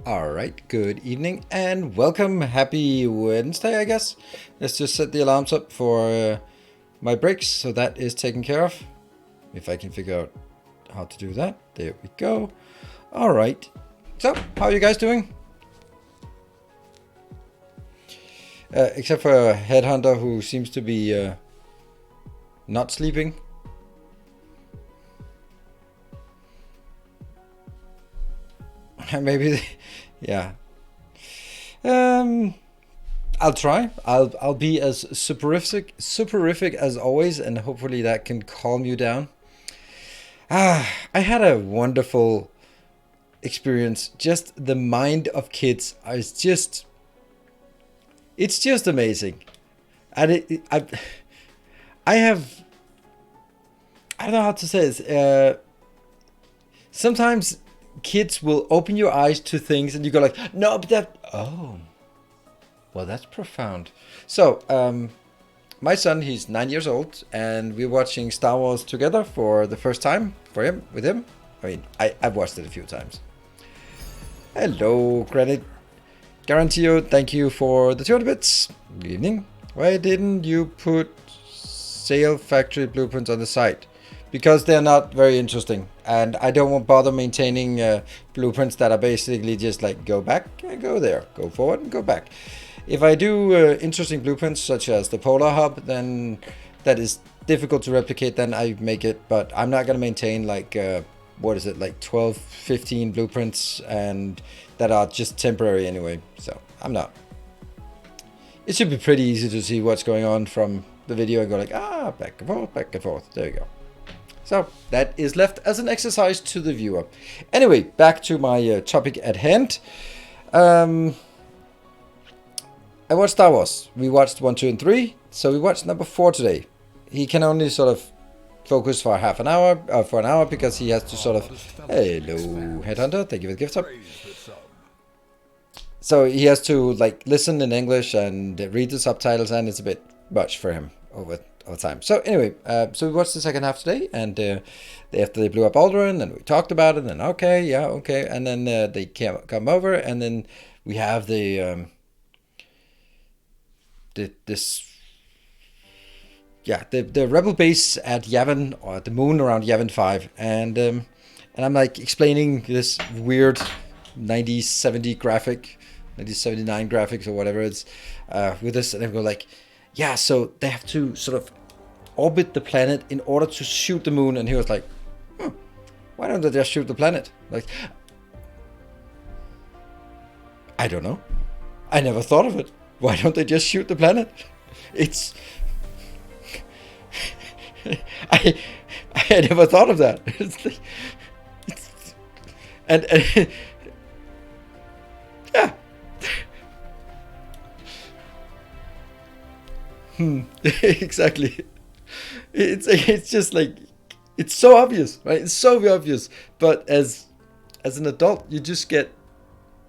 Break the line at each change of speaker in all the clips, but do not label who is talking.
All right, good evening and welcome. Happy Wednesday, I guess. Let's just set the alarms up for my breaks, so that is taken care of. If I can figure out how to do that. There we go. All right. So, how are you guys doing? Except for a headhunter who seems to be not sleeping. Maybe, yeah. I'll try. I'll be as superific as always, and hopefully that can calm you down. I had a wonderful experience. Just the mind of kids is it's just amazing, and I have, I don't know how to say this. Sometimes kids will open your eyes to things and you go like, no, but that, oh, well, that's profound. So, my son, he's 9 years old, and we're watching Star Wars together for the first time with him. I mean, I've watched it a few times. Hello, Granite Garantio, thank you for the 200 bits. Good evening. Why didn't you put sale factory blueprints on the site? Because they're not very interesting, and I don't bother maintaining blueprints that are basically just like go back and go there, go forward and go back. If I do interesting blueprints such as the polar hub, then that is difficult to replicate, then I make it, but I'm not going to maintain like, what is it, like 12, 15 blueprints, and that are just temporary anyway, so I'm not. It should be pretty easy to see what's going on from the video and go like, back and forth, there you go. So that is left as an exercise to the viewer. Anyway, back to my topic at hand. I watched Star Wars. We watched 1, 2, and 3. So we watched number 4 today. He can only sort of focus for half an hour, for an hour, because he has to sort of... Hello, Headhunter. Thank you for the gift sub. So he has to like listen in English and read the subtitles, and it's a bit much for him over time. So anyway, so we watched the second half today, and after they blew up Alderaan, and we talked about it, and okay, and then they come over, and then we have the rebel base at Yavin, or at the moon around Yavin 5, and I'm like explaining this weird 1970 graphic, 1979 graphics or whatever it's with this, and I go like, yeah, so they have to sort of orbit the planet in order to shoot the moon. And he was like, why don't they just shoot the planet? Like, I don't know. I never thought of it. Why don't they just shoot the planet? It's... I never thought of that. And yeah. Exactly. It's just like, it's so obvious, right? It's so obvious. But as an adult, you just get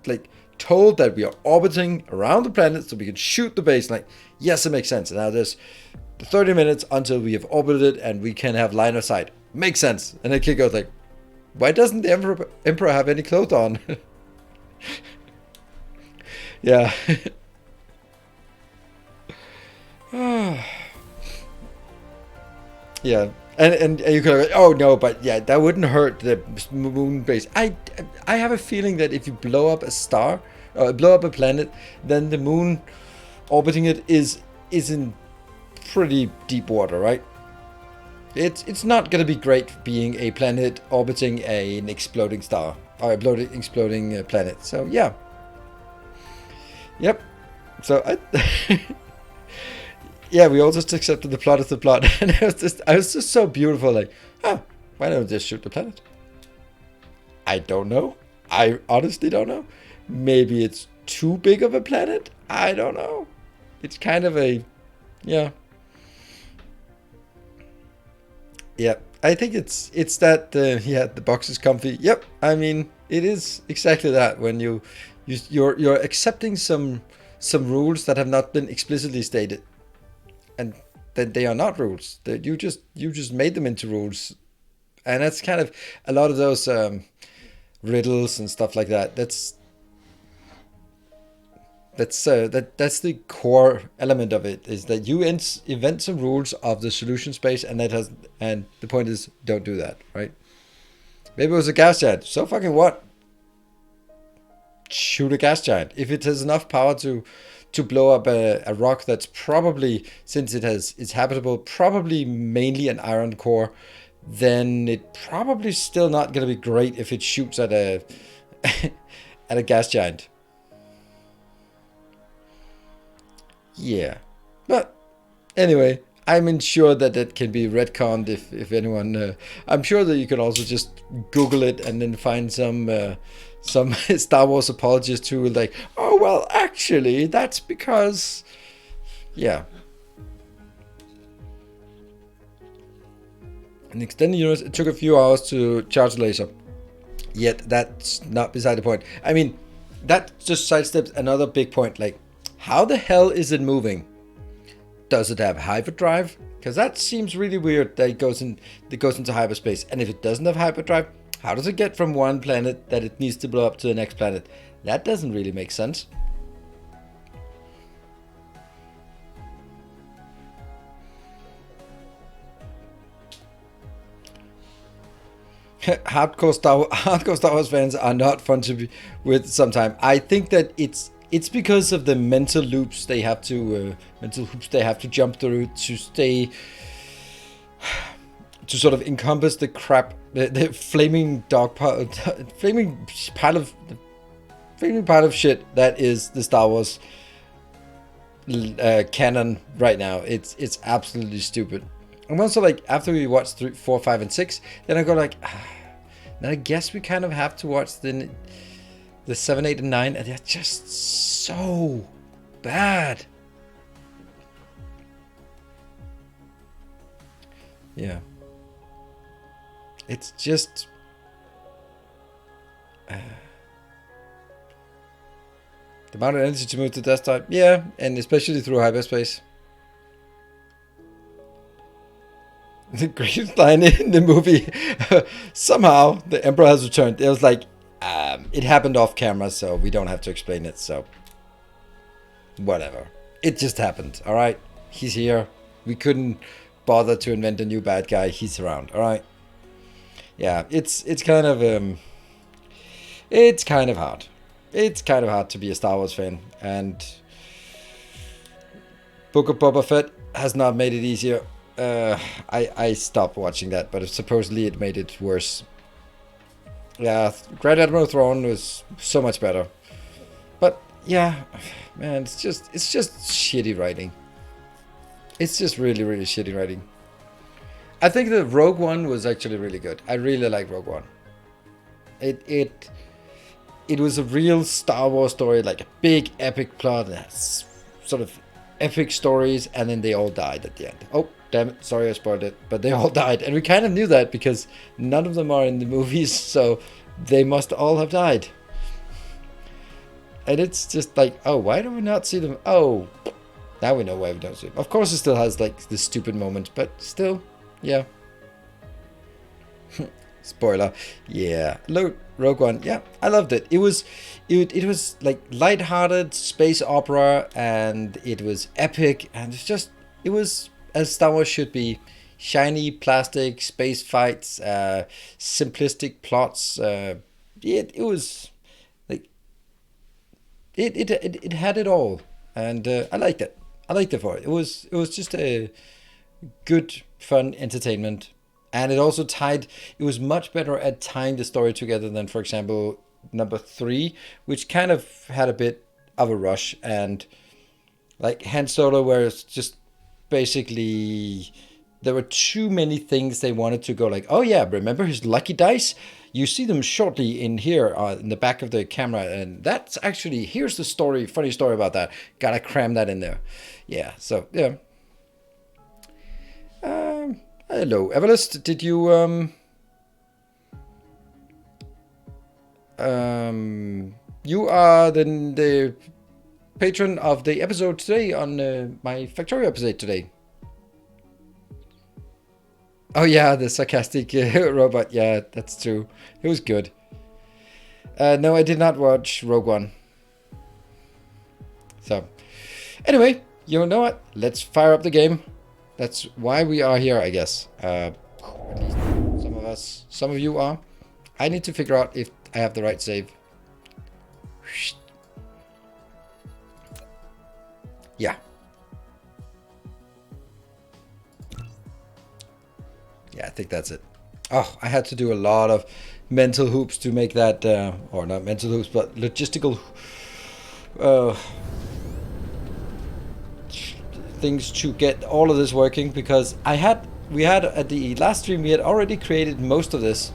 like told that we are orbiting around the planet so we can shoot the base. Like, yes, it makes sense. And now there's 30 minutes until we have orbited and we can have line of sight. Makes sense. And the kid goes like, why doesn't the emperor have any clothes on? Yeah. Yeah, and you could go, oh no, but yeah, that wouldn't hurt the moon base. I have a feeling that if you blow up a star, or blow up a planet, then the moon orbiting it is in pretty deep water, right? It's not gonna be great being a planet orbiting an exploding star, or exploding planet. So yeah, yep. So yeah, we all just accepted the plot as the plot, and I was just so beautiful. Like, why don't we just shoot the planet? I don't know. I honestly don't know. Maybe it's too big of a planet. I don't know. It's kind of a, yeah. I think it's that the box is comfy. Yep. I mean, it is exactly that. When you're accepting some rules that have not been explicitly stated. And then they are not rules. You just made them into rules, and that's kind of a lot of those riddles and stuff like that. That's the core element of it, is that you invent some rules of the solution space, and the point is, don't do that, right? Maybe it was a gas giant. So fucking what? Shoot a gas giant. If it has enough power to blow up a rock that's probably, since it's habitable, probably mainly an iron core, then it probably still not going to be great if it shoots at a at a gas giant. Yeah, but anyway, I'm sure that can be retconned if anyone. I'm sure that you can also just Google it and then find some Star Wars apologists who will like, oh well, actually that's because, yeah. An extended universe. It took a few hours to charge the laser. Yet that's not beside the point. I mean, that just sidesteps another big point. Like, how the hell is it moving? Does it have hyperdrive? Because that seems really weird that it goes into hyperspace. And if it doesn't have hyperdrive, how does it get from one planet that it needs to blow up to the next planet? That doesn't really make sense. Hardcore Star Wars fans are not fun to be with sometimes. I think that it's because of the mental loops they have to jump through to stay, to sort of encompass the crap, the flaming pile of shit that is the Star Wars canon right now. It's absolutely stupid. I'm also like, after we watched 3, 4, 5, and 6, then I go like, then I guess we kind of have to watch the 7, 8, and 9, and they're just so bad. Yeah. It's just... the amount of energy to move to Death Star, yeah, and especially through hyperspace. The greatest line in the movie, somehow the Emperor has returned. It was like, it happened off camera, so we don't have to explain it, so whatever. It just happened, alright? He's here. We couldn't bother to invent a new bad guy. He's around, alright? Yeah, it's kind of hard. It's kind of hard to be a Star Wars fan, and Book of Boba Fett has not made it easier. I stopped watching that, but supposedly it made it worse. Yeah, Grand Admiral Thrawn was so much better. But yeah, man, it's just shitty writing. It's just really, really shitty writing. I think the Rogue One was actually really good. I really like Rogue One. It was a real Star Wars story, like a big epic plot, sort of epic stories, and then they all died at the end. Oh, damn it, sorry I spoiled it, but they all died, and we kind of knew that because none of them are in the movies, so they must all have died. And it's just like, oh, why do we not see them? Oh, now we know why we don't see them. Of course it still has like the stupid moment, but still, yeah. Spoiler. Yeah. Rogue One. Yeah, I loved it. It was like lighthearted space opera, and it was epic, and it was as Star Wars should be. Shiny plastic space fights, simplistic plots. It was like it had it all, and I liked it. I liked it for it. It was just a good, fun entertainment. And it also it was much better at tying the story together than, for example, number 3, which kind of had a bit of a rush. And like Han Solo, where it's just basically, there were too many things they wanted to go like, oh yeah, remember his lucky dice? You see them shortly in here in the back of the camera. And that's actually, here's the story, funny story about that. Gotta cram that in there. Yeah, so yeah. Hello, Everlist. Did you you are the patron of the episode today on my Factorio episode today. Oh yeah, the sarcastic robot. Yeah, that's true. It was good. No, I did not watch Rogue One. So, anyway, you know what? Let's fire up the game. That's why we are here, I guess. At least some of you are. I need to figure out if I have the right save. Yeah. Yeah, I think that's it. Oh, I had to do a lot of mental hoops to make that, or not mental hoops, but logistical things to get all of this working, because we had at the last stream, we had already created most of this.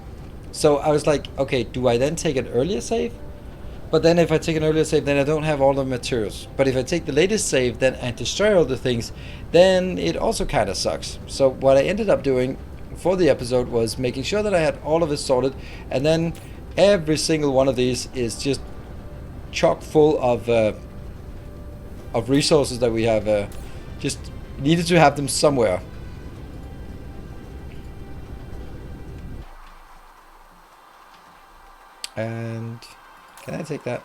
So I was like, okay, do I then take an earlier save? But then if I take an earlier save, then I don't have all the materials. But if I take the latest save, then I destroy all the things, then it also kind of sucks. So what I ended up doing for the episode was making sure that I had all of it sorted, and then every single one of these is just chock full of resources that we have just needed to have them somewhere. And can I take that?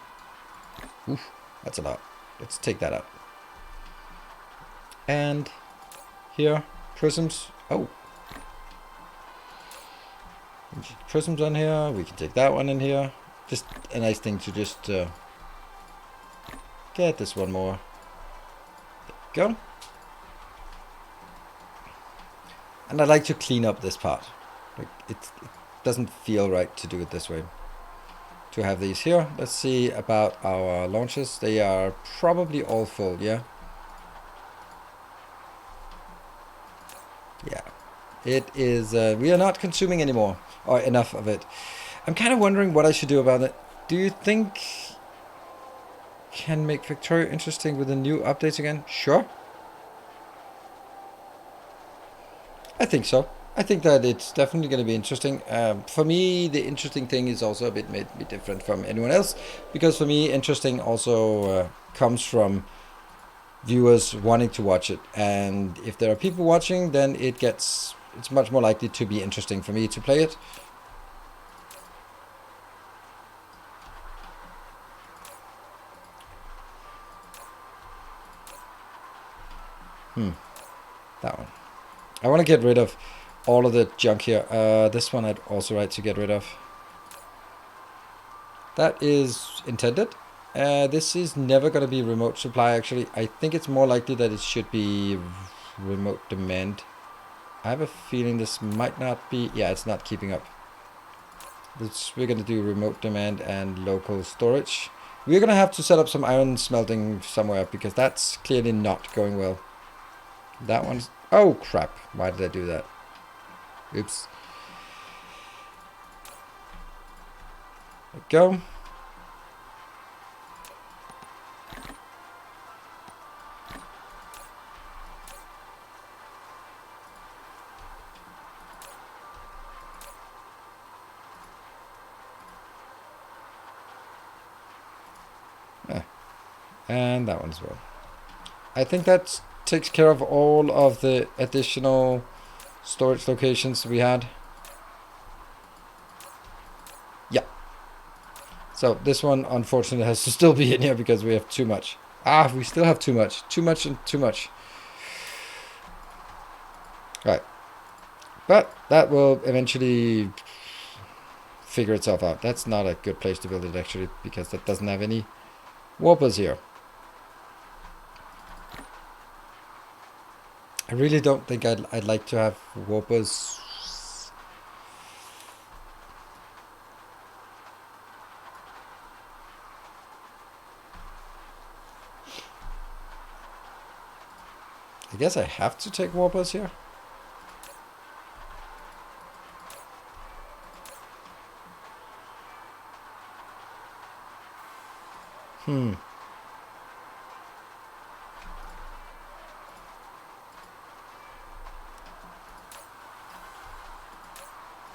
Oof, that's a lot. Let's take that out. And here, prisms. Oh, prisms on here. We can take that one in here. Just a nice thing to just get this one more. There we go. And I like to clean up this part. Like it doesn't feel right to do it this way. To have these here. Let's see about our launches. They are probably all full, yeah? Yeah. It is, we are not consuming anymore, or enough of it. I'm kind of wondering what I should do about it. Do you think can make Victoria interesting with the new updates again? Sure. I think so. I think that it's definitely going to be interesting. For me, the interesting thing is also a bit different from anyone else, because for me, interesting also comes from viewers wanting to watch it. And if there are people watching, then it's much more likely to be interesting for me to play it. That one. I want to get rid of all of the junk here. This one I'd also like to get rid of. That is intended. This is never going to be remote supply, actually. I think it's more likely that it should be remote demand. I have a feeling this might not be... Yeah, it's not keeping up. We're going to do remote demand and local storage. We're going to have to set up some iron smelting somewhere, because that's clearly not going well. That one's... Oh, crap. Why did I do that? Oops. There we go. And that one as well. I think that takes care of all of the additional storage locations we had. Yeah. So this one unfortunately has to still be in here because we have too much. Ah, we still have too much. Too much and too much. Right. But that will eventually figure itself out. That's not a good place to build it, actually, because that doesn't have any warpers here. I really don't think I'd like to have warpers. I guess I have to take warpers here.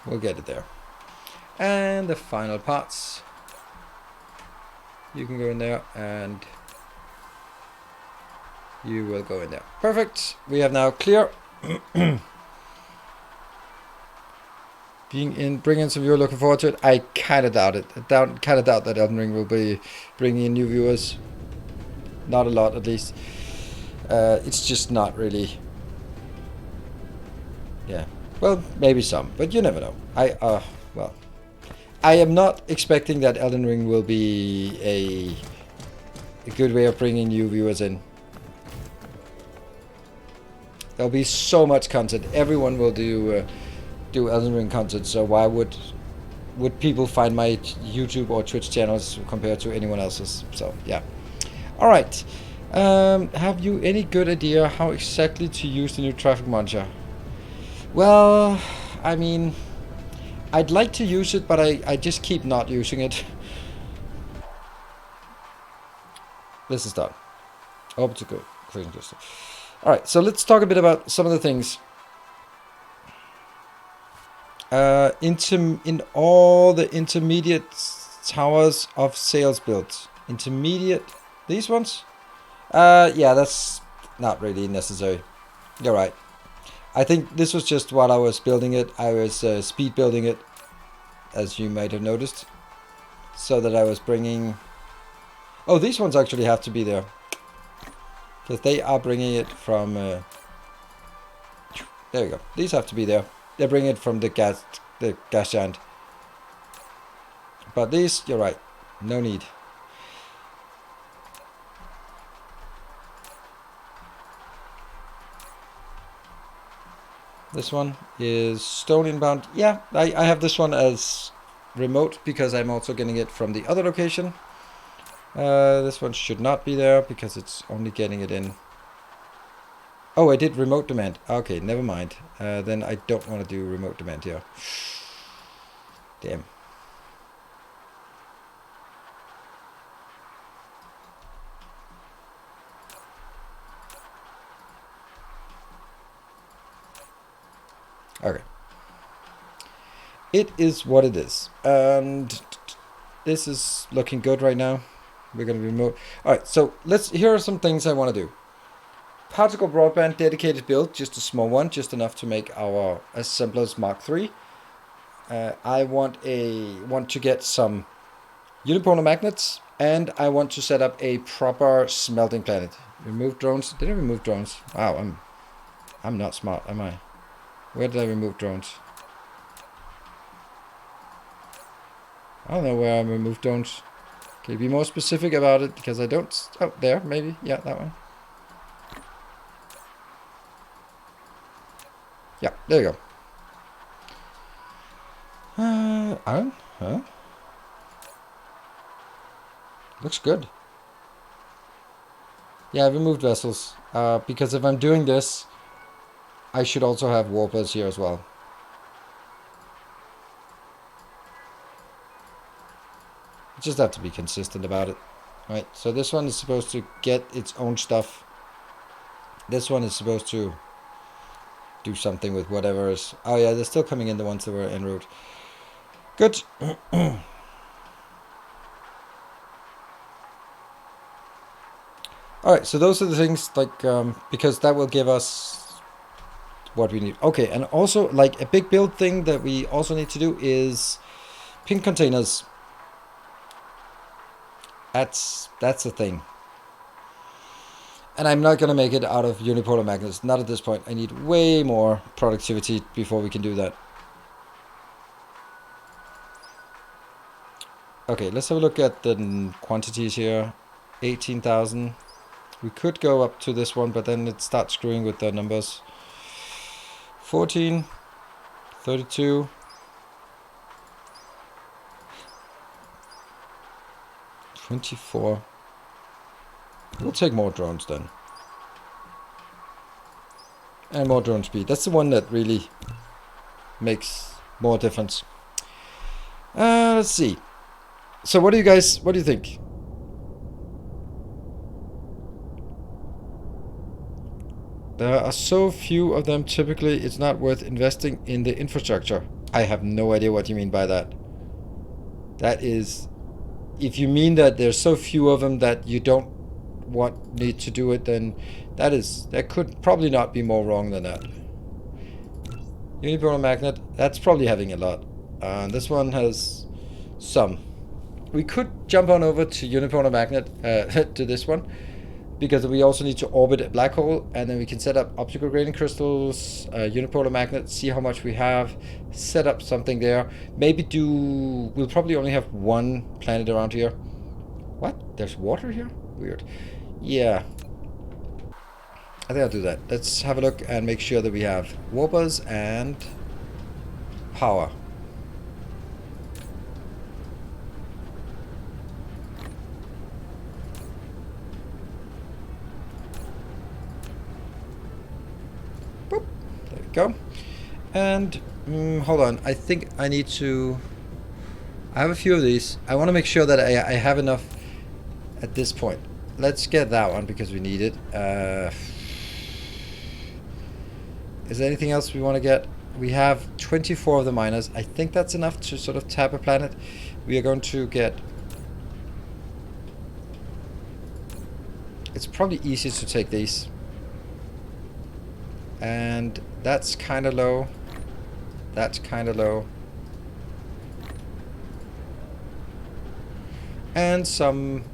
We'll get it there. And the final parts. You can go in there and you will go in there. Perfect. We have now clear. Bring in some viewers. Looking forward to it. I kind of doubt it. I kind of doubt that Elden Ring will be bringing in new viewers. Not a lot, at least. It's just not really... Yeah. Well, maybe some, but you never know. Well, I am not expecting that Elden Ring will be a good way of bringing new viewers in. There'll be so much content. Everyone will do Elden Ring content, so why would people find my YouTube or Twitch channels compared to anyone else's? So, yeah. Alright. Have you any good idea how exactly to use the new traffic monitor? Well, I mean, I'd like to use it, but I just keep not using it. This is done. Hope to go. Alright, so let's talk a bit about some of the things. In all the intermediate towers of sales builds. Intermediate, these ones? Yeah, that's not really necessary. You're right. I think this was just while I was building it. I was speed building it, as you might have noticed. So that I was bringing... Oh, these ones actually have to be there. Because they are bringing it from... There we go. These have to be there. They're bringing it from the gas giant. But these, you're right. No need. This one is stone inbound. Yeah, I have this one as remote because I'm also getting it from the other location. This one should not be there because it's only getting it in. Oh, I did remote demand. Okay, never mind. Then I don't want to do remote demand here. Damn. Okay. It is what it is. And this is looking good right now. We're going to remote. Alright, so here are some things I want to do. Particle broadband dedicated build, just a small one, just enough to make our assemblers Mark III. I want to get some unipolar magnets, and I want to set up a proper smelting planet. Remove drones. Did I remove drones? Wow, I'm not smart, am I? Where did I remove drones? I don't know where I removed drones. Can you be more specific about it? Because I don't... Oh, there, maybe. Yeah, that one. Yeah, there you go. Iron? Huh? Looks good. Yeah, I removed vessels. Because if I'm doing this, I should also have warpers here as well. Just have to be consistent about it. Right, so this one is supposed to get its own stuff. This one is supposed to do something with whatever is... Oh yeah, they're still coming in, the ones that were en route. Good. Alright, so those are the things, like, because that will give us what we need. Okay, and also, like, a big build thing that we also need to do is pin containers. That's the thing. And I'm not going to make it out of unipolar magnets. Not at this point. I need way more productivity before we can do that. Okay, let's have a look at the quantities here. 18,000. We could go up to this one, but then it starts screwing with the numbers. 14. 32. 24. We'll take more drones then. And more drone speed. That's the one that really makes more difference. Let's see. So what do you think? There are so few of them, typically it's not worth investing in the infrastructure. I have no idea what you mean by that. That is... If you mean that there's so few of them that you don't need to do it, then that could probably not be more wrong than that. Unipolar magnet, that's probably having a lot. This one has some. We could jump on over to unipolar magnet, to this one. because we also need to orbit a black hole, and then we can set up optical gradient crystals, unipolar magnets, see how much we have, set up something there. Maybe we'll probably only have one planet around here. What? There's water here? Weird. Yeah. I think I'll do that. Let's have a look and make sure that we have warpers and power. Boop. There we go. And hold on. I think I need to... I have a few of these. I want to make sure that I have enough at this point. Let's get that one because we need it. Is there anything else we want to get? We have 24 of the miners. I think that's enough to sort of tap a planet. We are going to get... It's probably easier to take these. And that's kind of low. That's kind of low. And some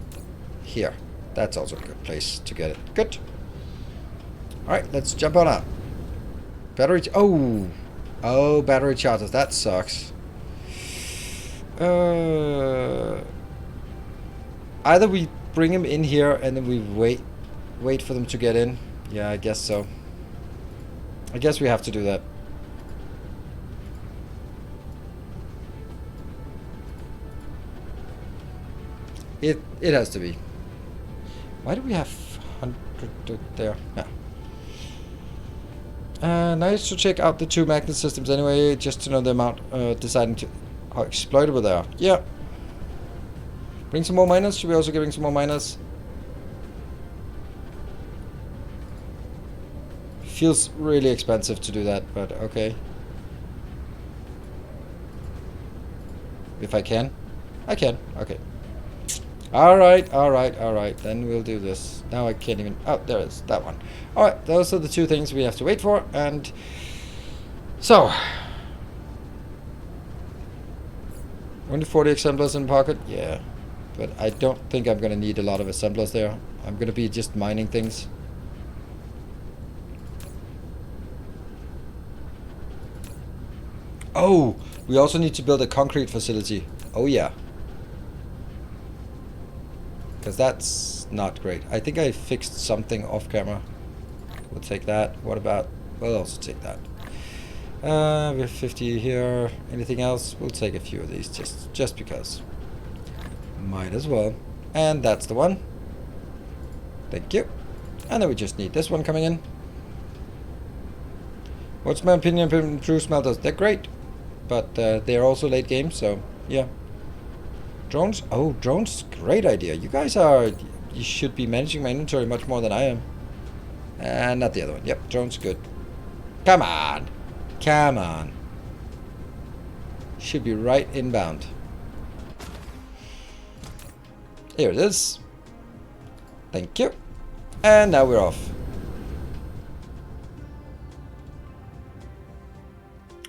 here. That's also a good place to get it. Good. Alright, let's jump on up. Battery... Oh, battery chargers. That sucks. Either we bring them in here and then we wait for them to get in. Yeah, I guess so. I guess we have to do that. It has to be. Why do we have 100 there? Yeah. Nice to check out the two magnet systems anyway, just to know the amount, deciding to how exploitable they are. Yeah. Bring some more miners. Should we also bring some more miners? Feels really expensive to do that, but okay. If I can. I can. Okay. Alright. Then we'll do this. Now I can't even... Oh, there it is. That one. Alright, those are the two things we have to wait for. And... So... Only 40 assemblers in pocket? Yeah. But I don't think I'm going to need a lot of assemblers there. I'm going to be just mining things. Oh! We also need to build a concrete facility. Oh yeah. Because that's not great. I think I fixed something off camera. We'll take that. What about... We'll also take that. We have 50 here. Anything else? We'll take a few of these just because. Might as well. And that's the one. Thank you. And then we just need this one coming in. What's my opinion on true smelters? They're great. But they're also late game, so yeah. Drones? Oh, drones, great idea. You guys are... You should be managing my inventory much more than I am. And not the other one. Yep, drones, good. Come on. Come on. Should be right inbound. Here it is. Thank you. And now we're off.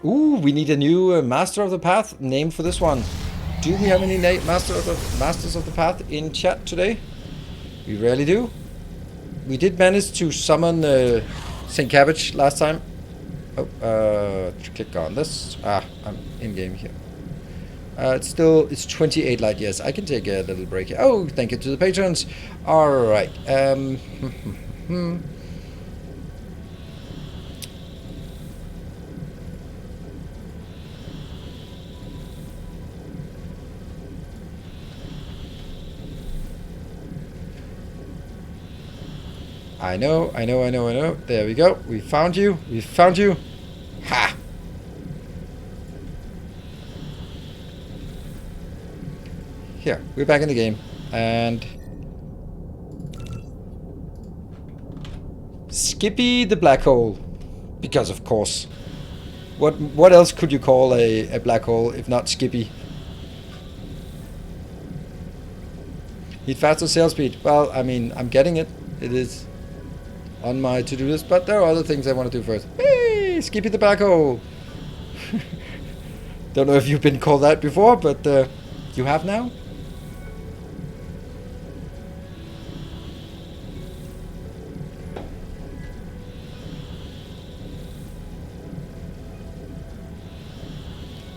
Ooh, we need a new Master of the Path name for this one. Do we have any Masters of the Path in chat today? We rarely do. We did manage to summon St. Cabbage last time. Oh, click on this. Ah, I'm in game here. It's 28 light years. I can take a little break here. Oh, thank you to the patrons. All right. I know. There we go. We found you. Ha! Here, we're back in the game. And... Skippy the black hole. Because of course. What else could you call a black hole if not Skippy? Need faster sail speed. Well, I mean, I'm getting it. It is on my to-do list, but there are other things I want to do first. Hey, Skippy the black hole. Don't know if you've been called that before, but you have now.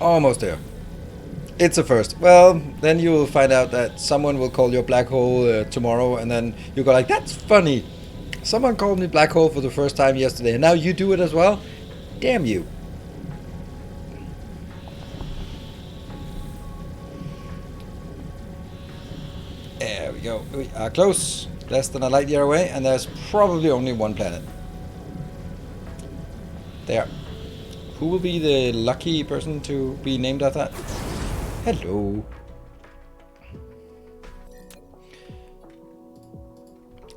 Almost there. It's a first. Well, then you will find out that someone will call you a black hole tomorrow, and then you go like, that's funny. Someone called me black hole for the first time yesterday, and now you do it as well? Damn you. There we go. We are close. Less than a light year away, and there's probably only one planet. There. Who will be the lucky person to be named after that? Hello.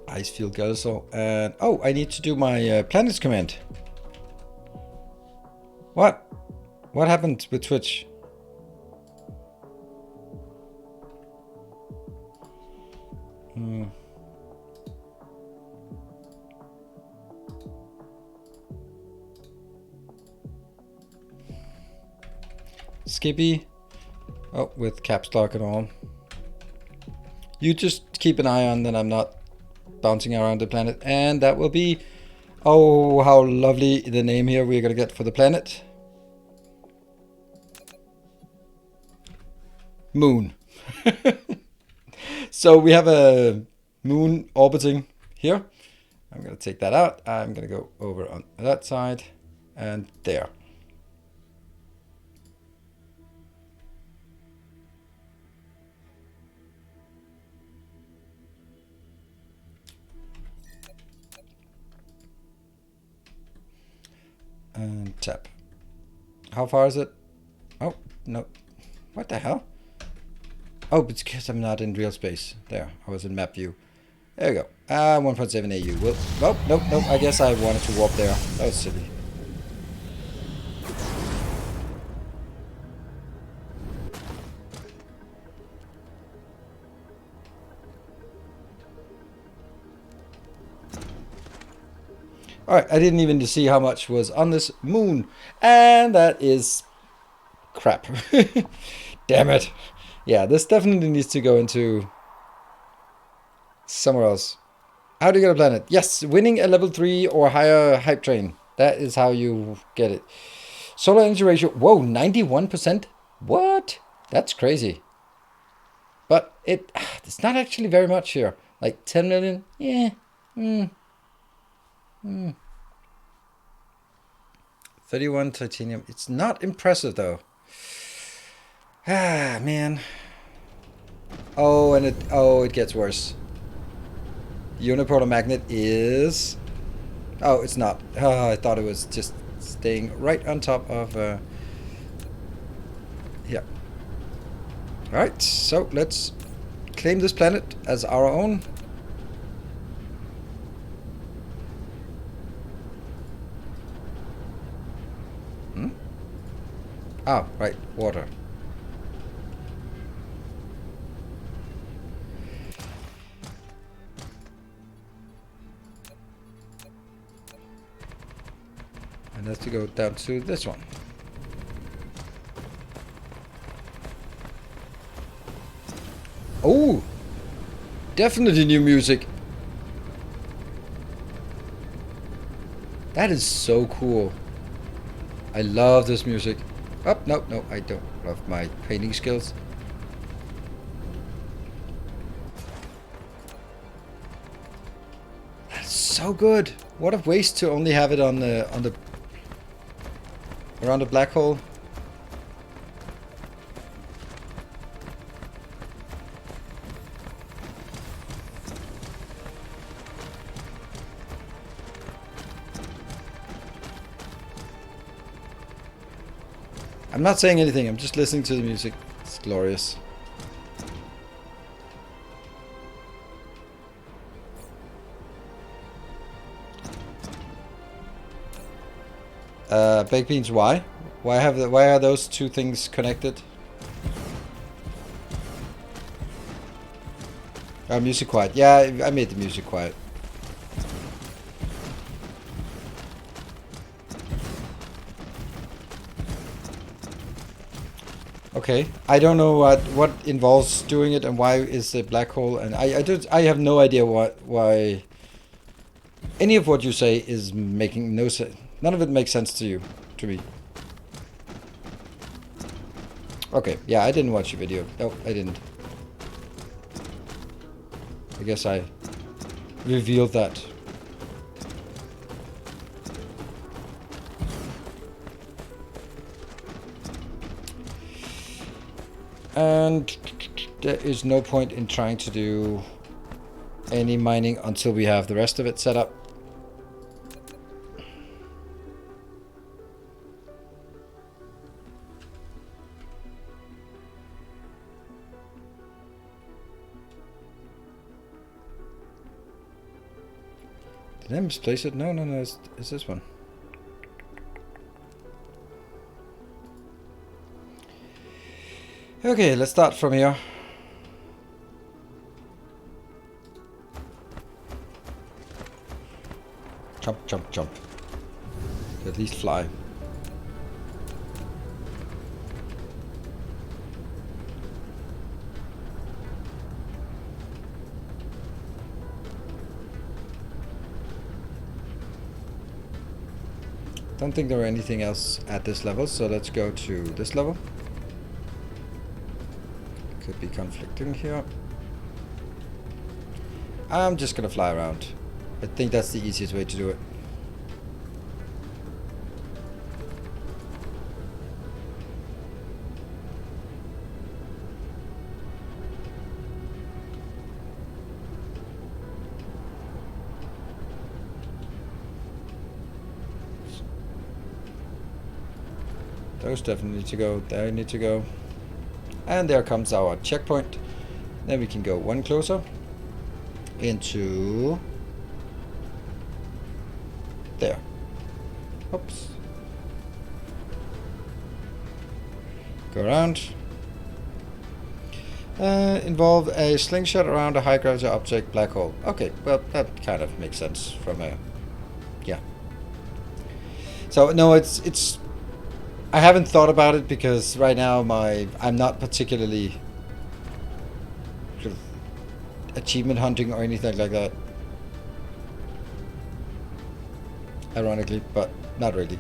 Icefield Gelso. And oh, I need to do my planets command. What? What happened with Twitch? Skippy. Oh, with caps lock and all. You just keep an eye on that I'm not bouncing around the planet. And that will be... Oh, how lovely the name here we're going to get for the planet. Moon. So we have a moon orbiting here. I'm going to take that out. I'm going to go over on that side and there. And tap. How far is it? Oh, no. What the hell? Oh, it's because I'm not in real space. There, I was in map view. There we go. 1.7 AU. Well, nope. I guess I wanted to warp there. That was silly. Alright, I didn't even see how much was on this moon. And that is crap. Damn it. Yeah, this definitely needs to go into somewhere else. How do you get a planet? Yes, winning a level 3 or higher hype train. That is how you get it. Solar energy ratio. Whoa, 91%? What? That's crazy. But it's not actually very much here. Like 10 million? Yeah. 31 titanium. It's not impressive though. Ah, man. Oh, and it gets worse. Unipolar magnet is... Oh, it's not. Oh, I thought it was just staying right on top of... Yeah. Alright, so let's claim this planet as our own. Ah, right, water. And let's go down to this one. Oh, definitely new music. That is so cool. I love this music. Oh, no, I don't love my painting skills. That's so good. What a waste to only have it on the around the black hole. I'm not saying anything, I'm just listening to the music. It's glorious. Baked beans, why? Why are those two things connected? Music quiet. Yeah, I made the music quiet. Okay, I don't know what involves doing it and why is the black hole, and I have no idea why any of what you say is making no sense. None of it makes sense to me. Okay, yeah, I didn't watch your video. Nope, I didn't. I guess I revealed that. And there is no point in trying to do any mining until we have the rest of it set up. Did I misplace it? No, it's this one. Okay, let's start from here. Jump, jump, jump. At least fly. Don't think there are anything else at this level, so let's go to this level. Could be conflicting here. I'm just gonna fly around. I think that's the easiest way to do it. Those definitely need to go. There need to go. And there comes our checkpoint. Then we can go one closer into there. Oops. Go around. Involve a slingshot around a high gravity object black hole. Okay, well that kind of makes sense from a yeah. So no, it's I haven't thought about it because right now I'm not particularly sort of achievement hunting or anything like that. Ironically, but not really.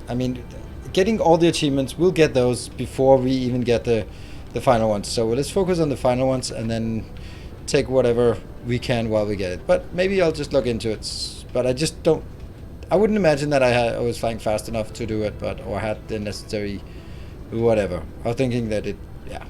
I mean, getting all the achievements, we'll get those before we even get the final ones. So let's focus on the final ones and then take whatever we can while we get it. But maybe I'll just look into it. But I just don't. I wouldn't imagine that I was flying fast enough to do it, or had the necessary whatever. I was thinking that yeah.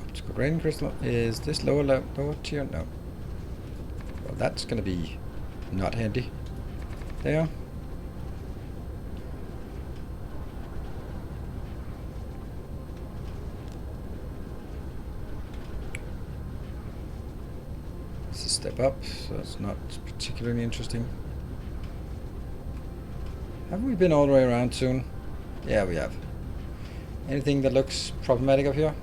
Optical rain crystal. Is this lower tier? No. Well, that's gonna be not handy. There. Step up, so it's not particularly interesting. Have we been all the way around soon? Yeah, we have. Anything that looks problematic up here?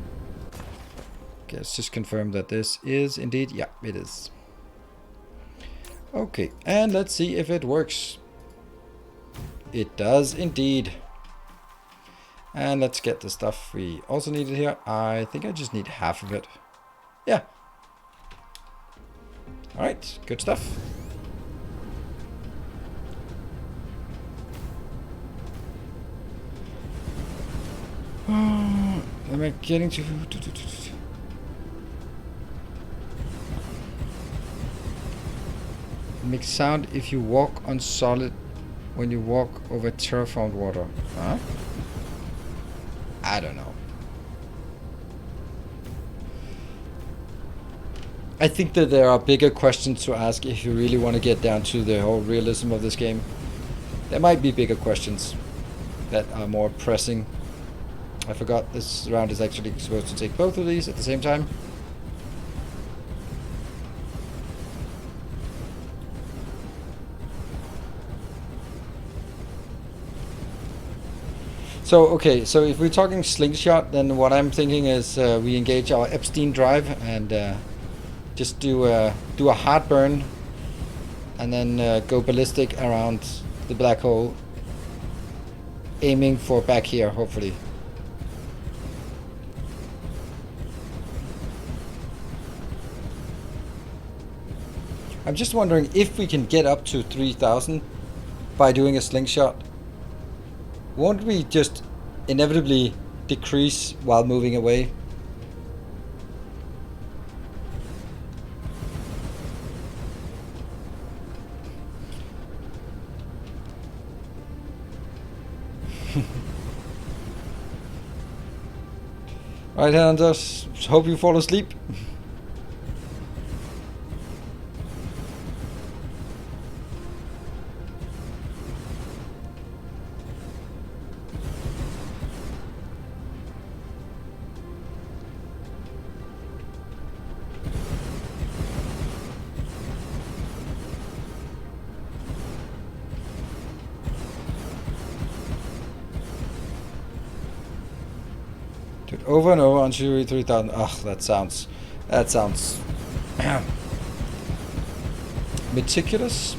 Okay, let's just confirm that this is indeed, yeah, it is. Okay, and let's see if it works. It does indeed. And let's get the stuff we also needed here. I think I just need half of it. Yeah. Alright, good stuff. Am I getting to... It makes sound if you walk on solid when you walk over terraformed water. Huh? I don't know. I think that there are bigger questions to ask if you really want to get down to the whole realism of this game. There might be bigger questions that are more pressing. I forgot this round is actually supposed to take both of these at the same time. So, okay, so if we're talking slingshot, then what I'm thinking is we engage our Epstein drive and just do a hard burn and then go ballistic around the black hole, aiming for back here, hopefully. I'm just wondering if we can get up to 3,000 by doing a slingshot. Won't we just inevitably decrease while moving away? Right, Anders, hope you fall asleep. Do it over and over until you 3,000. Ugh, that sounds meticulous.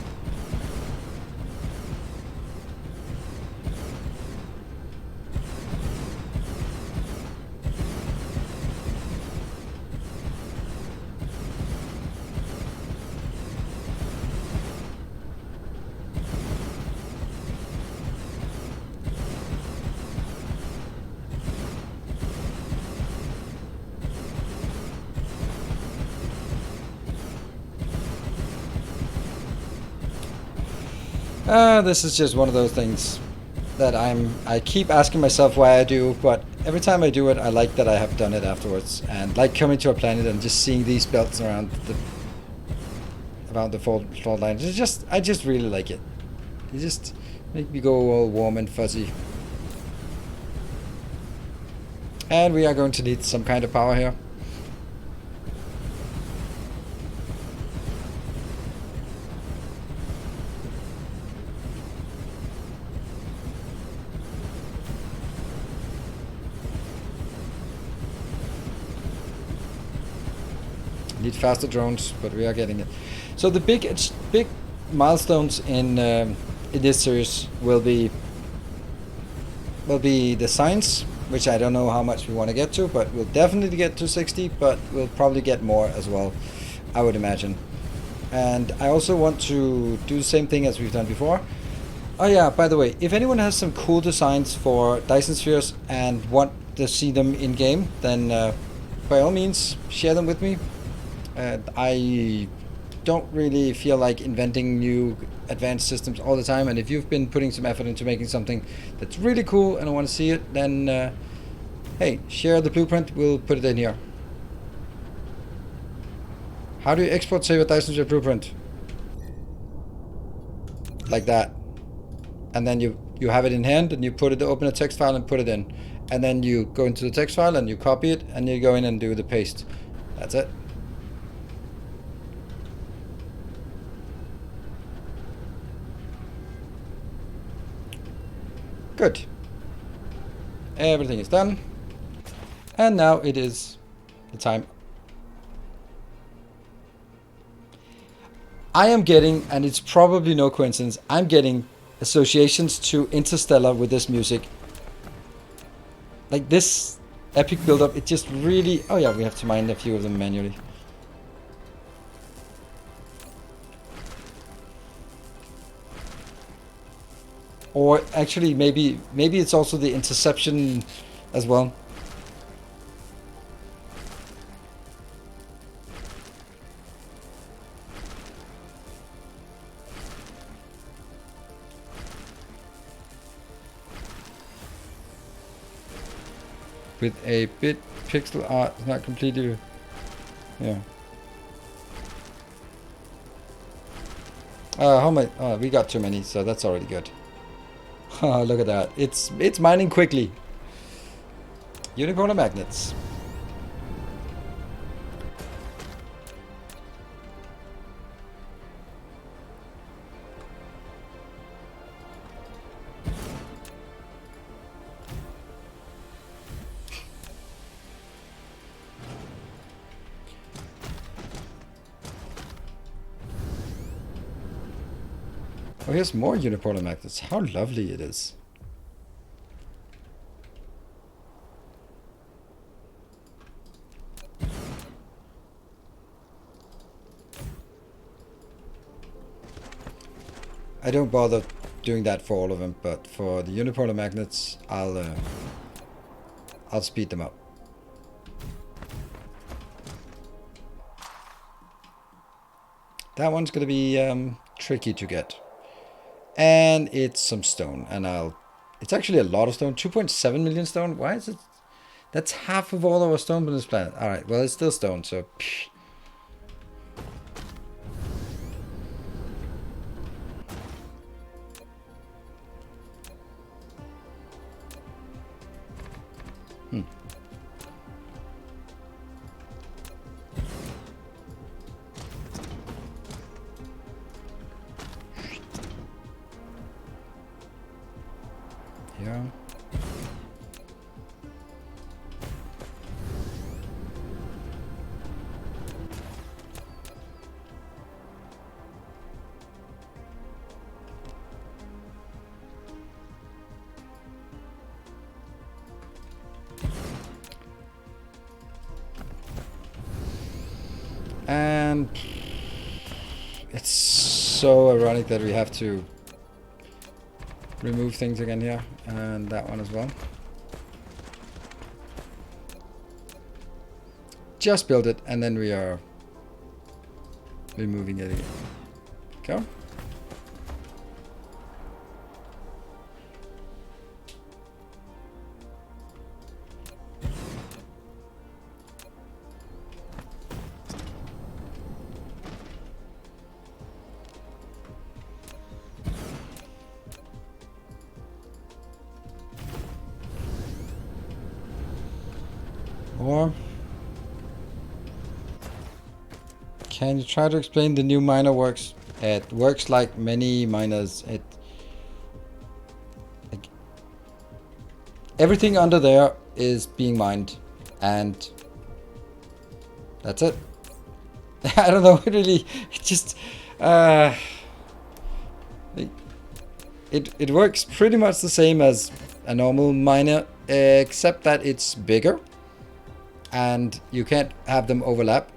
This is just one of those things that I keep asking myself why I do, but every time I do it, I like that I have done it afterwards, and like coming to a planet and just seeing these belts around the fault line. I just really like it. It just make me go all warm and fuzzy. And we are going to need some kind of power here. Need faster drones, but we are getting it. So the big milestones in this series will be the science, which I don't know how much we want to get to, but we'll definitely get to 60, but we'll probably get more as well, I would imagine. And I also want to do the same thing as we've done before. Oh yeah, by the way, if anyone has some cool designs for Dyson spheres and want to see them in game, then by all means share them with me. I don't really feel like inventing new advanced systems all the time, and if you've been putting some effort into making something that's really cool and I want to see it, then hey, share the blueprint, we'll put it in here. How do you export save a Dyson sphere blueprint? Like that. And then you have it in hand and you open a text file and put it in. And then you go into the text file and you copy it and you go in and do the paste. That's it. Good. Everything is done. And now it is the time. I am getting, and it's probably no coincidence, I'm getting associations to Interstellar with this music. Like this epic build-up, it just really... Oh yeah, we have to mine a few of them manually. Or actually, maybe it's also the interception as well. With a bit pixel art, it's not completely... Yeah. How many? Oh, we got too many, so that's already good. Oh, look at that. It's mining quickly. Unicorn magnets. Oh, here's more unicorn magnets. How lovely it is. I don't bother doing that for all of them, but for the unipolar magnets, I'll speed them up. That one's gonna be tricky to get, and it's some stone, and it's actually a lot of stone. 2.7 million stone. Why is it? That's half of all our stone on this planet. All right, well, it's still stone, so. Psh. Yeah. And it's so ironic that we have to remove things again here, and that one as well. Just build it, and then we are removing it again. Go. Or can you try to explain the new miner works? It works like many miners. Everything under there is being mined, and that's it. I don't know, really. It just it works pretty much the same as a normal miner, except that it's bigger, and you can't have them overlap.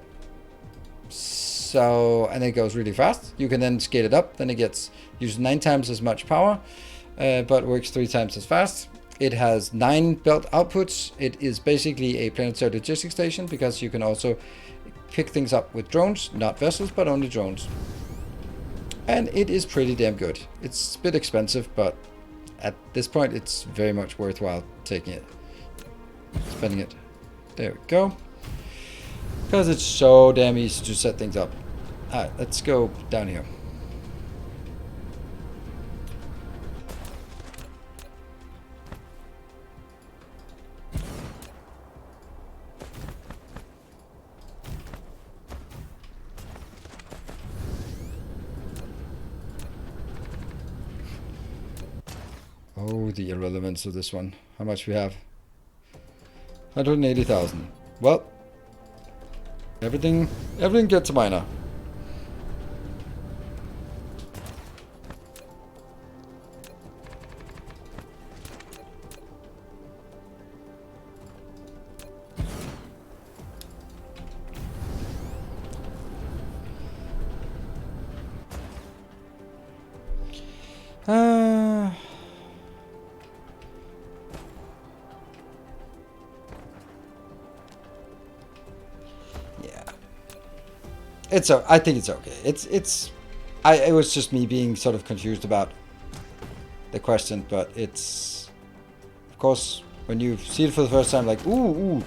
So, and it goes really fast. You can then scale it up. Then it uses 9 times as much power, but works 3 times as fast. It has 9 belt outputs. It is basically a planetary logistics station, because you can also pick things up with drones, not vessels, but only drones. And it is pretty damn good. It's a bit expensive, but at this point, it's very much worthwhile taking it, spending it. There we go. Because it's so damn easy to set things up. Alright, let's go down here. Oh, the irrelevance of this one. How much we have? 180,000. Well, everything gets a miner. I think it's okay. It was just me being sort of confused about the question, but it's, of course, when you see it for the first time, like, ooh,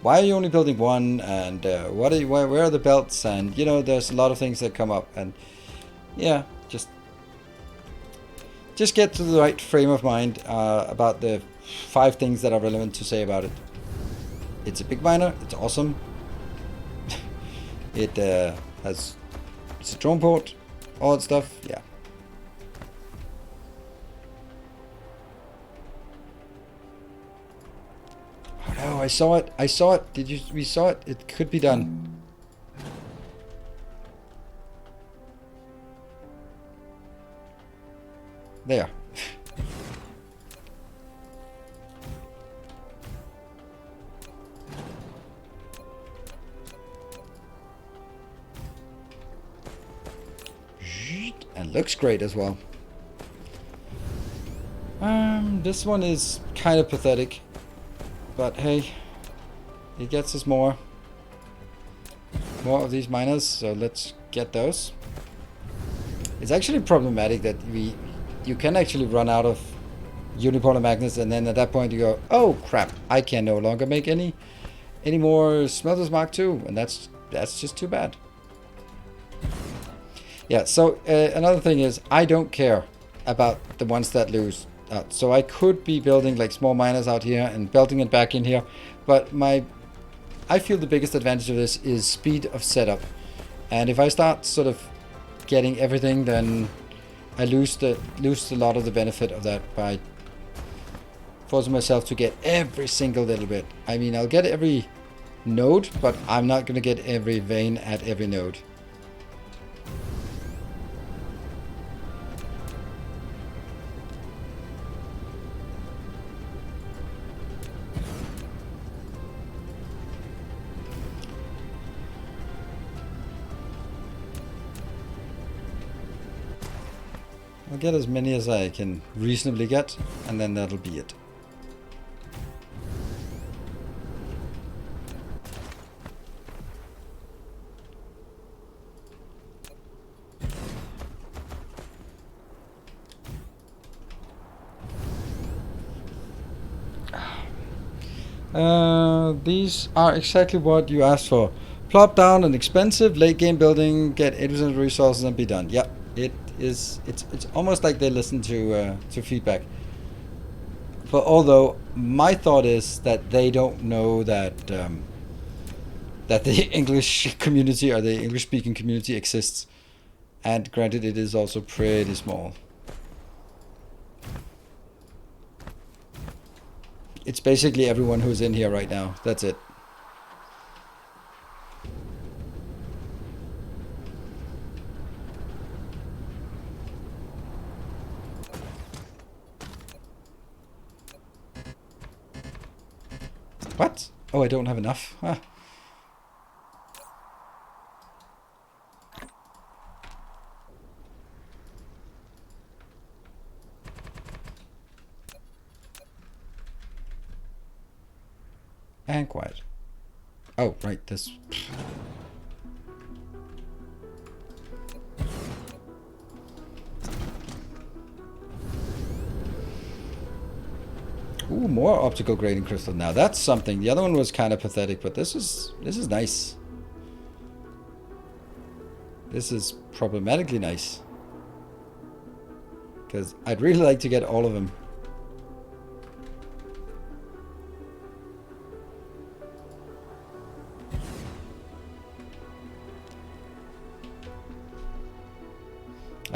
why are you only building one, and where are the belts, and there's a lot of things that come up, and yeah, just get to the right frame of mind about the 5 things that are relevant to say about it. It's a big miner. It's awesome. It's a drone port, all that stuff, yeah. Oh no, I saw it. We saw it. It could be done. There. And looks great as well. This one is kind of pathetic, but hey, it gets us more of these miners, so let's get those. It's actually problematic that you can actually run out of unipolar magnets, and then at that point you go, oh crap, I can no longer make any more smelters Mark II, and that's just too bad. Yeah, so another thing is I don't care about the ones that lose out. So I could be building like small miners out here and belting it back in here, but I feel the biggest advantage of this is speed of setup. And if I start sort of getting everything, then I lose a lot of the benefit of that by forcing myself to get every single little bit. I mean, I'll get every node, but I'm not going to get every vein at every node. I'll get as many as I can reasonably get, and then that'll be it. These are exactly what you asked for. Plop down an expensive late game building, get 80% of the resources, and be done. Yep, it is. It's almost like they listen to feedback. But although my thought is that they don't know that that the English community or the English-speaking community exists, and granted, it is also pretty small. It's basically everyone who's in here right now. That's it. What? Oh, I don't have enough. Huh. And quiet. Oh, right, this. Ooh, more optical grading crystal. Now that's something. The other one was kind of pathetic, but this is nice. This is problematically nice. Because I'd really like to get all of them.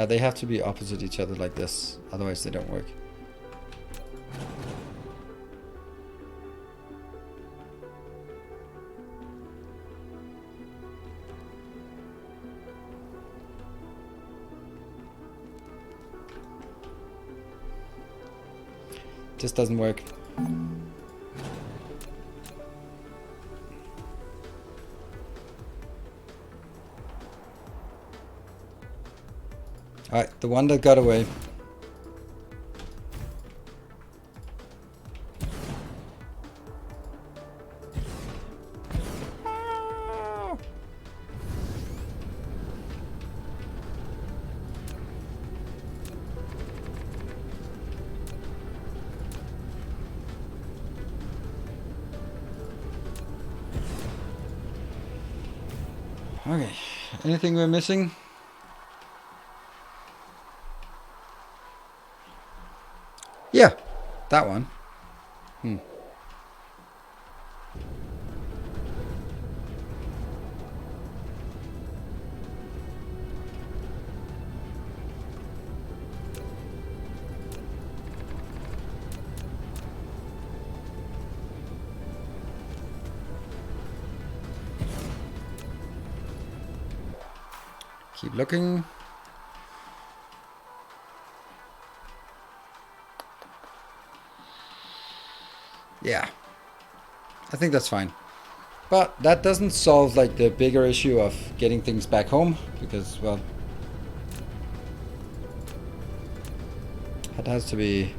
They have to be opposite each other like this, otherwise they don't work. Just doesn't work. Alright, the one that got away. Okay, anything we're missing? Yeah, that one. Keep looking. Yeah, I think that's fine. But that doesn't solve like the bigger issue of getting things back home, because, well, that has to be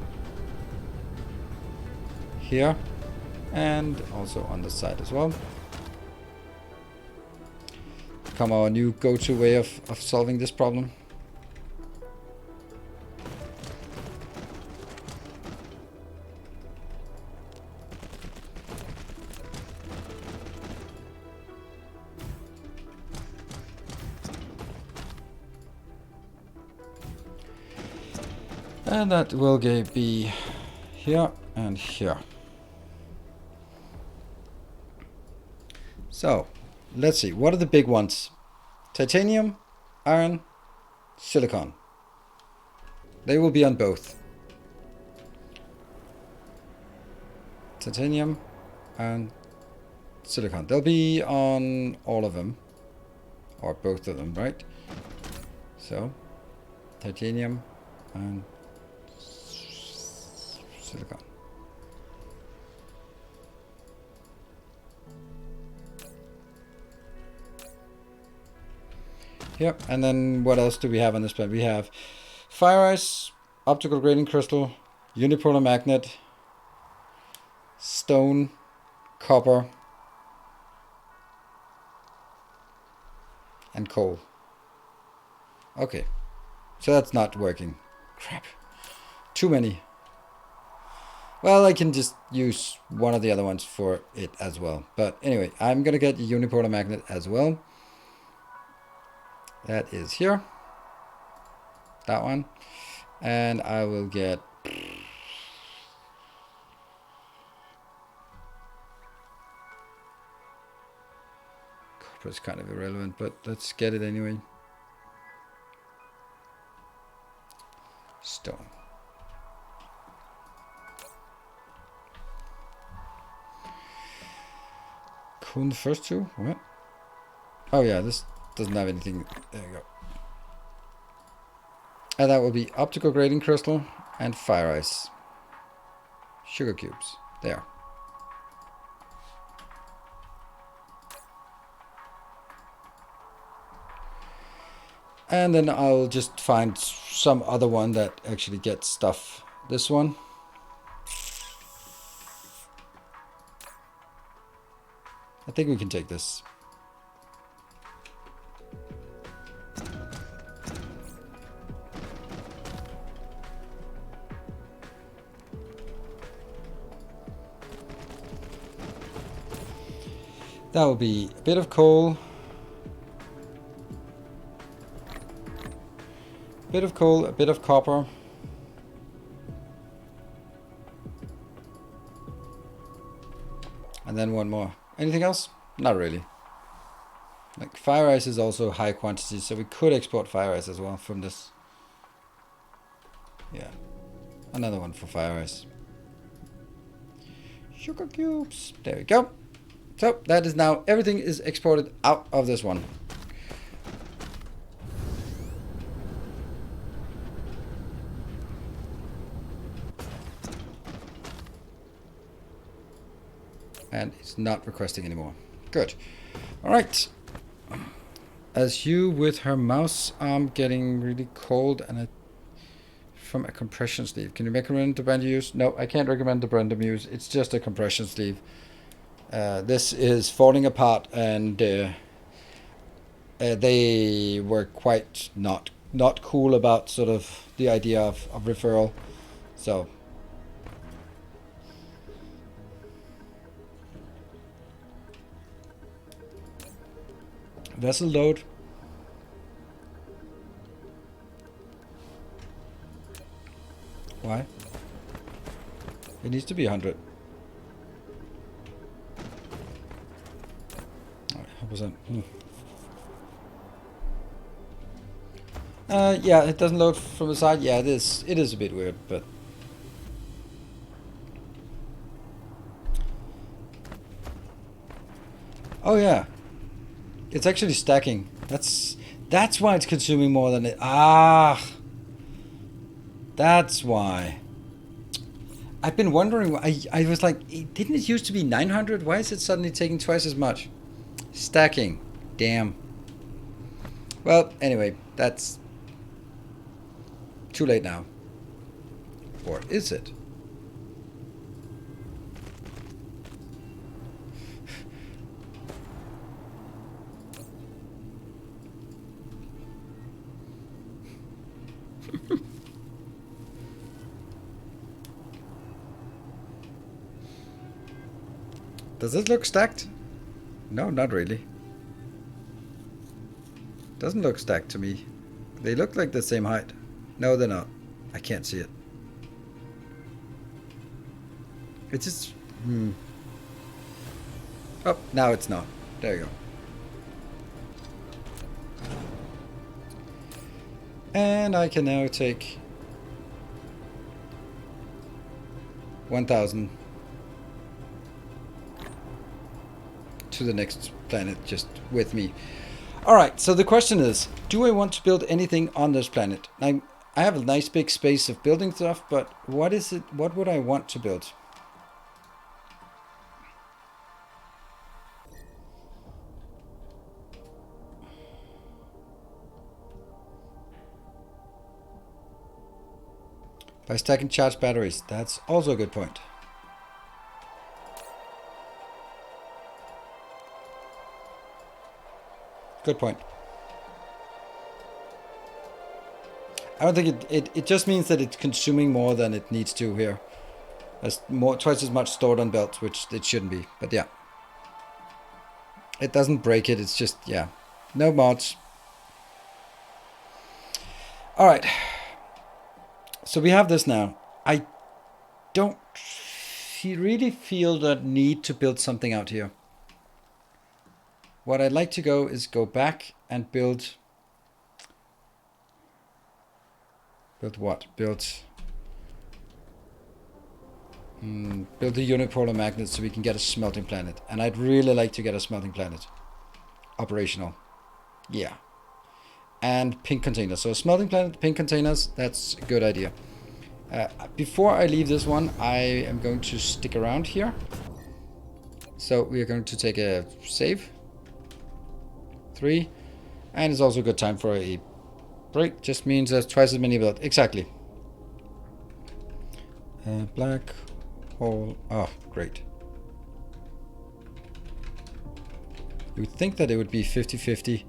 here, and also on the side as well. Become our new go-to way of solving this problem. And that will be here and here. So, let's see. What are the big ones? Titanium, iron, silicon. They will be on both. Titanium and silicon. They'll be on all of them. Or both of them, right? So, titanium and silicon. Yep, and then what else do we have on this plan? We have fire ice, optical grading crystal, unipolar magnet, stone, copper, and coal. Okay, so that's not working. Crap, too many. Well, I can just use one of the other ones for it as well. But anyway, I'm gonna get a unipolar magnet as well. That is here. That one. And I will get... Copper is kind of irrelevant, but let's get it anyway. Stone. Cool, the first two? What? Oh yeah, this doesn't have anything. There you go. And that will be optical grading crystal and fire ice. Sugar cubes. There. And then I'll just find some other one that actually gets stuff. This one. I think we can take this. That will be a bit of coal. A bit of coal, a bit of copper. And then one more. Anything else? Not really. Like fire ice is also high quantity, so we could export fire ice as well from this. Yeah. Another one for fire ice. Sugar cubes. There we go. So that is now, everything is exported out of this one. And it's not requesting anymore. Good. All right. As you with her mouse arm getting really cold and from a compression sleeve. Can you recommend the brand you use? No, I can't recommend the brand you use. It's just a compression sleeve. This is falling apart, and they were quite not cool about sort of the idea of referral. So vessel load. Why? It needs to be 100. 100%. Yeah, it doesn't load from the side. Yeah, it is. It is a bit weird, but oh yeah, it's actually stacking. That's why it's consuming more than it. That's why. I've been wondering. I was like, didn't it used to be 900? Why is it suddenly taking twice as much? Stacking. Damn. Well, anyway, that's too late now. Or is it? Does this look stacked? No, not really. Doesn't look stacked to me. They look like the same height. No, they're not. I can't see it. It's just... Oh, now it's not. There you go. And I can now take 1,000 to the next planet just with me. Alright, so the question is, do I want to build anything on this planet? I have a nice big space of building stuff, but what would I want to build? By stacking charged batteries. That's also a good point. Good point. I don't think it just means that it's consuming more than it needs to here. There's twice as much stored on belts, which it shouldn't be. But yeah. It doesn't break it, it's just, yeah. No mods. Alright. So we have this now. I don't really feel the need to build something out here. What I'd like to go is go back and build... Build what? Build the unipolar magnet so we can get a smelting planet. And I'd really like to get a smelting planet. Operational. Yeah. And pink containers. So a smelting planet, pink containers, that's a good idea. Before I leave this one, I am going to stick around here. So we are going to take a save. 3. And it's also a good time for a break. Just means there's twice as many built. Exactly. Black hole. Oh, great. You would think that it would be 50-50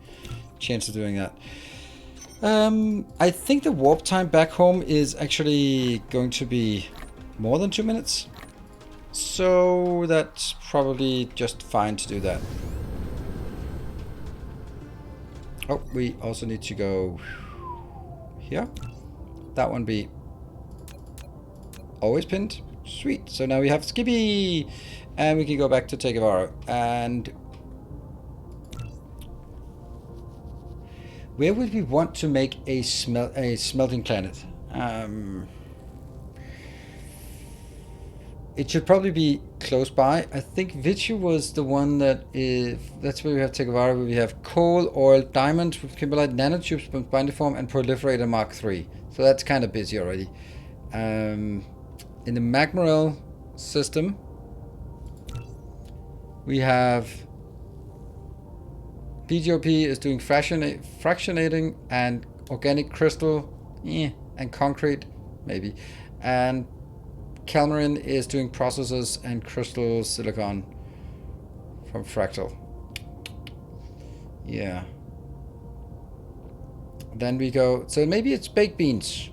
chance of doing that. I think the warp time back home is actually going to be more than 2 minutes. So that's probably just fine to do that. Oh, we also need to go here. That one be always pinned. Sweet. So now we have Skippy. And we can go back to Tekavara. And where would we want to make a smelting planet? It should probably be close by. I think Vichu was the one that is... That's where we have Tekavara, where we have coal, oil, diamond, kimberlite, nanotubes, binder form, and proliferator Mark III. So that's kind of busy already. In the Magmarel system, we have... PGOP is doing fractionating and organic crystal, and concrete, maybe. And Calmarin is doing processes and crystal silicon from Fractal. Yeah. Then we go, so maybe it's baked beans.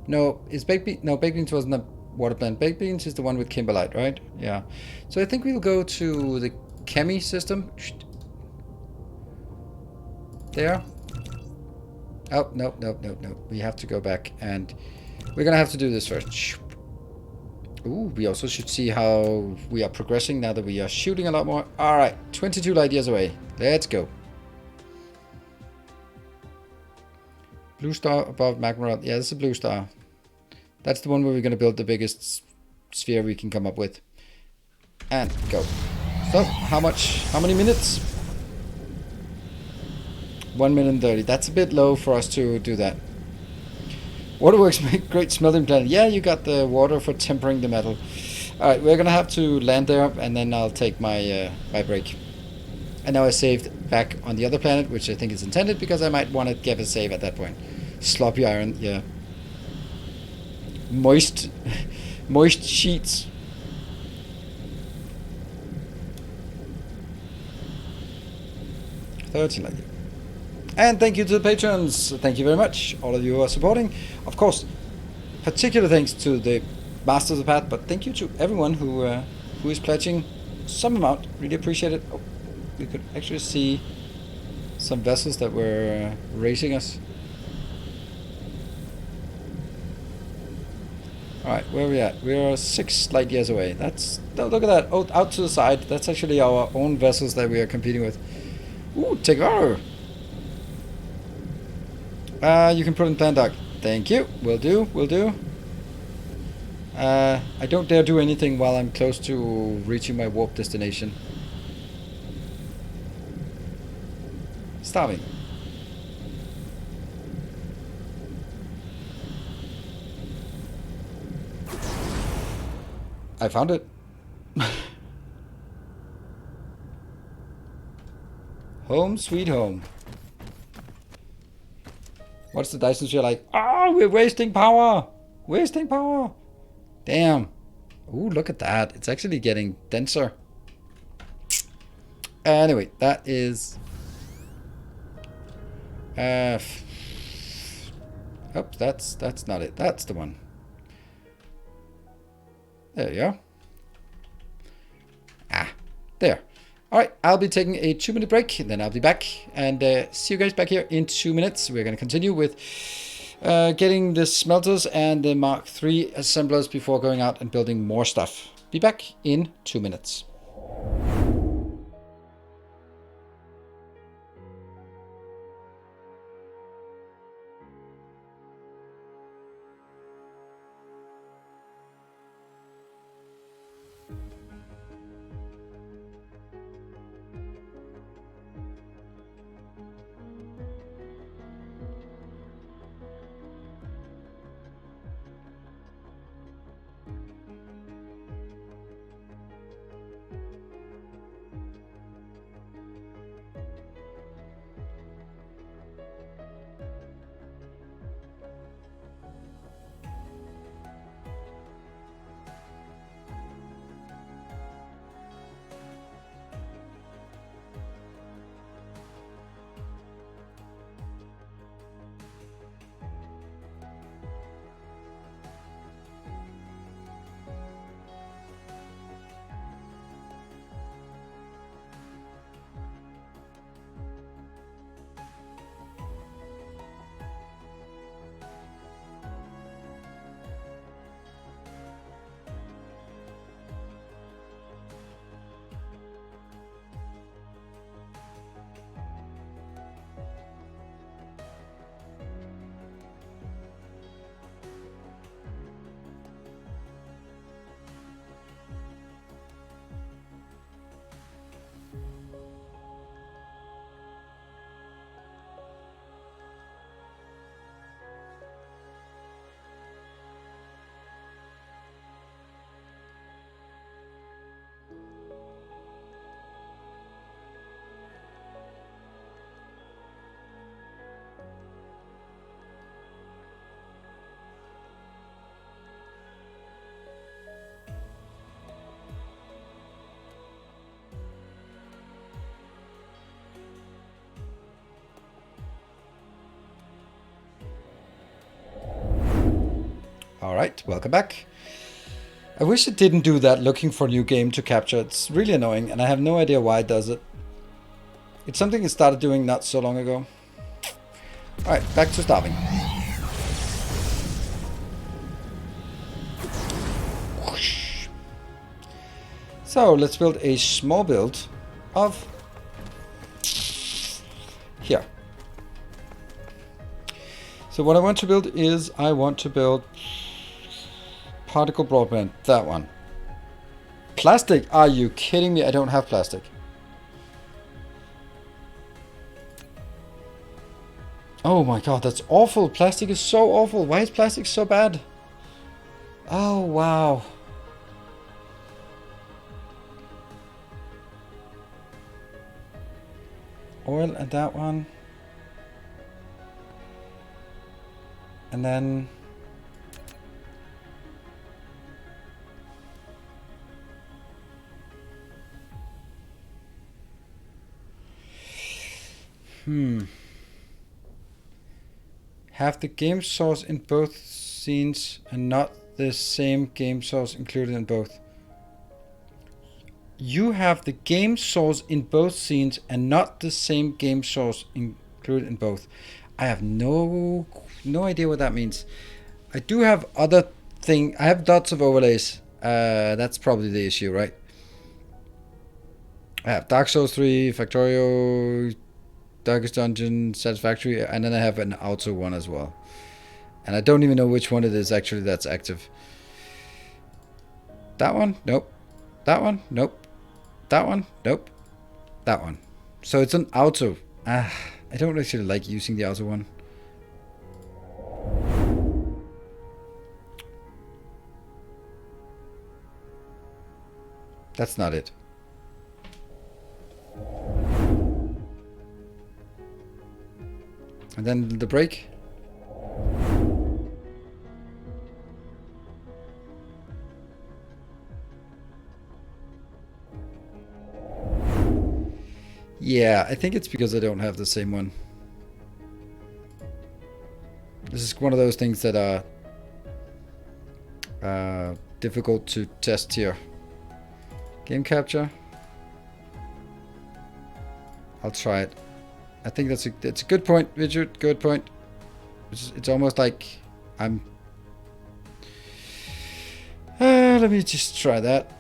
No, it's baked beans. No, baked beans wasn't a water plant. Baked beans is the one with kimberlite, right? Yeah. So I think we'll go to the Chemi system. There. Oh, no. We have to go back and we're gonna have to do this first. Ooh, we also should see how we are progressing now that we are shooting a lot more. Alright, 22 light years away. Let's go. Blue star above Magmarel. Yeah, this is a blue star. That's the one where we're going to build the biggest sphere we can come up with. And go. So, how many minutes? 1 minute and 30. That's a bit low for us to do that. Waterworks make great smelting planet. Yeah, you got the water for tempering the metal. Alright, we're gonna have to land there and then I'll take my my break. And now I saved back on the other planet, which I think is intended because I might want to get a save at that point. Sloppy iron, yeah. Moist sheets. And thank you to the patrons. Thank you very much, all of you who are supporting. Of course, particular thanks to the Masters of the Path, but thank you to everyone who is pledging some amount. Really appreciate it. Oh, we could actually see some vessels that were racing us. Alright, where are we at? We are 6 light years away. That's... Oh, look at that. Oh, out to the side. That's actually our own vessels that we are competing with. Ooh, take over. You can put in plan dock. Thank you. Will do. Will do. I don't dare do anything while I'm close to reaching my warp destination. Starving. I found it. Home sweet home. What's the Dyson sphere like? Oh, we're wasting power! Wasting power! Damn. Ooh, look at that. It's actually getting denser. Anyway, that is... Oops, that's not it. That's the one. There you go. Ah, there. Alright, I'll be taking a 2-minute break, and then I'll be back, and see you guys back here in 2 minutes. We're going to continue with getting the smelters and the Mark III assemblers before going out and building more stuff. Be back in 2 minutes. Alright, welcome back. I wish it didn't do that looking for a new game to capture. It's really annoying, and I have no idea why it does it. It's something it started doing not so long ago. Alright, back to starving. Whoosh. So, let's build a small build of... here. So what I want to build is, I want to build particle broadband, that one. Plastic? Are you kidding me? I don't have plastic. Oh my god, that's awful. Plastic is so awful. Why is plastic so bad? Oh, wow. Oil and that one. And then... Have the game source in both scenes and not the same game source included in both. you have the game source in both scenes and not the same game source included in both. I have no idea what that means. I do have other thing. I have lots of overlays. That's probably the issue, right? I have Dark Souls 3, Factorio, Darkest Dungeon, Satisfactory, and then I have an auto one as well. And I don't even know which one it is actually that's active. That one? Nope. That one? Nope. That one? Nope. That one. So it's an auto. I don't actually like using the auto one. That's not it. And then the break. Yeah, I think it's because I don't have the same one. This is one of those things that are difficult to test here. Game capture. I'll try it. I think that's a good point, Richard. Good point. It's almost like I'm. Let me just try that.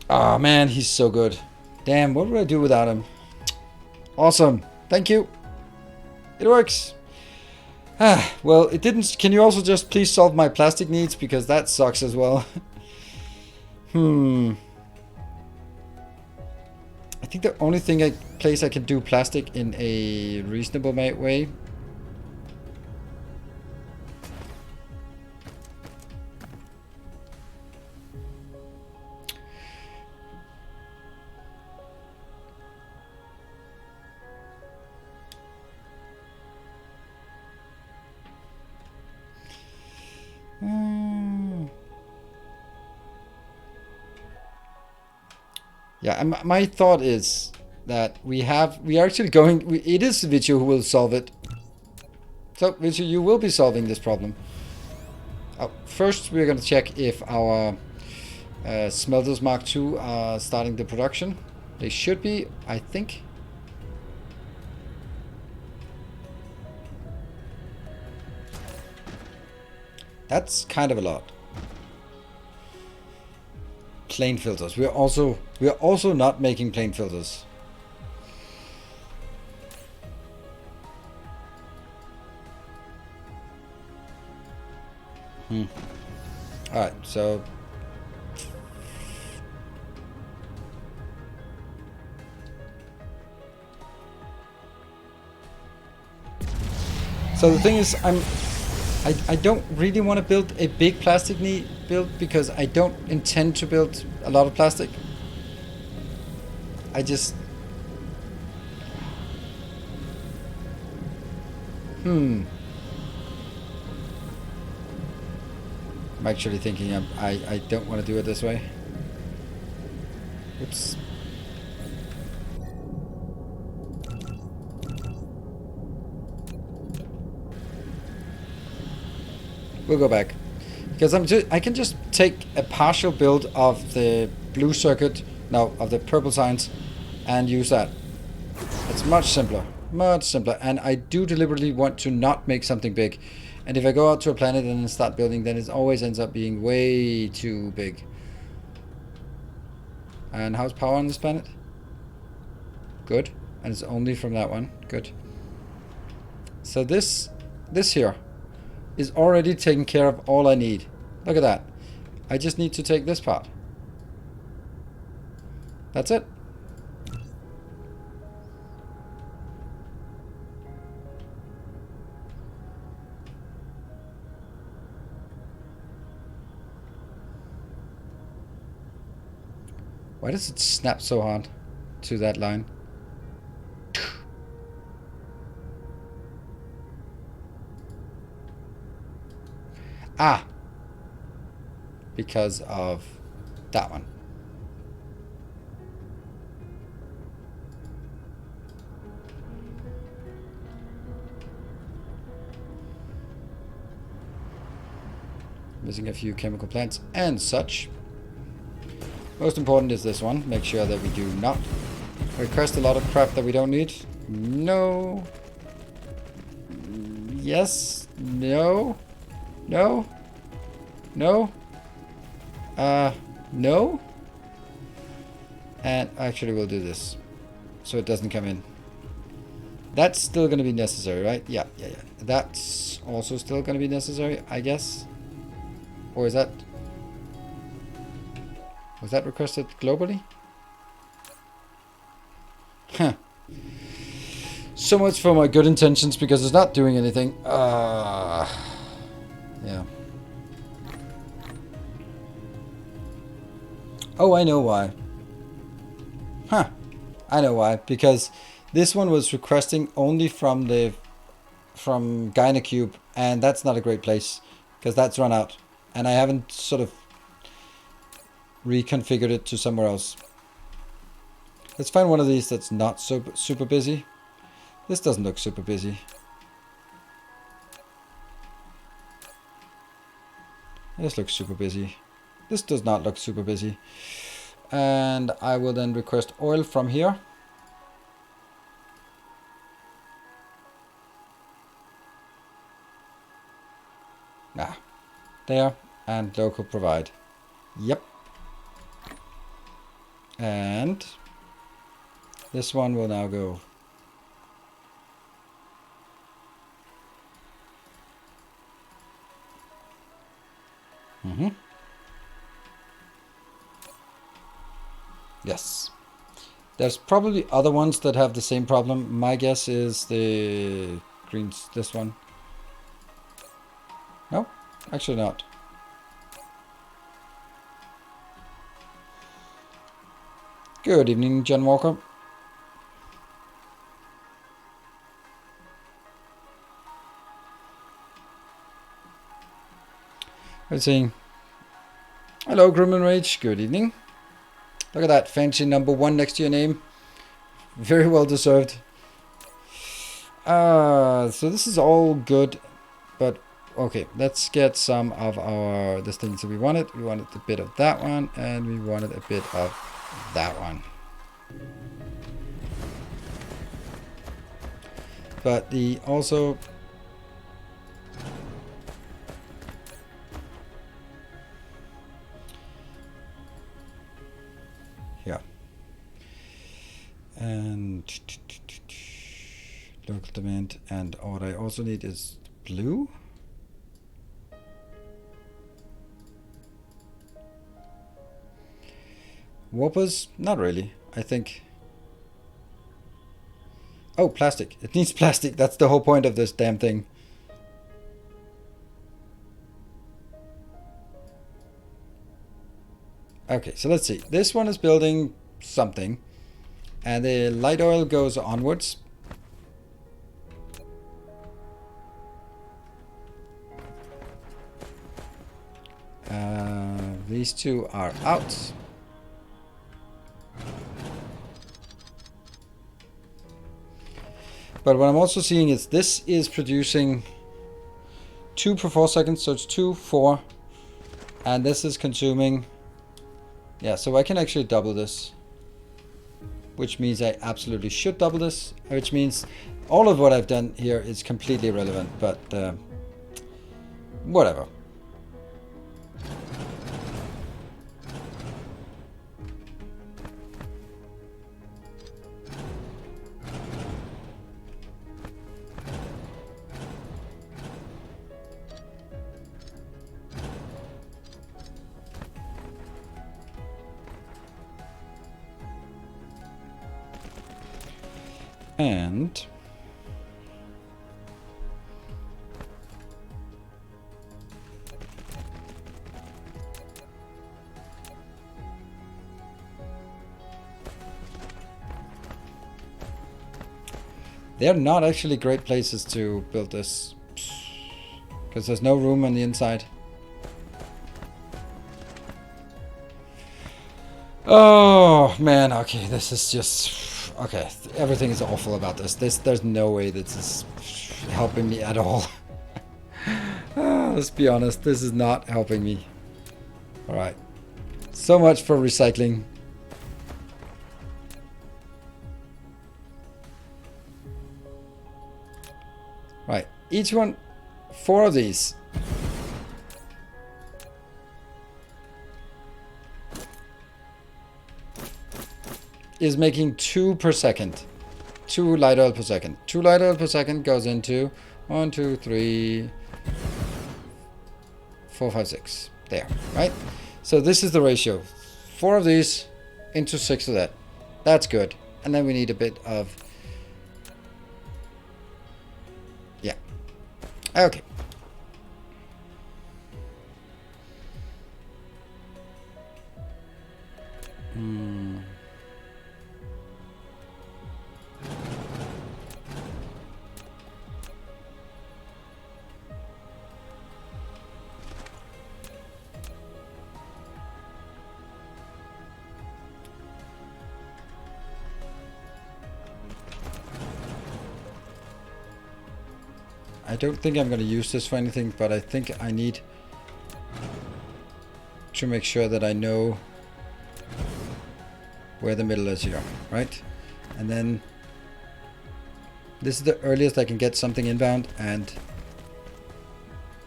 Oh man, he's so good. Damn, what would I do without him? Awesome. Thank you. It works. Well, it didn't. Can you also just please solve my plastic needs? Because that sucks as well. I think the only place I can do plastic in a reasonable way. Yeah, my thought is that we are actually going. It is Vichu who will solve it. So Vichu, you will be solving this problem. First, we're going to check if our smelters Mark II are starting the production. They should be, I think. That's kind of a lot. Plane filters. We are also not making plane filters. Alright, so the thing is, I don't really want to build a big plastic build because I don't intend to build a lot of plastic. I'm actually thinking I don't want to do it this way. Oops. We'll go back. Because I can just take a partial build of the blue circuit, no, of the purple signs, and use that. It's much simpler. Much simpler. And I do deliberately want to not make something big. And if I go out to a planet and start building, then it always ends up being way too big. And how's power on this planet? Good. And it's only from that one. Good. So this here is already taking care of all I need. Look at that. I just need to take this part. That's it. Why does it snap so hard to that line? Ah! Because of that one. Missing a few chemical plants and such. Most important is this one. Make sure that we do not request a lot of crap that we don't need. No. Yes. No. No. No. No. And actually we'll do this. So it doesn't come in. That's still going to be necessary, right? Yeah. That's also still going to be necessary, I guess. Or is that... Was that requested globally? Huh. So much for my good intentions, because it's not doing anything. Yeah. Oh, I know why. Huh. I know why. Because this one was requesting only from Gynacube, and that's not a great place, because that's run out. And I haven't sort of reconfigured it to somewhere else. Let's find one of these that's not so super busy. This doesn't look super busy. This looks super busy. This does not look super busy. And I will then request oil from here. There. And local provide. Yep. And this one will now go. Yes. There's probably other ones that have the same problem. My guess is the greens, this one. No, actually not. Good evening, Jen Walker. Let's see. Hello, Grim and Rage. Good evening. Look at that fancy number 1 next to your name. Very well deserved. So this is all good, but okay, let's get some of our the things that we wanted. We wanted a bit of that one, and we wanted a bit of that one. But the also yeah, and local demand, and what I also need is blue. Whoppers? Not really, I think. Oh, plastic. It needs plastic. That's the whole point of this damn thing. Okay, so let's see. This one is building something, and the light oil goes onwards. These two are out. But what I'm also seeing is this is producing 2 per 4 seconds, so it's 2, 4, and this is consuming, yeah, so I can actually double this, which means I absolutely should double this, which means all of what I've done here is completely irrelevant, but whatever. And they're not actually great places to build this, because there's no room on the inside. Oh man, okay, this is just okay. Everything is awful about this. There's no way this is helping me at all. Let's be honest, this is not helping me. Alright. So much for recycling. Right. Each one, 4 of these. Is making 2 per second. 2 light oil per second. 2 light oil per second goes into 1, 2, 3, 4, 5, 6. There, right? So this is the ratio. 4 of these into 6 of that. That's good. And then we need a bit of... Yeah. Okay. I don't think I'm going to use this for anything, but I think I need to make sure that I know where the middle is here, right? And then this is the earliest I can get something inbound, and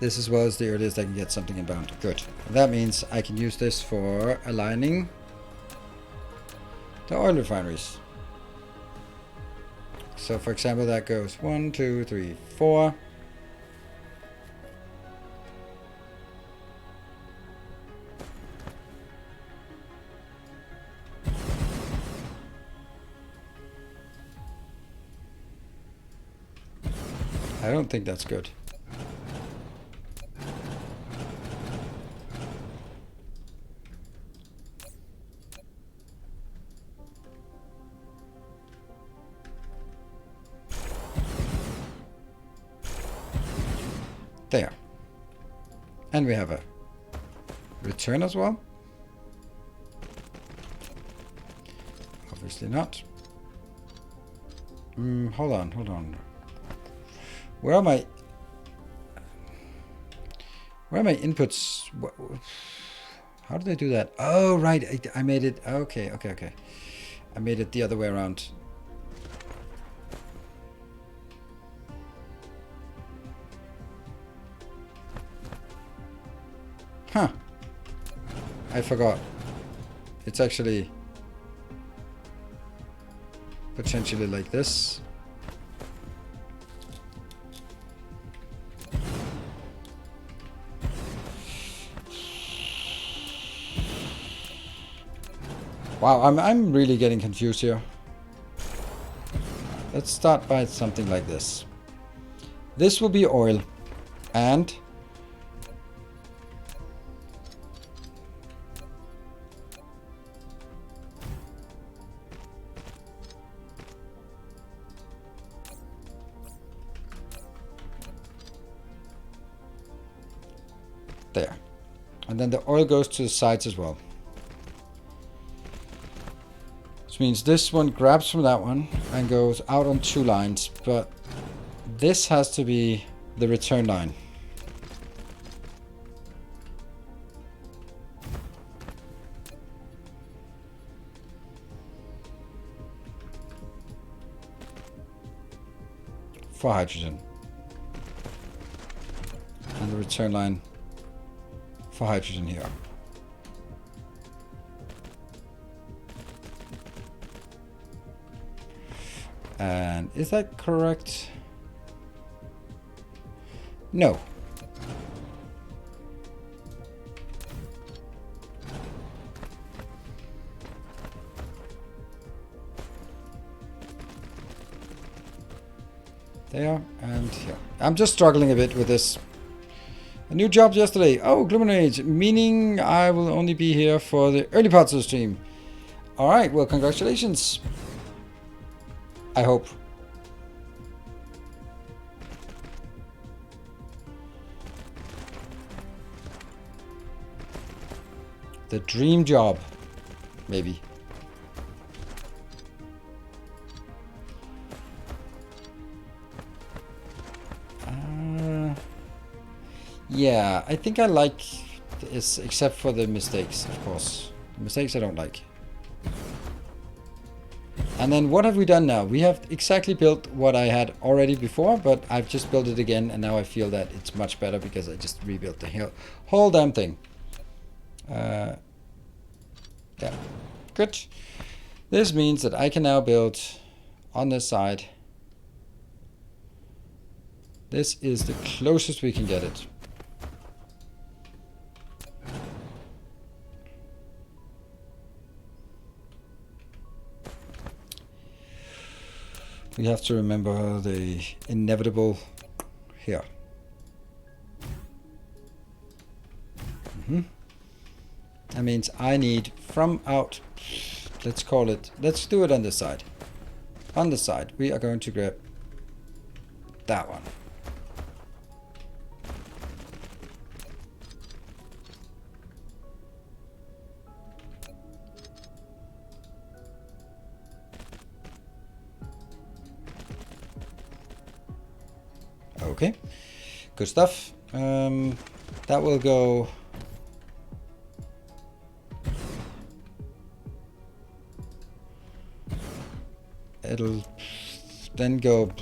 this as well is the earliest I can get something inbound. Good. That means I can use this for aligning the oil refineries. So for example, that goes 1, 2, 3, 4. I don't think that's good. There. And we have a return as well. Obviously not. Hold on. Where are my inputs? How did I do that? Oh, right. I made it. Okay. I made it the other way around. Huh. I forgot. It's actually potentially like this. Wow, I'm really getting confused here. Let's start by something like this. This will be oil, and there. And then the oil goes to the sides as well. Which means this one grabs from that one and goes out on 2 lines, but this has to be the return line. For hydrogen. And the return line for hydrogen here. And is that correct? No. There and here. I'm just struggling a bit with this. A new job yesterday. Oh, Gloomrage, meaning I will only be here for the early parts of the stream. Alright, well, congratulations. I hope. The dream job. Maybe. Yeah, I think I like this, except for the mistakes, of course. The mistakes I don't like. And then what have we done now? We have exactly built what I had already before, but I've just built it again, and now I feel that it's much better because I just rebuilt the whole damn thing. Yeah, good. This means that I can now build on this side. This is the closest we can get it. We have to remember the inevitable here. That means I need from out, let's call it, let's do it on this side. On the side, we are going to grab that one. Okay, good stuff. That will go. It'll then go.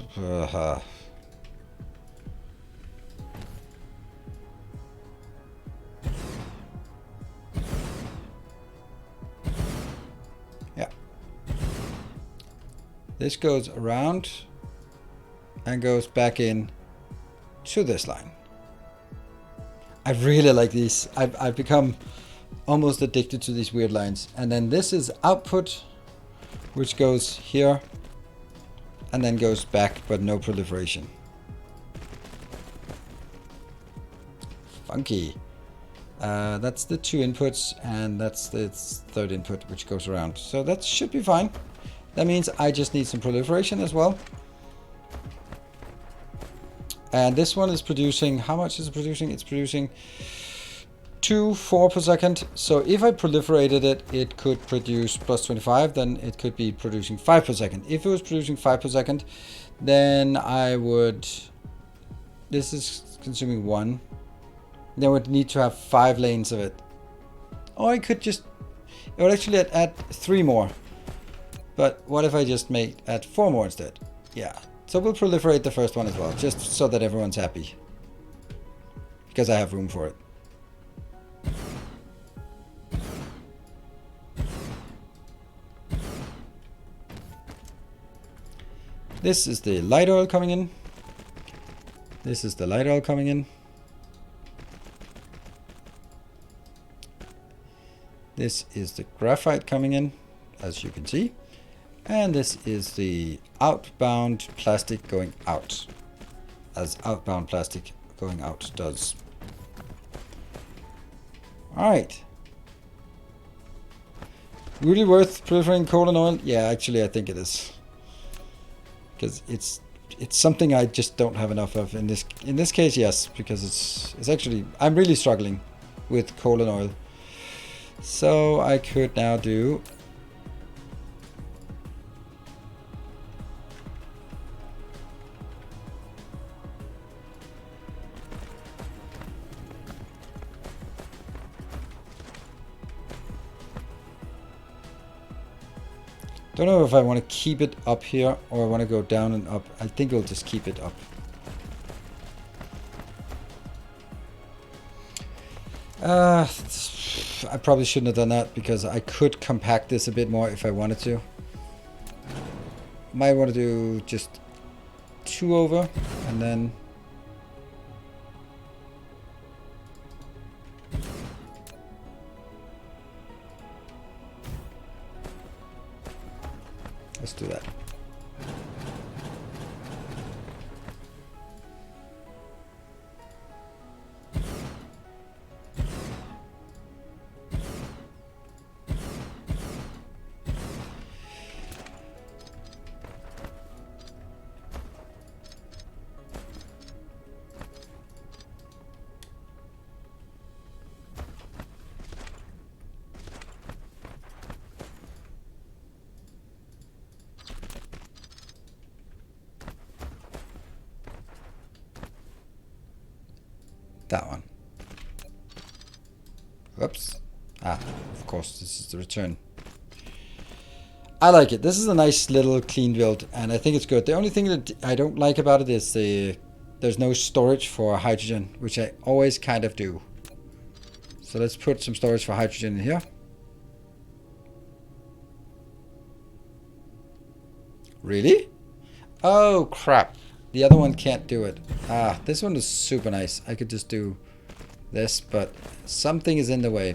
Yeah. This goes around and goes back in to this line. I really like these. I've become almost addicted to these weird lines. And then this is output, which goes here and then goes back, but no proliferation. Funky. That's the 2 inputs, and that's the 3rd input, which goes around. So that should be fine. That means I just need some proliferation as well. And this one is producing, how much is it producing? It's producing 4 per second. So if I proliferated it, it could produce plus 25, then it could be producing 5 per second. If it was producing 5 per second, then I would, this is consuming 1. Then I would need to have 5 lanes of it. Or I could just, it would actually add 3 more. But what if I just add 4 more instead? Yeah. So we'll proliferate the first one as well, just so that everyone's happy. Because I have room for it. This is the light oil coming in. This is the light oil coming in. This is the graphite coming in, as you can see. And this is the outbound plastic going out, as outbound plastic going out does. All right. Really worth proliferating coal and oil? Yeah, actually I think it is. Because it's something I just don't have enough of in this case, yes, because it's actually, I'm really struggling with coal and oil. So I could now do don't know if I want to keep it up here or I want to go down and up. I think we'll just keep it up. I probably shouldn't have done that because I could compact this a bit more if I wanted to. Might want to do just 2 over and then let's do that. That one. Whoops. Ah, of course, this is the return. I like it. This is a nice little clean build, and I think it's good. The only thing that I don't like about it is there's no storage for hydrogen, which I always kind of do. So let's put some storage for hydrogen in here. Really? Oh, crap. The other one can't do it. Ah, this one is super nice. I could just do this, but something is in the way.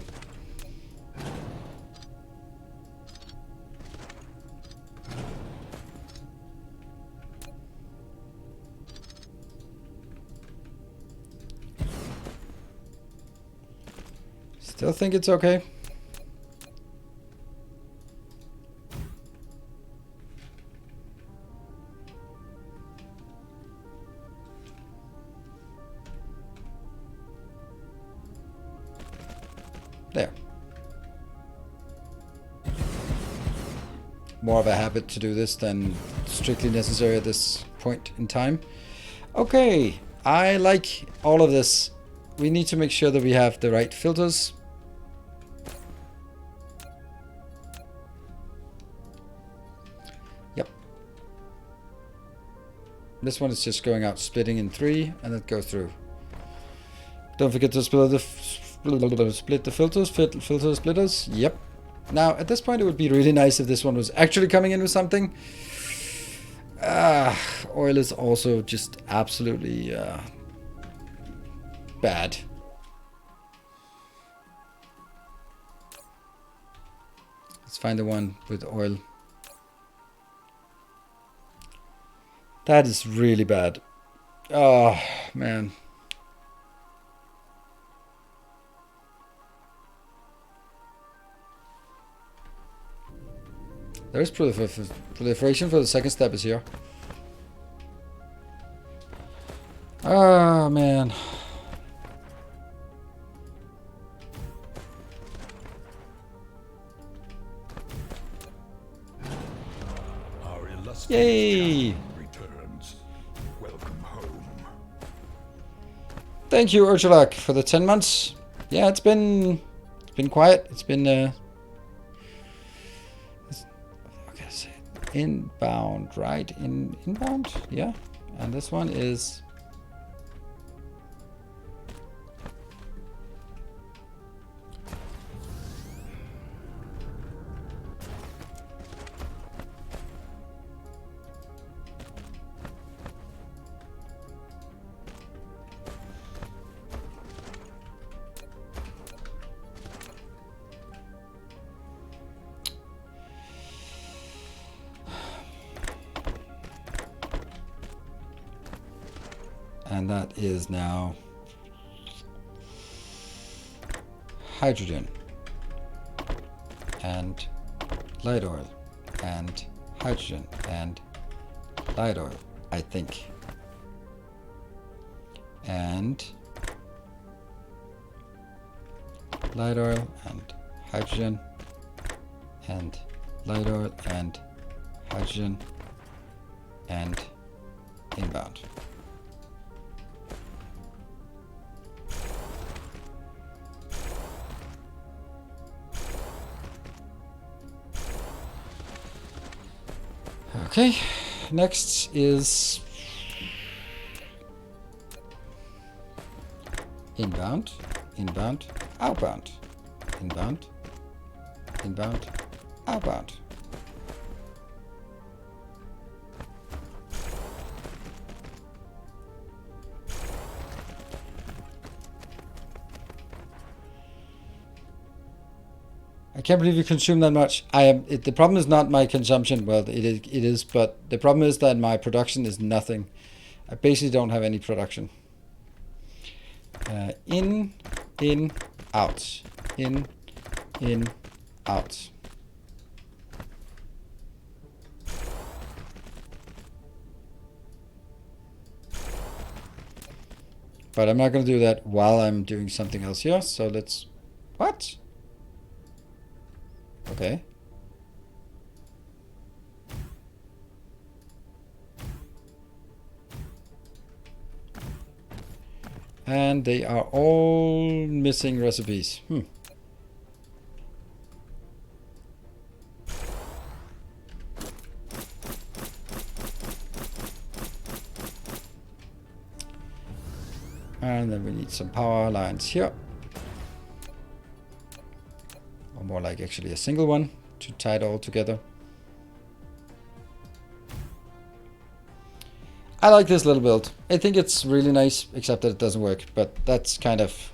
Still think it's okay. There. More of a habit to do this than strictly necessary at this point in time. Okay, I like all of this. We need to make sure that we have the right filters. Yep. This one is just going out, splitting in 3, and it goes through. Don't forget to split the filters, filter splitters. Yep. Now, at this point, it would be really nice if this one was actually coming in with something. Oil is also just absolutely bad. Let's find the one with oil. That is really bad. Oh, man. There is proliferation for the second step is here. Oh, man. Yay!
Returns. Welcome home.
Thank you, Urchalak, for the 10 months. Yeah, it's been quiet. It's been okay, say inbound, right? Inbound, yeah. And this one is and that is now hydrogen and light oil and hydrogen and light oil, I think. And light oil and hydrogen and light oil and hydrogen and inbound. Okay, next is inbound, inbound, outbound, inbound, inbound, outbound. I can't believe you consume that much. The problem is not my consumption. Well, it is, but the problem is that my production is nothing. I basically don't have any production. In, out, in, out. But I'm not going to do that while I'm doing something else here. So let's... What? Okay. And they are all missing recipes. And then we need some power lines here. Or more like actually a single one to tie it all together. I like this little build. I think it's really nice, except that it doesn't work. But that's kind of...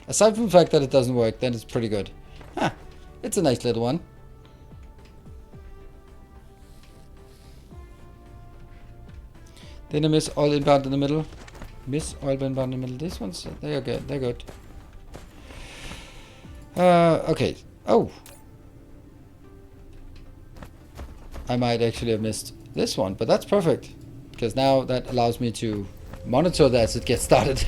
Aside from the fact that it doesn't work, then it's pretty good. Huh. It's a nice little one. Did I miss oil inbound in the middle? Miss oil inbound in the middle. These ones, they are good. They're good. Okay. Oh. I might actually have missed this one, but that's perfect. Because now that allows me to monitor that as it gets started.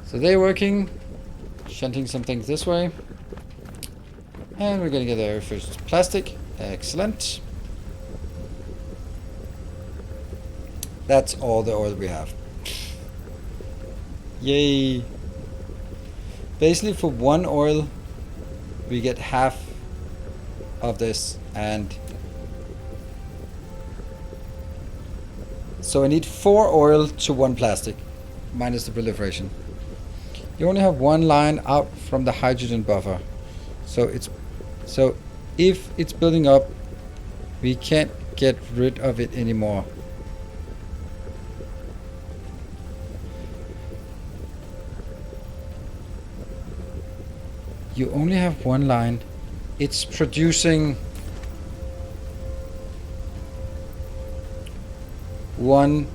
So they're working. Shunting some things this way. And we're going to get our first plastic. Excellent. That's all the oil we have. Yay. Basically for one oil, we get half of this, and so I need 4 oil to 1 plastic, minus the proliferation. You only have 1 line out from the hydrogen buffer. So if it's building up, we can't get rid of it anymore. You only have 1 line. It's producing 1.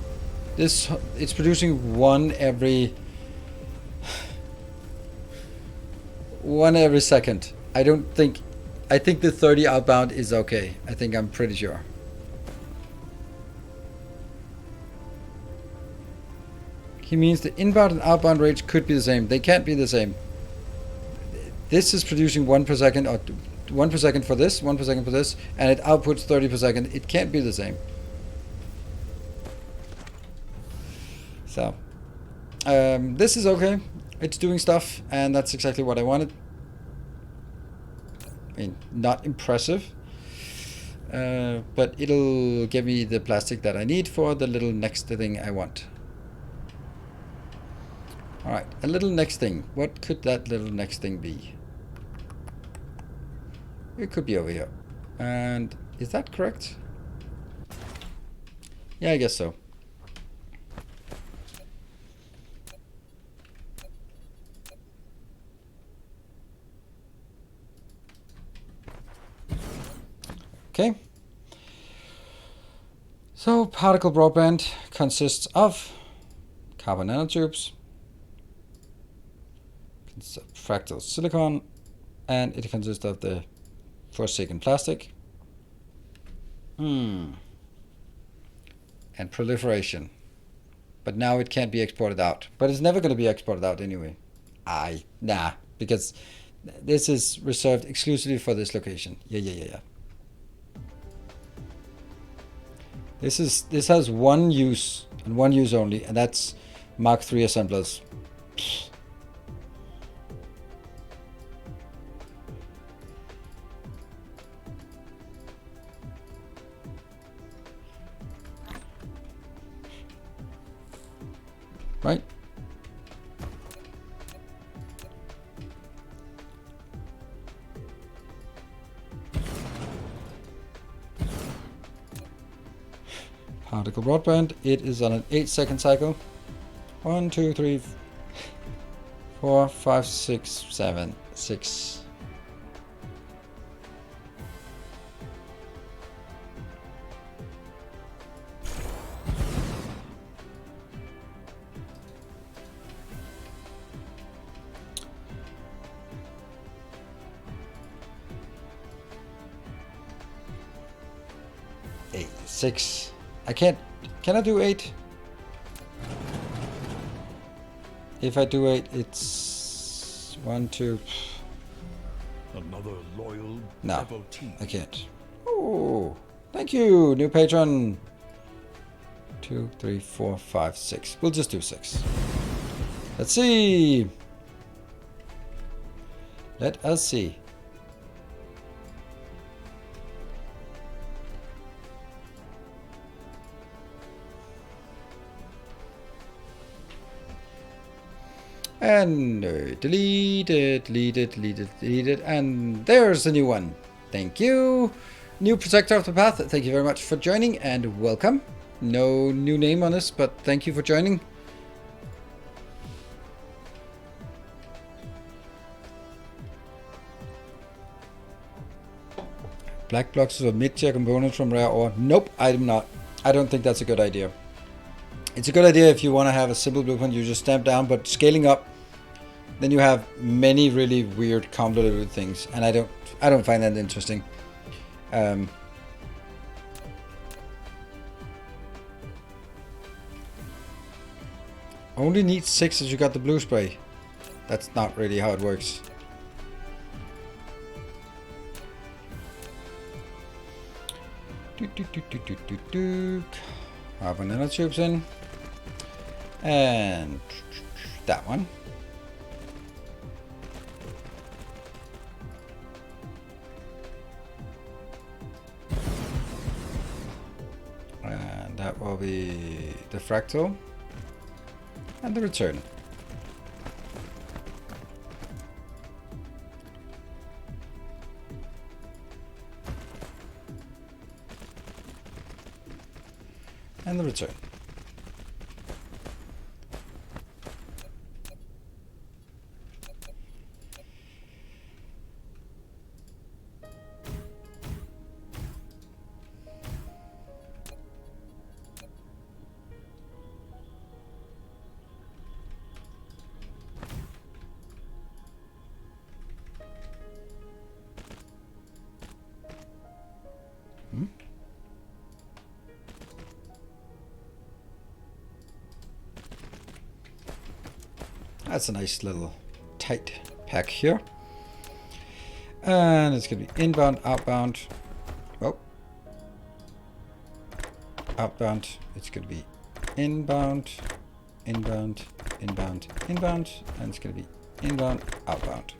It's producing 1 every 1 every second. I think the 30 outbound is okay. I'm pretty sure. He means the inbound and outbound rates could be the same. They can't be the same. This is producing 1 per second, or 1 per second for this, 1 per second for this, and it outputs 30 per second. It can't be the same. So, this is okay. It's doing stuff, and that's exactly what I wanted. I mean, not impressive, but it'll give me the plastic that I need for the little next thing I want. Alright, a little next thing. What could that little next thing be? It could be over here. And is that correct? Yeah, I guess so. Okay. So particle broadband consists of carbon nanotubes, consists of fractal silicon, and it consists of the Forsaken plastic. And proliferation. But now it can't be exported out. But it's never going to be exported out anyway. Nah, because this is reserved exclusively for this location. Yeah. This has one use, and one use only, and that's Mark III assemblers. Right? Particle broadband, it is on an 8-second cycle. 1, 2, 3, 4, 5, 6, 7, 6. Eight, 6. I can't. Can I do 8? If I do 8, it's 1, 2.
Another loyal
No,
devotee.
I can't. Oh, thank you, new patron. 2, 3, 4, 5, 6. We'll just do 6. Let's see. Let us see. And delete it, delete it, delete it, delete it. And there's a new one. Thank you. New protector of the path. Thank you very much for joining and welcome. No new name on this, but thank you for joining. Black blocks or mid-tier components from rare ore. Nope, I do not. I don't think that's a good idea. It's a good idea if you want to have a simple blueprint, you just stamp down, but scaling up, then you have many really weird convoluted things, and I don't find that interesting. Only need 6 as you got the blue spray. That's not really how it works. Have an inner tubes in. And that one. And that will be the fractal. And the return. And the return. That's a nice little tight pack here. And it's going to be inbound, outbound. Oh. Outbound. It's going to be inbound, inbound, inbound, inbound. And it's going to be inbound, outbound.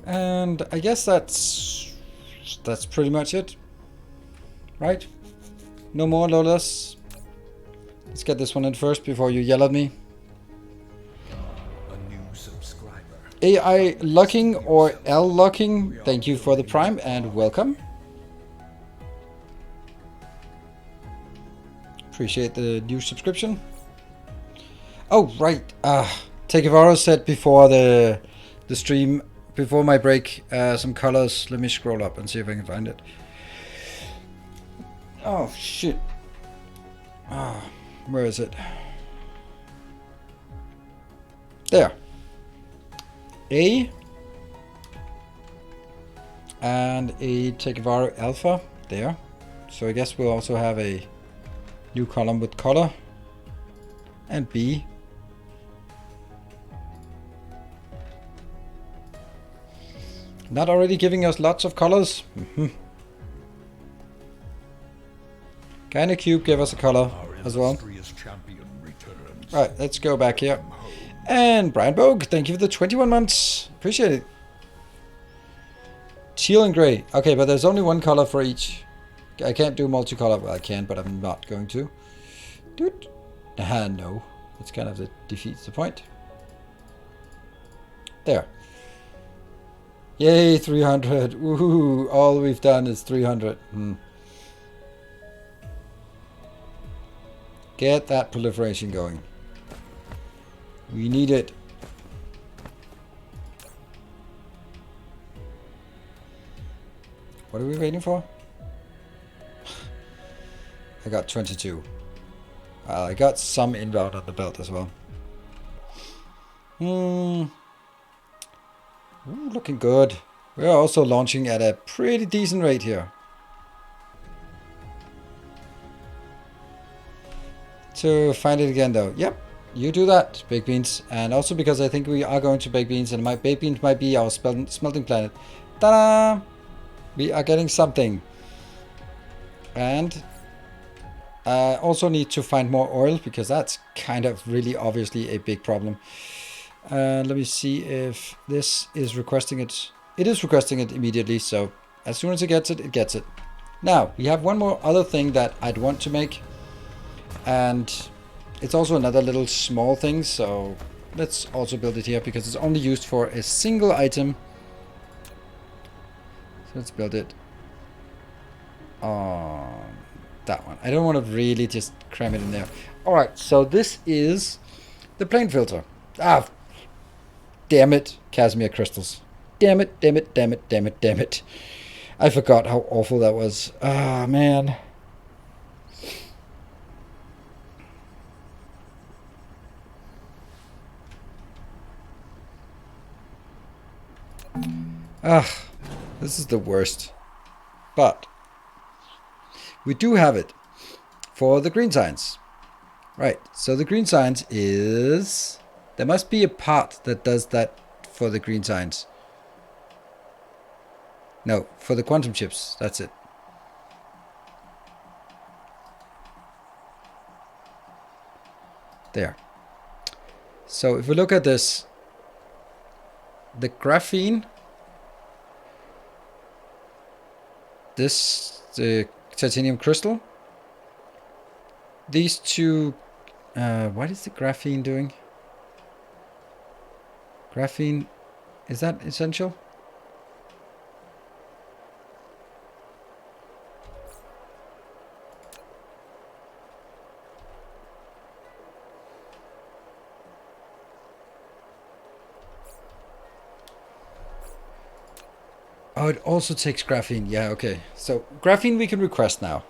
And I guess that's pretty much it, right? No more, no less. Let's get this one in first before you yell at me.
A new subscriber.
AI locking or L locking, thank you for the prime and welcome. Appreciate the new subscription. Oh, right. Takevaro said before the stream, before my break, some colors. Let me scroll up and see if I can find it. Oh, shit. Where is it? There. A. And a Takevaro Alpha. There. So I guess we'll also have a new column with color. And B. Not already giving us lots of colors. Kinda Cube gave us a color as well. Right, let's go back here. And Brian Bogue, thank you for the 21 months. Appreciate it. Teal and gray. Okay, but there's only one color for each. I can't do multicolor. Well, I can, but I'm not going to. Dude. No. It's kind of defeats the point. There. Yay, 300. Woohoo. All we've done is 300. Get that proliferation going. We need it. What are we waiting for? I got 22. I got some inbound on the belt as well. Ooh, looking good. We're also launching at a pretty decent rate here. To find it again though. Yep, you do that, Baked Beans. And also because I think we are going to Baked Beans and my Baked Beans might be our smelting planet. Ta-da! We are getting something. And Also need to find more oil, because that's kind of really obviously a big problem. Let me see if this is requesting it. It is requesting it immediately, so as soon as it gets it, it gets it. Now, we have one more other thing that I'd want to make, and it's also another little small thing, so let's also build it here, because it's only used for a single item. So let's build it on that one. I don't want to really just cram it in there. Alright, so this is the plane filter. Ah, damn it, Casimir crystals. Damn it, damn it, damn it, damn it, damn it. I forgot how awful that was. Ah, man. Ah, this is the worst. But we do have it for the green science. Right, so the green science is... There must be a part that does that for the green science. No, for the quantum chips, that's it. There. So if we look at this, the graphene, the titanium crystal, these two, what is the graphene doing? Graphene, is that essential? Oh, it also takes graphene. Yeah, okay. So graphene we can request now.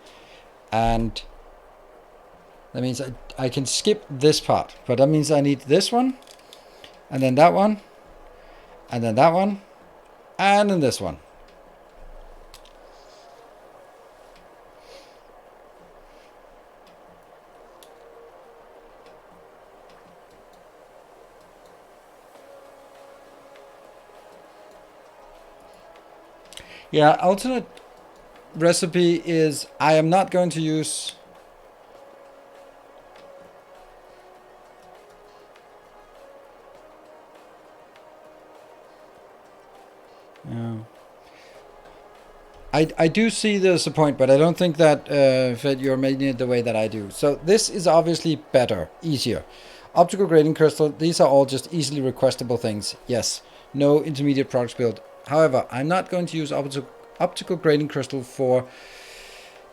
And that means I can skip this part. But that means I need this one. And then that one. And then that one. And then this one. Yeah, alternate recipe is I am not going to use... I do see there's a point, but I don't think that, that you're making it the way that I do. So this is obviously better, easier. Optical grading crystal, these are all just easily requestable things. Yes, no intermediate products build. However, I'm not going to use optical grading crystal for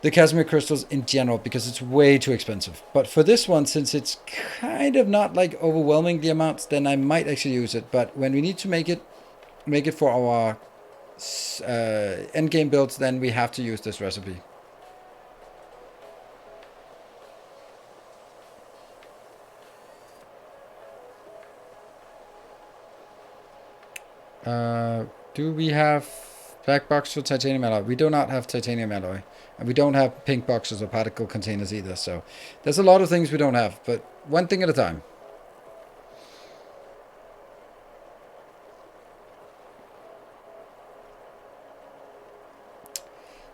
the Casimir crystals in general, because it's way too expensive. But for this one, since it's kind of not like overwhelming the amounts, then I might actually use it. But when we need to make it for our endgame builds, then we have to use this recipe. Do we have black box for titanium alloy? We do not have titanium alloy. And we don't have pink boxes or particle containers either. So there's a lot of things we don't have, but one thing at a time.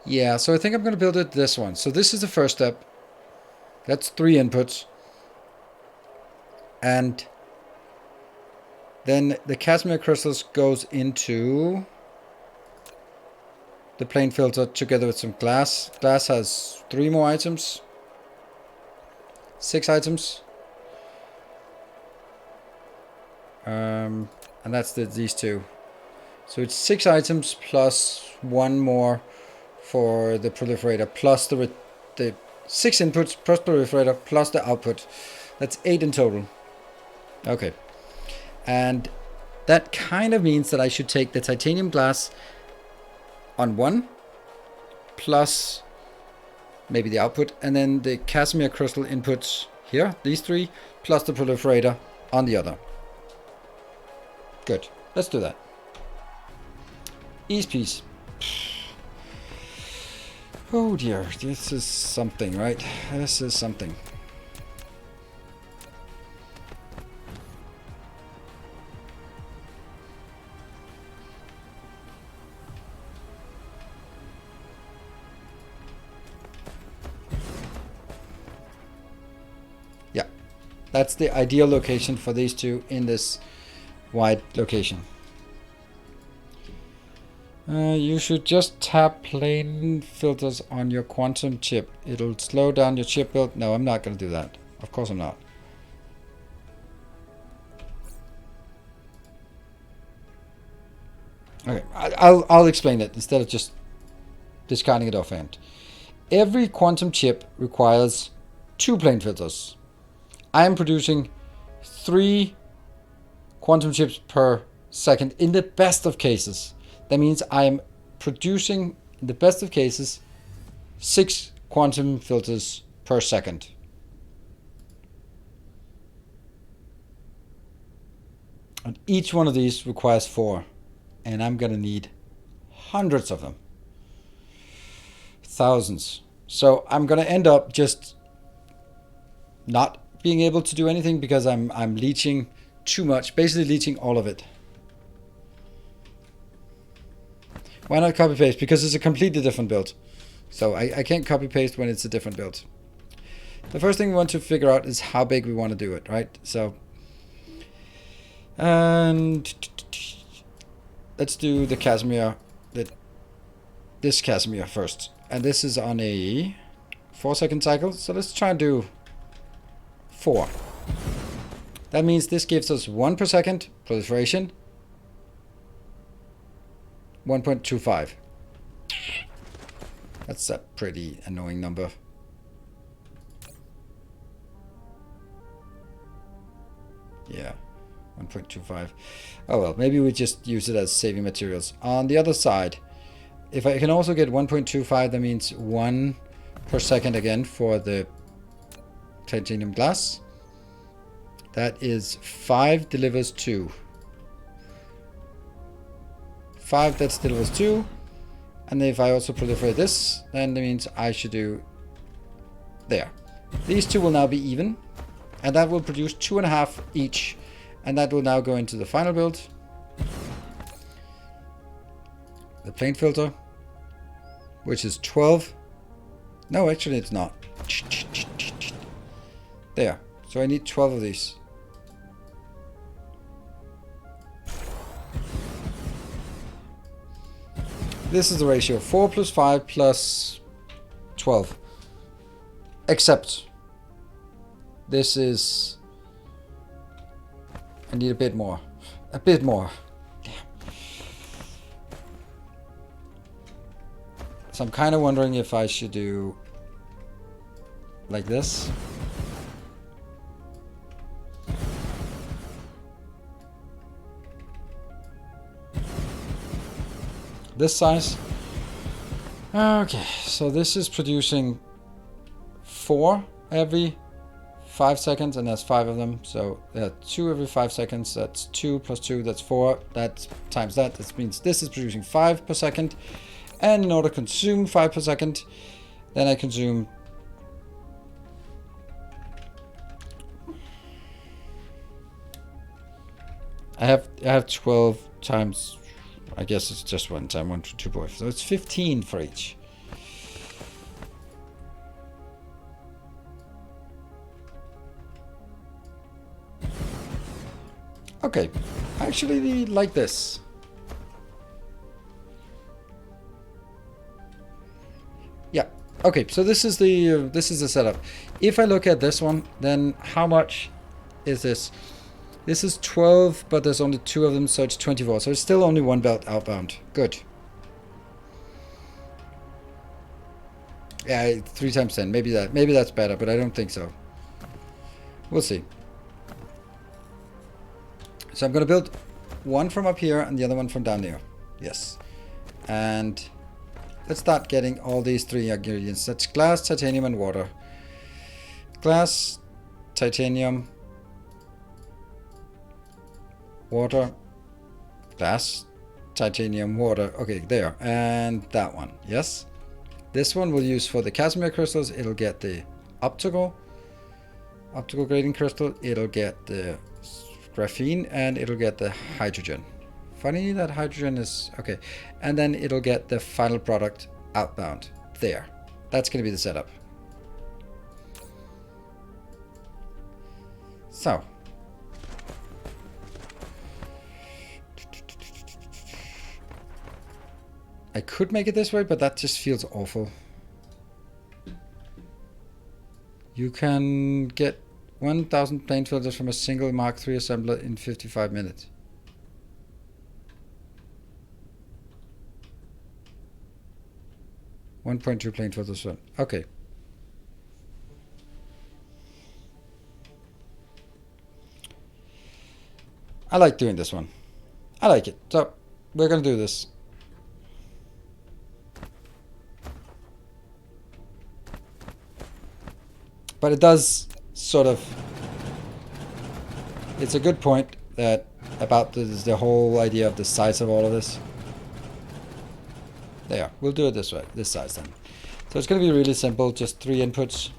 Yeah, so I think I'm going to build it this one. So this is the first step. That's 3 inputs. And then the Casimir crystals goes into the plane filter together with some glass. Glass has 3 more items. 6 items. And that's these 2. So it's 6 items plus 1 more for the proliferator, plus the 6 inputs plus proliferator plus the output. That's 8 in total. Okay. And that kind of means that I should take the titanium glass on 1 plus maybe the output, and then the Casimir crystal inputs here, these 3, plus the proliferator on the other. Good. Let's do that. Ease piece. Oh dear, this is something, right? This is something. That's the ideal location for these two in this wide location. You should just tap plane filters on your quantum chip. It'll slow down your chip build. No, I'm not going to do that. Of course I'm not. Okay, I'll explain it instead of just discarding it offhand. Every quantum chip requires 2 plane filters. I am producing 3 quantum chips per second in the best of cases. That means I am producing, in the best of cases, 6 quantum filters per second. And each one of these requires 4. And I'm going to need hundreds of them. Thousands. So I'm going to end up just not being able to do anything because I'm leeching too much. Basically leeching all of it. Why not copy paste? Because it's a completely different build. So I can't copy paste when it's a different build. The first thing we want to figure out is how big we want to do it, right? So, and let's do the Casimir, this Casimir first. And this is on a 4-second cycle. So let's try and do 4. That means this gives us 1 per second proliferation. 1.25. That's a pretty annoying number. Yeah, 1.25. Oh well, maybe we just use it as saving materials. On the other side, if I can also get 1.25, that means 1 per second again for the titanium glass. That is 5 delivers 2. 5 that delivers 2. And if I also proliferate this, then that means I should do there. These two will now be even. And that will produce 2.5 each. And that will now go into the final build. The plane filter, which is 12. No, actually it's not. There. So I need 12 of these. This is the ratio. 4 plus 5 plus 12. Except this is... I need a bit more. A bit more. Damn. So I'm kind of wondering if I should do like this. This size. Okay, so this is producing 4 every 5 seconds, and there's 5 of them. So 2 every 5 seconds. That's 2 plus 2. That's 4. That's times that. That means this is producing 5 per second. And in order to consume 5 per second, then I consume I have 12 times. I guess it's just 1 time 1 to 2 boys. So it's 15 for each. Okay, I actually like this. Yeah. Okay, so this is the setup. If I look at this one, then how much is this? This is 12, but there's only 2 of them, so it's 24. So it's still only 1 belt outbound. Good. Yeah, 3 times 10. Maybe that's better, but I don't think so. We'll see. So I'm going to build 1 from up here and the other one from down there. Yes. And let's start getting all these 3 ingredients. That's glass, titanium, and water. Glass, titanium, water, glass, titanium, water. Okay, there. And that one. Yes. This one we'll use for the Casimir crystals. It'll get the optical grading crystal. It'll get the graphene, and it'll get the hydrogen. Funny that hydrogen is okay. And then it'll get the final product outbound. There. That's going to be the setup. So. I could make it this way, but that just feels awful. You can get 1,000 plane filters from a single Mark III assembler in 55 minutes. $1.2 plane filters. Okay. I like doing this one. I like it. So, we're going to do this. But it does sort of... It's a good point that about the whole idea of the size of all of this. There, we'll do it this way, this size then. So it's going to be really simple, just 3 inputs.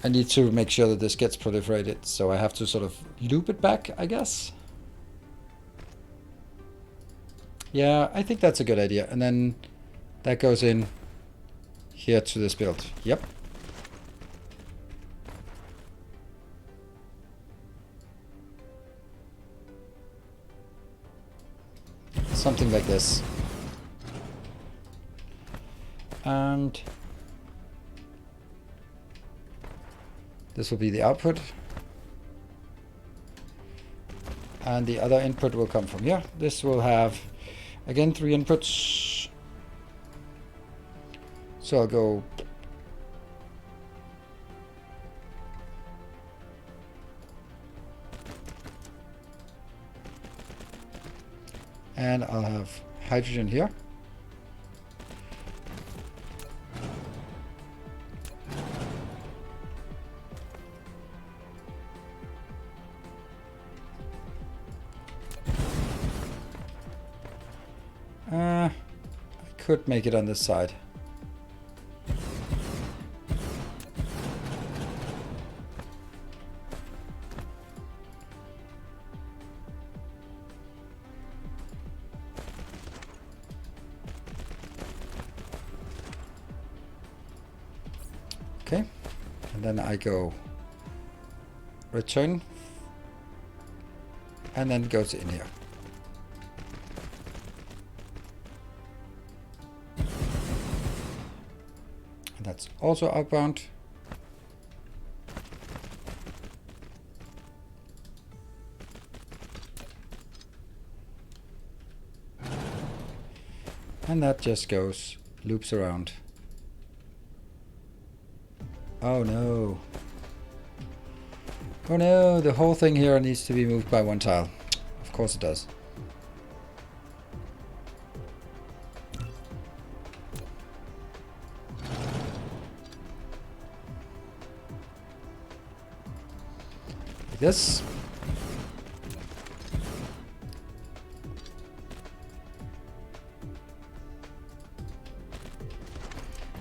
I need to make sure that this gets proliferated, so I have to sort of loop it back, I guess. Yeah, I think that's a good idea. And then that goes in here to this build. Yep. Something like this. And this will be the output. And the other input will come from here. This will have, again, 3 inputs. So I'll go... And I'll have hydrogen here. I could make it on this side. Okay, and then I go return, and then it goes in here. And that's also outbound. And that just goes, loops around. Oh no. Oh no, the whole thing here needs to be moved by 1 tile. Of course it does. Like this.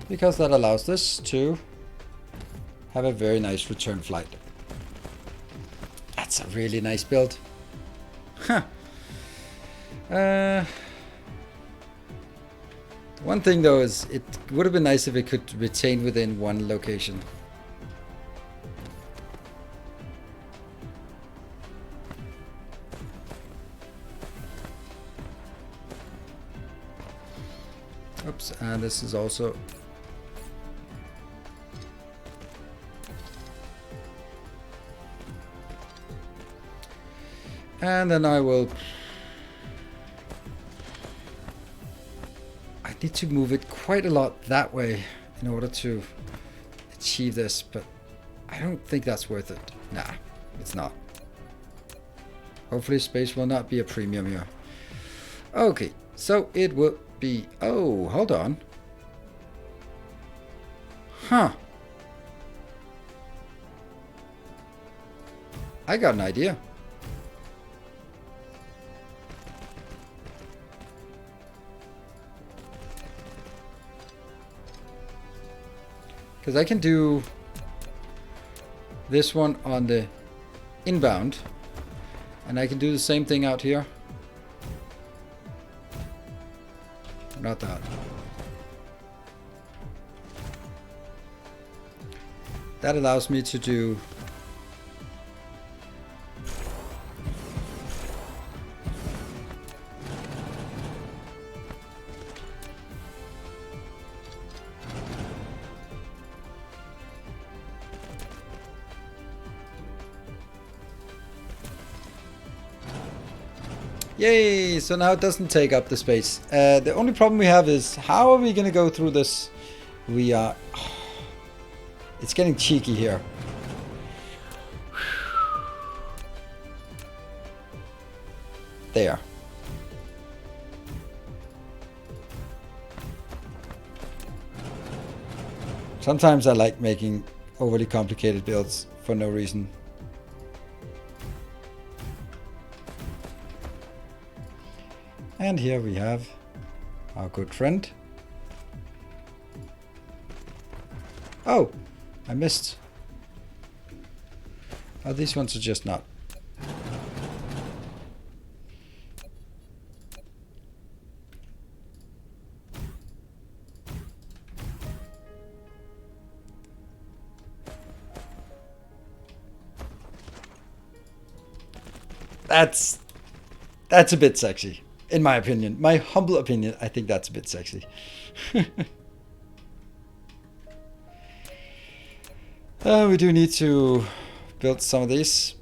Because that allows this to have a very nice return flight. That's a really nice build. Huh. One thing though is it would have been nice if it could retain within 1 location. Oops, and this is also... And then I will... I need to move it quite a lot that way in order to achieve this, but I don't think that's worth it. Nah, it's not. Hopefully space will not be a premium here. Okay, so it will be... Oh, hold on. Huh. I got an idea. Because I can do this one on the inbound. And I can do the same thing out here. Not that. That allows me to do yay! So now it doesn't take up the space. The only problem we have is how are we gonna go through this? We are... It's getting cheeky here. There. Sometimes I like making overly complicated builds for no reason. And here we have our good friend. Oh, I missed. Oh, these ones are just not. That's a bit sexy. In my opinion, my humble opinion, I think that's a bit sexy. We do need to build some of these.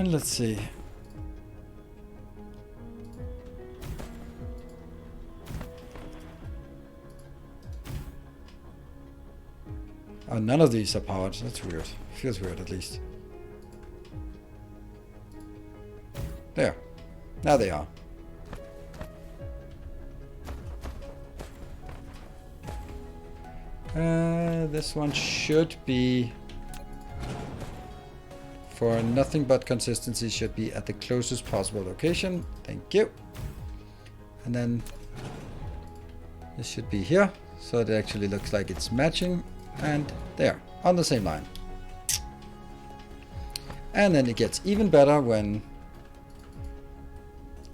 Let's see. Oh, none of these are powered. That's weird. Feels weird at least. There. Now they are. This one should be... For nothing but consistency, should be at the closest possible location. Thank you. And then this should be here, so it actually looks like it's matching. And there, on the same line. And then it gets even better when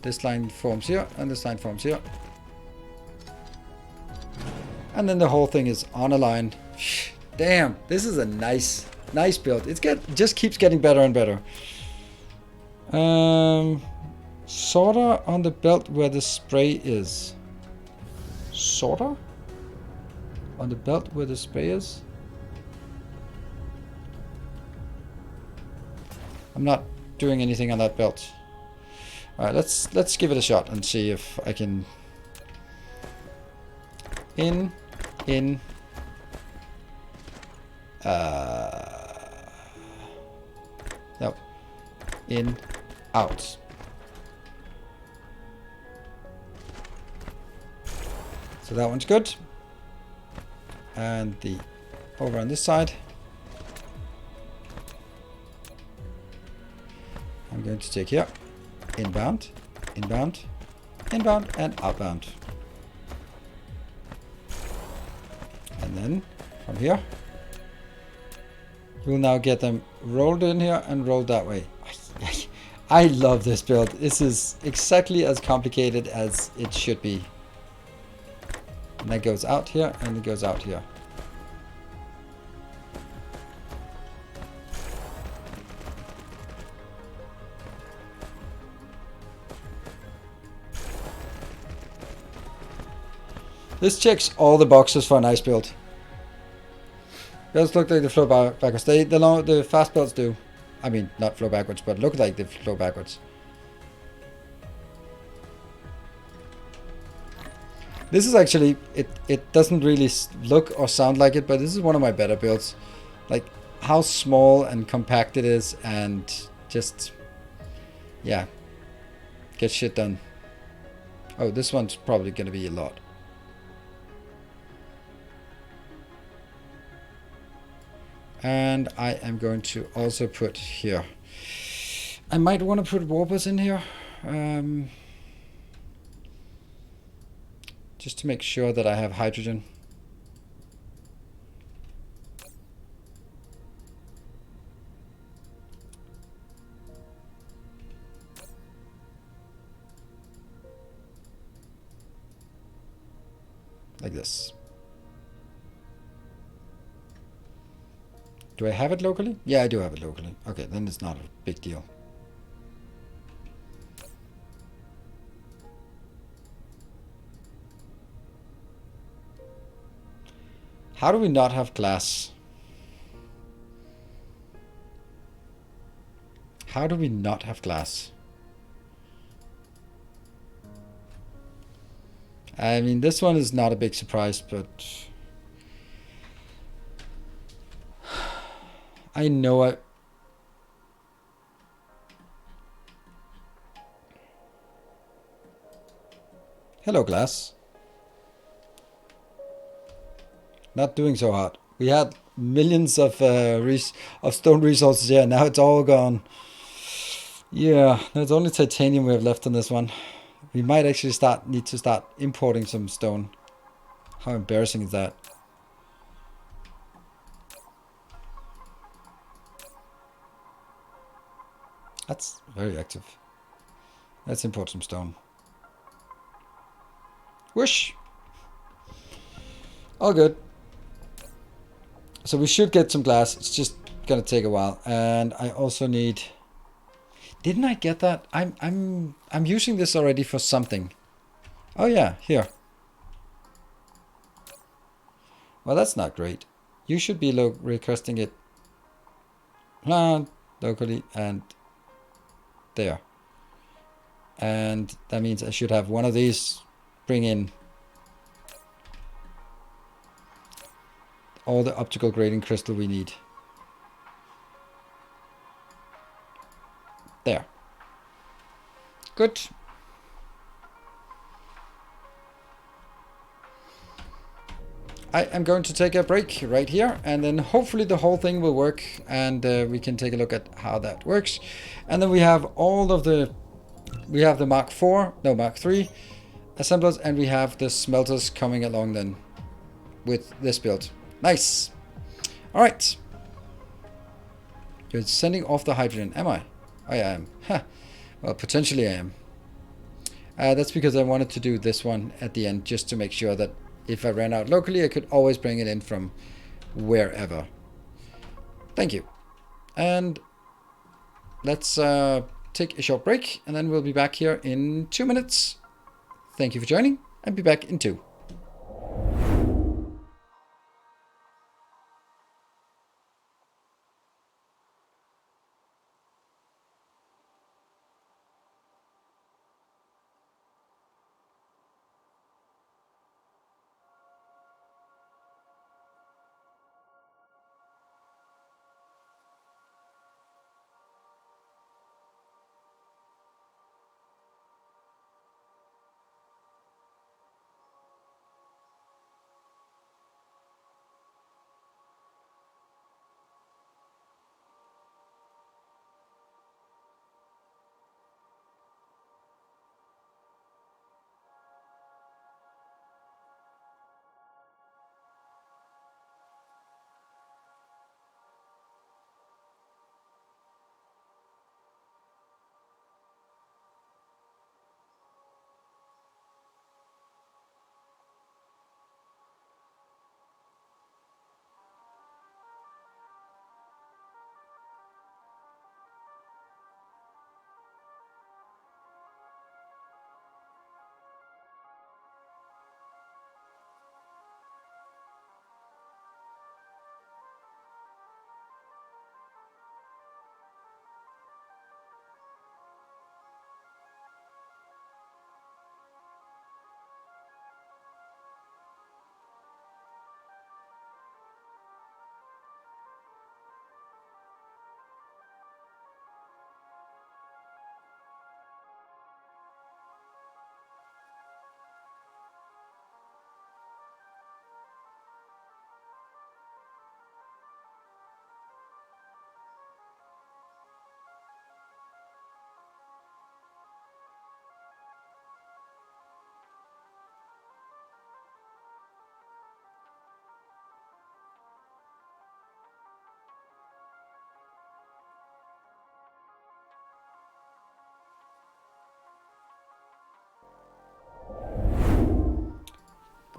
this line forms here and this line forms here. And then the whole thing is on a line. Damn, this is a nice build. Just keeps getting better and better. Sorta on the belt where the spray is. Sorta? On the belt where the spray is? I'm not doing anything on that belt. Alright, let's give it a shot and see if I can... In. No. In. Out. So that one's good. And the over on this side, I'm going to take here, inbound, inbound, inbound, and outbound. And then from here, we'll now get them rolled in here and rolled that way. I love this build. This is exactly as complicated as it should be. And that goes out here, and it goes out here. This checks all the boxes for a nice build. Does look like they flow backwards. The fast builds do. I mean, not flow backwards, but look like they flow backwards. This is actually, it doesn't really look or sound like it, but this is one of my better builds. Like, how small and compact it is, and just, yeah, get shit done. Oh, this one's probably going to be a lot. And I am going to also put here. I might want to put warpers in here. Just to make sure that I have hydrogen. Like this. Do I have it locally? Yeah, I do have it locally. Okay, then it's not a big deal. How do we not have glass? How do we not have glass? I mean, this one is not a big surprise, but I know it. Hello, glass. Not doing so hot. We had millions of stone resources here. Now it's all gone. Yeah, there's only titanium we have left on this one. We might actually need to start importing some stone. How embarrassing is that? That's very active. Let's import some stone. Whoosh! All good. So we should get some glass. It's just gonna take a while. And I also need... Didn't I get that? I'm using this already for something. Oh yeah, here. Well, that's not great. You should be requesting it locally and there. And that means I should have one of these bring in all the optical grading crystal we need. There. Good. I am going to take a break right here, and then hopefully the whole thing will work, and we can take a look at how that works. And then we have all of the... We have the Mark 4, no, Mark 3 assemblers, and we have the smelters coming along then with this build. Nice. All right. You're sending off the hydrogen, am I? Oh, yeah, I am. Huh. Well, potentially I am. That's because I wanted to do this one at the end, just to make sure that if I ran out locally, I could always bring it in from wherever. Thank you. And let's take a short break, and then we'll be back here in 2 minutes. Thank you for joining, and be back in 2.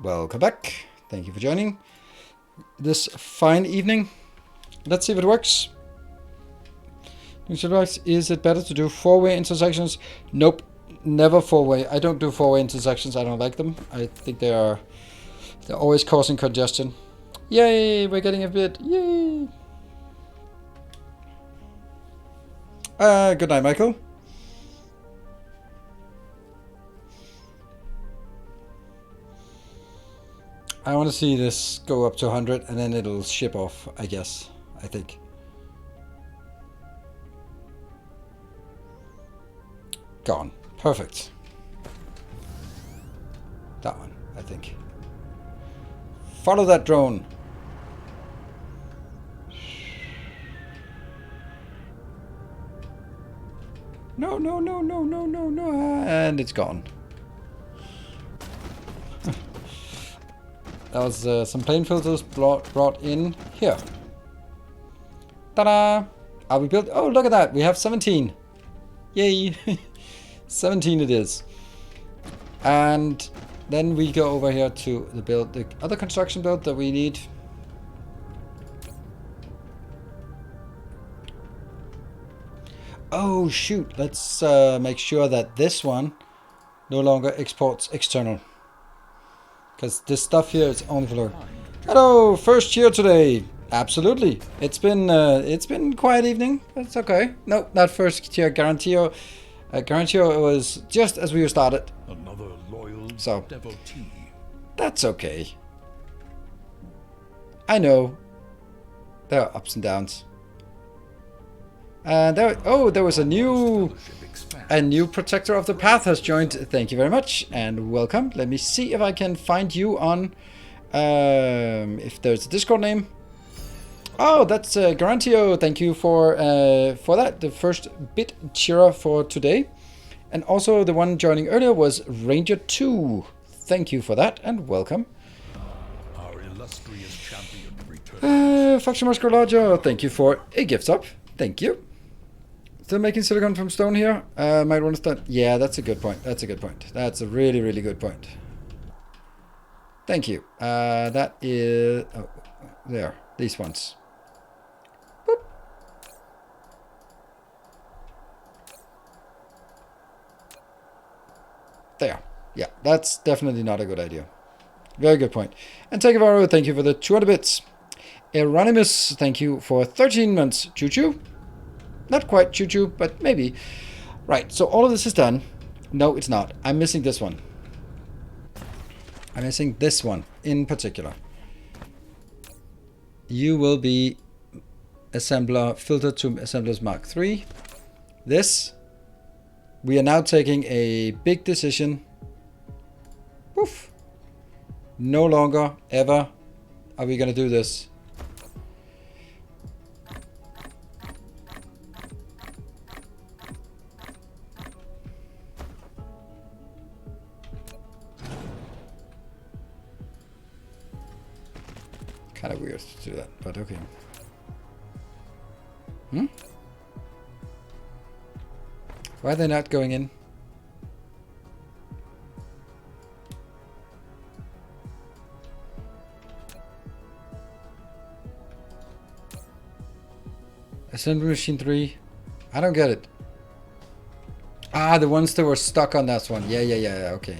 welcome back. Thank you for joining this fine evening. Let's see if it works. Is it better to do four-way intersections? Nope, never four-way. I don't do four-way intersections. I don't like them. I think they're always causing congestion. Yay, we're getting a bit. Yay. Good night, Michael. I want to see this go up to 100 and then it'll ship off, I guess. I think. Gone. Perfect. That one, I think. Follow that drone. No, no, no, no, no, no, no. And it's gone. That was some plane filters brought in here. Ta-da! Are we built? Oh, look at that. We have 17. Yay. 17 it is. And then we go over here to the other construction build that we need. Oh, shoot. Let's make sure that this one no longer exports external. Because this stuff here is only for local. Hello, first here today. Absolutely. It's been quiet evening. That's okay. No, not first tier. Garantio. Garantio was just as we started.
Another loyal devotee.
That's okay. I know. There are ups and downs. And there was a new protector of the path has joined. Thank you very much and welcome. Let me see if I can find you on if there's a Discord name. Oh, that's Garantio. Thank you for that. The first bit cheerer for today. And also the one joining earlier was Ranger 2. Thank you for that and welcome.
Our illustrious champion returns.
Faction Master Larger, thank you for a gift up. Thank you. Still making silicon from stone here. Might want to start. Yeah, that's a good point. That's a good point. That's a really, really good point. Thank you. That is... Oh, there. These ones. Boop. There. Yeah, that's definitely not a good idea. Very good point. And Takavaro, thank you for the 200 bits. Eronimus, thank you for 13 months. Choo-choo. Not quite choo-choo, but maybe. Right, so all of this is done. No, it's not. I'm missing this one. I'm missing this one in particular. You will be assembler, filter to assemblers Mark III. This, we are now taking a big decision. Woof. No longer, ever, are we going to do this. Kind of weird to do that, but okay. Why are they not going in? Assembly machine 3. I don't get it. Ah, the ones that were stuck on that one. Yeah, okay.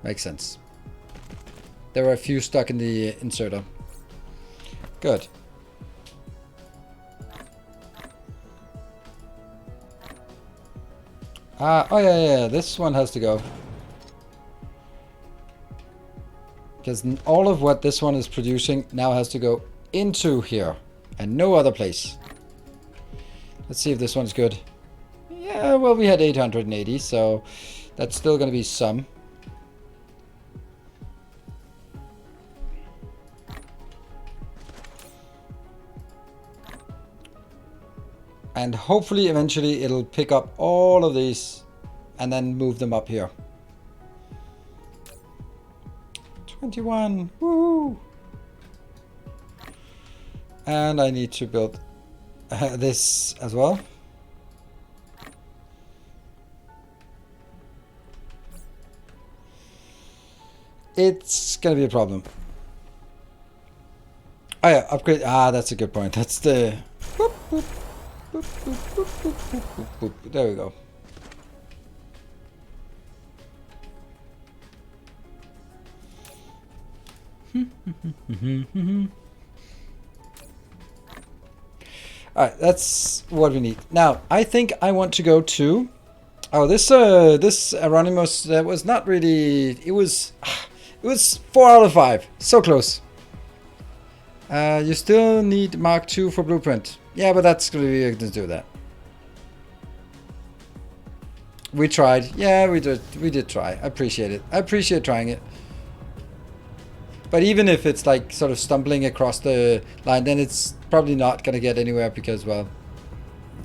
Makes sense. There were a few stuck in the inserter. Good. Oh yeah, this one has to go. Because all of what this one is producing now has to go into here. And no other place. Let's see if this one's good. Yeah, well, we had 880, so that's still going to be some. And hopefully, eventually, it'll pick up all of these and then move them up here. 21. Woo! And I need to build this as well. it's gonna be a problem. Oh yeah, upgrade. Ah, that's a good point. That's the... Boop, boop, boop, boop, boop, boop, boop, boop, boop. There we go. Alright, that's what we need. Now, I think I want to go to... Oh, this Anonymous, that was not really... It was 4 out of 5. So close. You still need Mark II for blueprint. Yeah, but that's going to be able to do that. We tried. Yeah, we did try. I appreciate it. I appreciate trying it. But even if it's like sort of stumbling across the line, then it's probably not going to get anywhere because, well,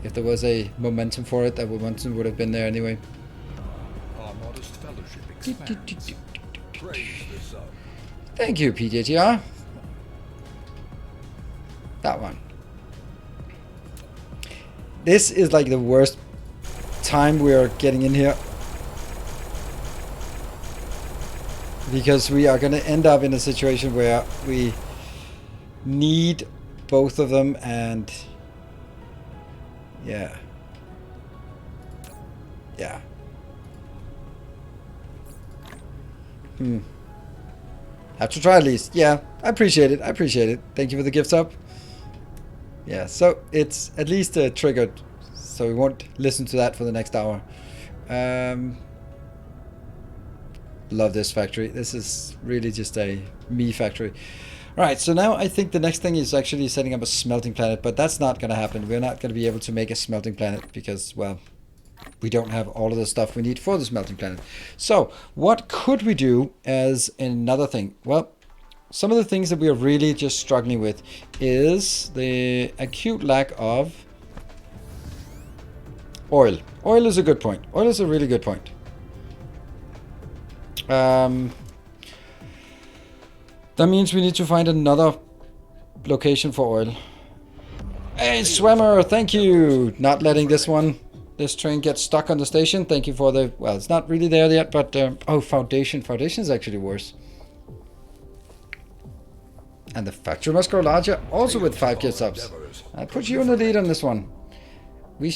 if there was a momentum for it, that momentum would have been there anyway.
Our modest fellowship expands. Praise the sun.
Thank you, PJTR. That one. This is like the worst time we are getting in here. Because we are going to end up in a situation where we need both of them and... Yeah. Yeah. Have to try at least. Yeah, I appreciate it. I appreciate it. Thank you for the gifts up. Yeah, so it's at least triggered. So we won't listen to that for the next hour. Love this factory. This is really just a me factory. Right, so now I think the next thing is actually setting up a smelting planet, but that's not going to happen. We're not going to be able to make a smelting planet because, well, we don't have all of the stuff we need for the smelting planet. So what could we do as another thing? Well, some of the things that we are really just struggling with is the acute lack of oil. Oil is a good point. Oil is a really good point. That means we need to find another location for oil. Hey, Swimmer, thank you. Not letting this train get stuck on the station. Thank you for the... Well, it's not really there yet, but... oh, Foundation. Foundation is actually worse. And the factory must grow larger, also with 5 kit subs. I put you in the lead on this one. We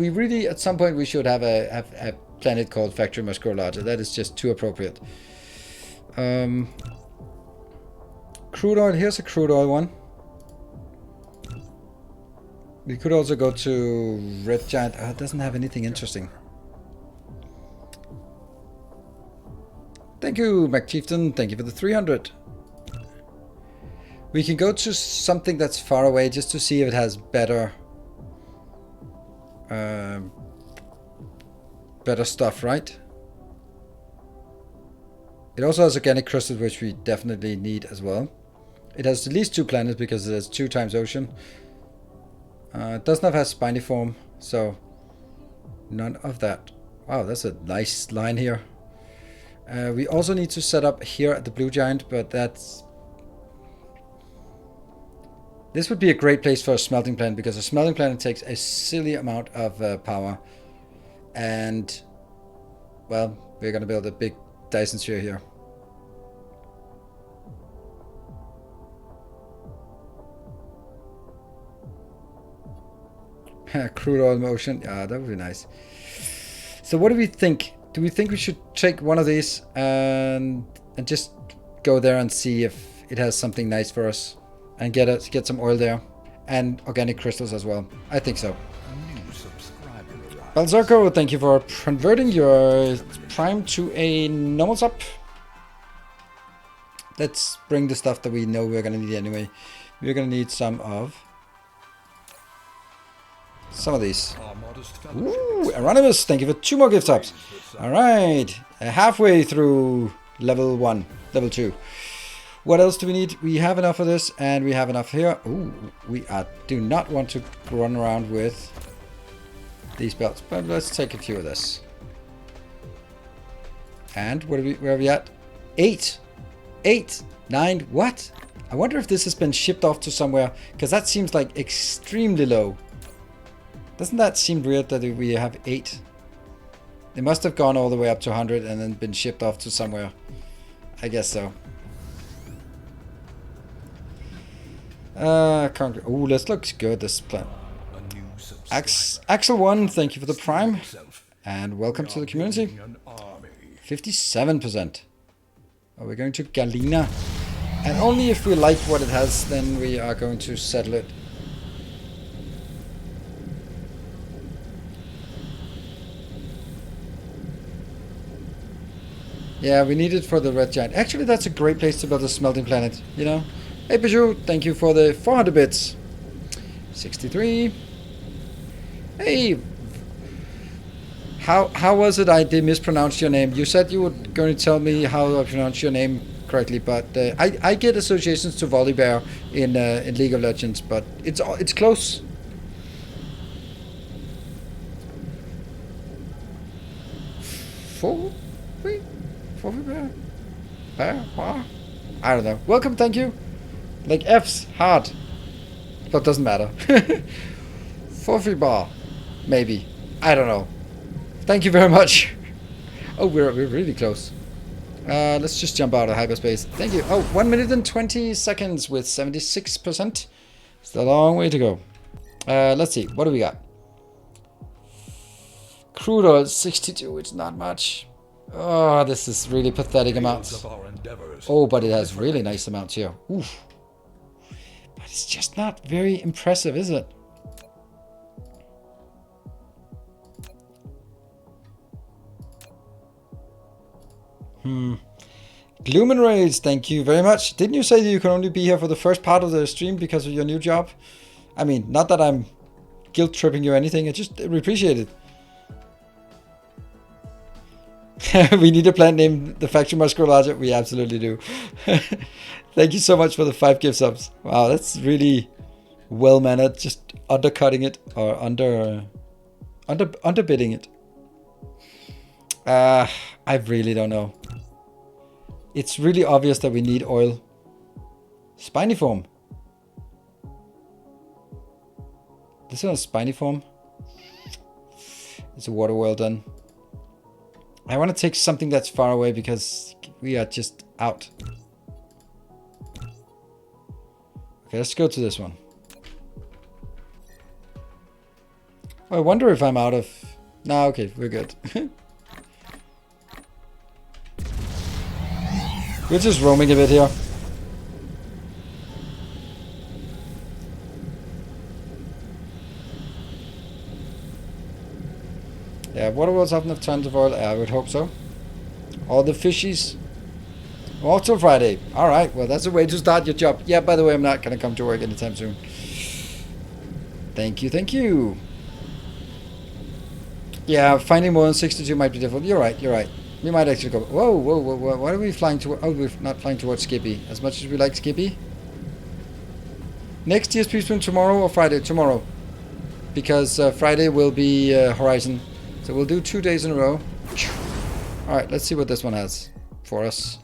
really, at some point, we should have a planet called Factory Must Grow Larger. That is just too appropriate. Crude oil. Here's a crude oil one. We could also go to Red Giant. It doesn't have anything interesting. Thank you, McChieftain. Thank you for the 300. We can go to something that's far away just to see if it has better better stuff, right? It also has organic crystals, which we definitely need as well. It has at least 2 planets because it has 2 times ocean. It does not have spiny form, so none of that. Wow, that's a nice line here. We also need to set up here at the Blue Giant, but that's... This would be a great place for a smelting planet because a smelting planet takes a silly amount of power. And, well, we're going to build a big Dyson sphere here. Crude oil motion. Yeah, that would be nice. So what do we think? Do we think we should take one of these and just go there and see if it has something nice for us? And get some oil there. And organic crystals as well. I think so. Balzarko, thank you for converting your Prime to a normal sub. Let's bring the stuff that we know we're going to need anyway. We're going to need some of these. Ooh, Anonymous, thank you for 2 more gift subs. Alright, halfway through level 1, level 2. What else do we need? We have enough of this, and we have enough here. Ooh, we do not want to run around with these belts, but let's take a few of this. And where are we at? 8, 9, what? I wonder if this has been shipped off to somewhere, because that seems like extremely low. Doesn't that seem weird that we have 8? They must have gone all the way up to 100 and then been shipped off to somewhere. I guess so. Ooh, this looks good, this plan.
A new subscriber.
Axel1, thank you for the prime.
Yourself.
And welcome to the community.
Building an army.
57%. Oh, we're going to Galina. And only if we like what it has, then we are going to settle it. Yeah, we need it for the red giant. Actually, that's a great place to build a smelting planet, you know? Hey, Bijou, thank you for the 400 bits. 63. Hey. How was it I did mispronounce your name? You said you were going to tell me how I pronounce your name correctly, but I get associations to Volibear in League of Legends, but it's close. Volibear? I don't know. Welcome, thank you. Like F's hard, but doesn't matter. Bar, maybe. I don't know. Thank you very much. Oh, we're really close. Let's just jump out of hyperspace. Thank you. Oh, 1 minute and 20 seconds with 76%. Still a long way to go. Let's see. What do we got? Crude oil 62. It's not much. Oh, this is really pathetic amounts. Oh, but it has really nice amounts here. Oof. But it's just not very impressive, is it? Gloom and Rage, thank you very much. Didn't you say that you can only be here for the first part of the stream because of your new job? I mean, not that I'm guilt tripping you or anything, I just appreciate it. We need a plant named the factory must grow larger. We absolutely do. Thank you so much for the 5 gift subs. Wow, that's really well mannered. Just undercutting it or underbidding it. I really don't know. It's really obvious that we need oil. Spiny form. This one is spiny form. It's a water well done. I want to take something that's far away because we are just out. Okay, let's go to this one. Oh, I wonder if I'm out of... No, okay, we're good. We're just roaming a bit here. Yeah, water wells often have tons of oil. I would hope so. All the fishies. Off till Friday. Alright, well that's a way to start your job. Yeah, by the way, I'm not going to come to work anytime soon. Thank you, thank you. Yeah, finding more than 62 might be difficult. You're right, you're right. We might actually go... Whoa, whoa, whoa, whoa. Why are we flying to... Oh, we're not flying towards Skippy. As much as we like Skippy. Next TSP stream tomorrow or Friday? Tomorrow. Because Friday will be Horizon. So we'll do 2 days in a row. Alright, let's see what this one has for us.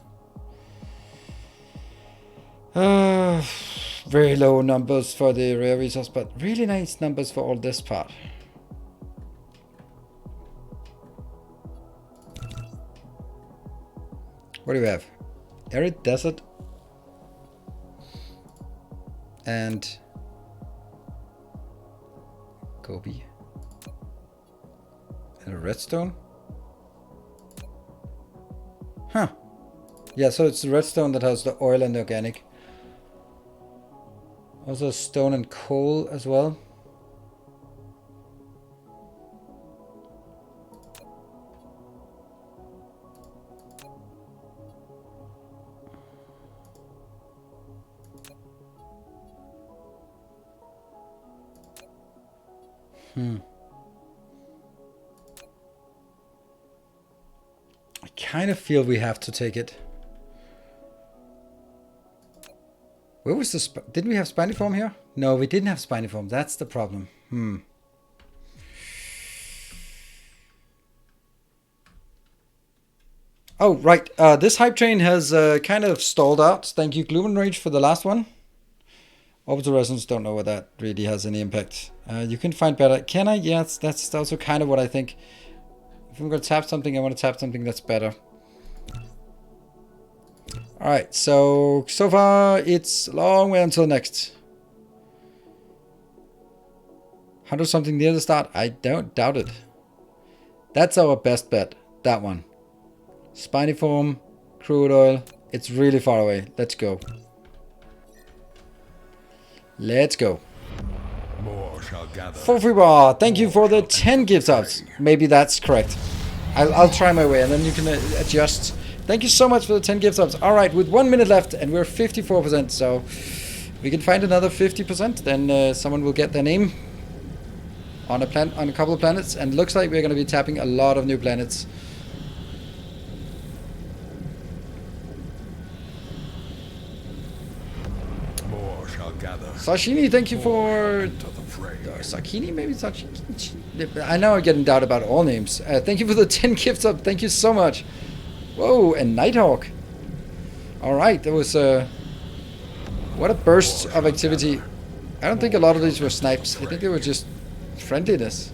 Very low numbers for the rare resource, but really nice numbers for all this part. What do we have? Arid desert and Gobi and a redstone. Huh. Yeah, so it's the redstone that has the oil and the organic. Also stone and coal as well. I kind of feel we have to take it. Where was the... Didn't we have spiny form here? No, we didn't have spiny form. That's the problem. Oh, right. This hype train has kind of stalled out. Thank you, Gloom and Rage, for the last one. Orbital resonance, don't know whether that really has any impact. You can find better. Can I? Yeah, that's also kind of what I think. If I'm going to tap something, I want to tap something that's better. Alright, so far it's a long way until next. 100 something near the start? I don't doubt it. That's our best bet. That one. Spiny form, crude oil. It's really far away. Let's go. Let's go.
More shall gather.
Fofibar, thank you for the 10 gift subs. Maybe that's correct. I'll try my way and then you can adjust. Thank you so much for the 10 gift subs. Alright, with 1 minute left and we're 54%, so if we can find another 50%, then someone will get their name on a couple of planets, and looks like we're going to be tapping a lot of new planets.
More shall gather.
Sashini, thank you for Sakini, maybe Sashini. I know I'm getting doubt about all names. Thank you for the 10 gifts up. Thank you so much. Whoa, and Nighthawk. All right, that was what a burst of activity. I don't think a lot of these were snipes. I think they were just friendliness.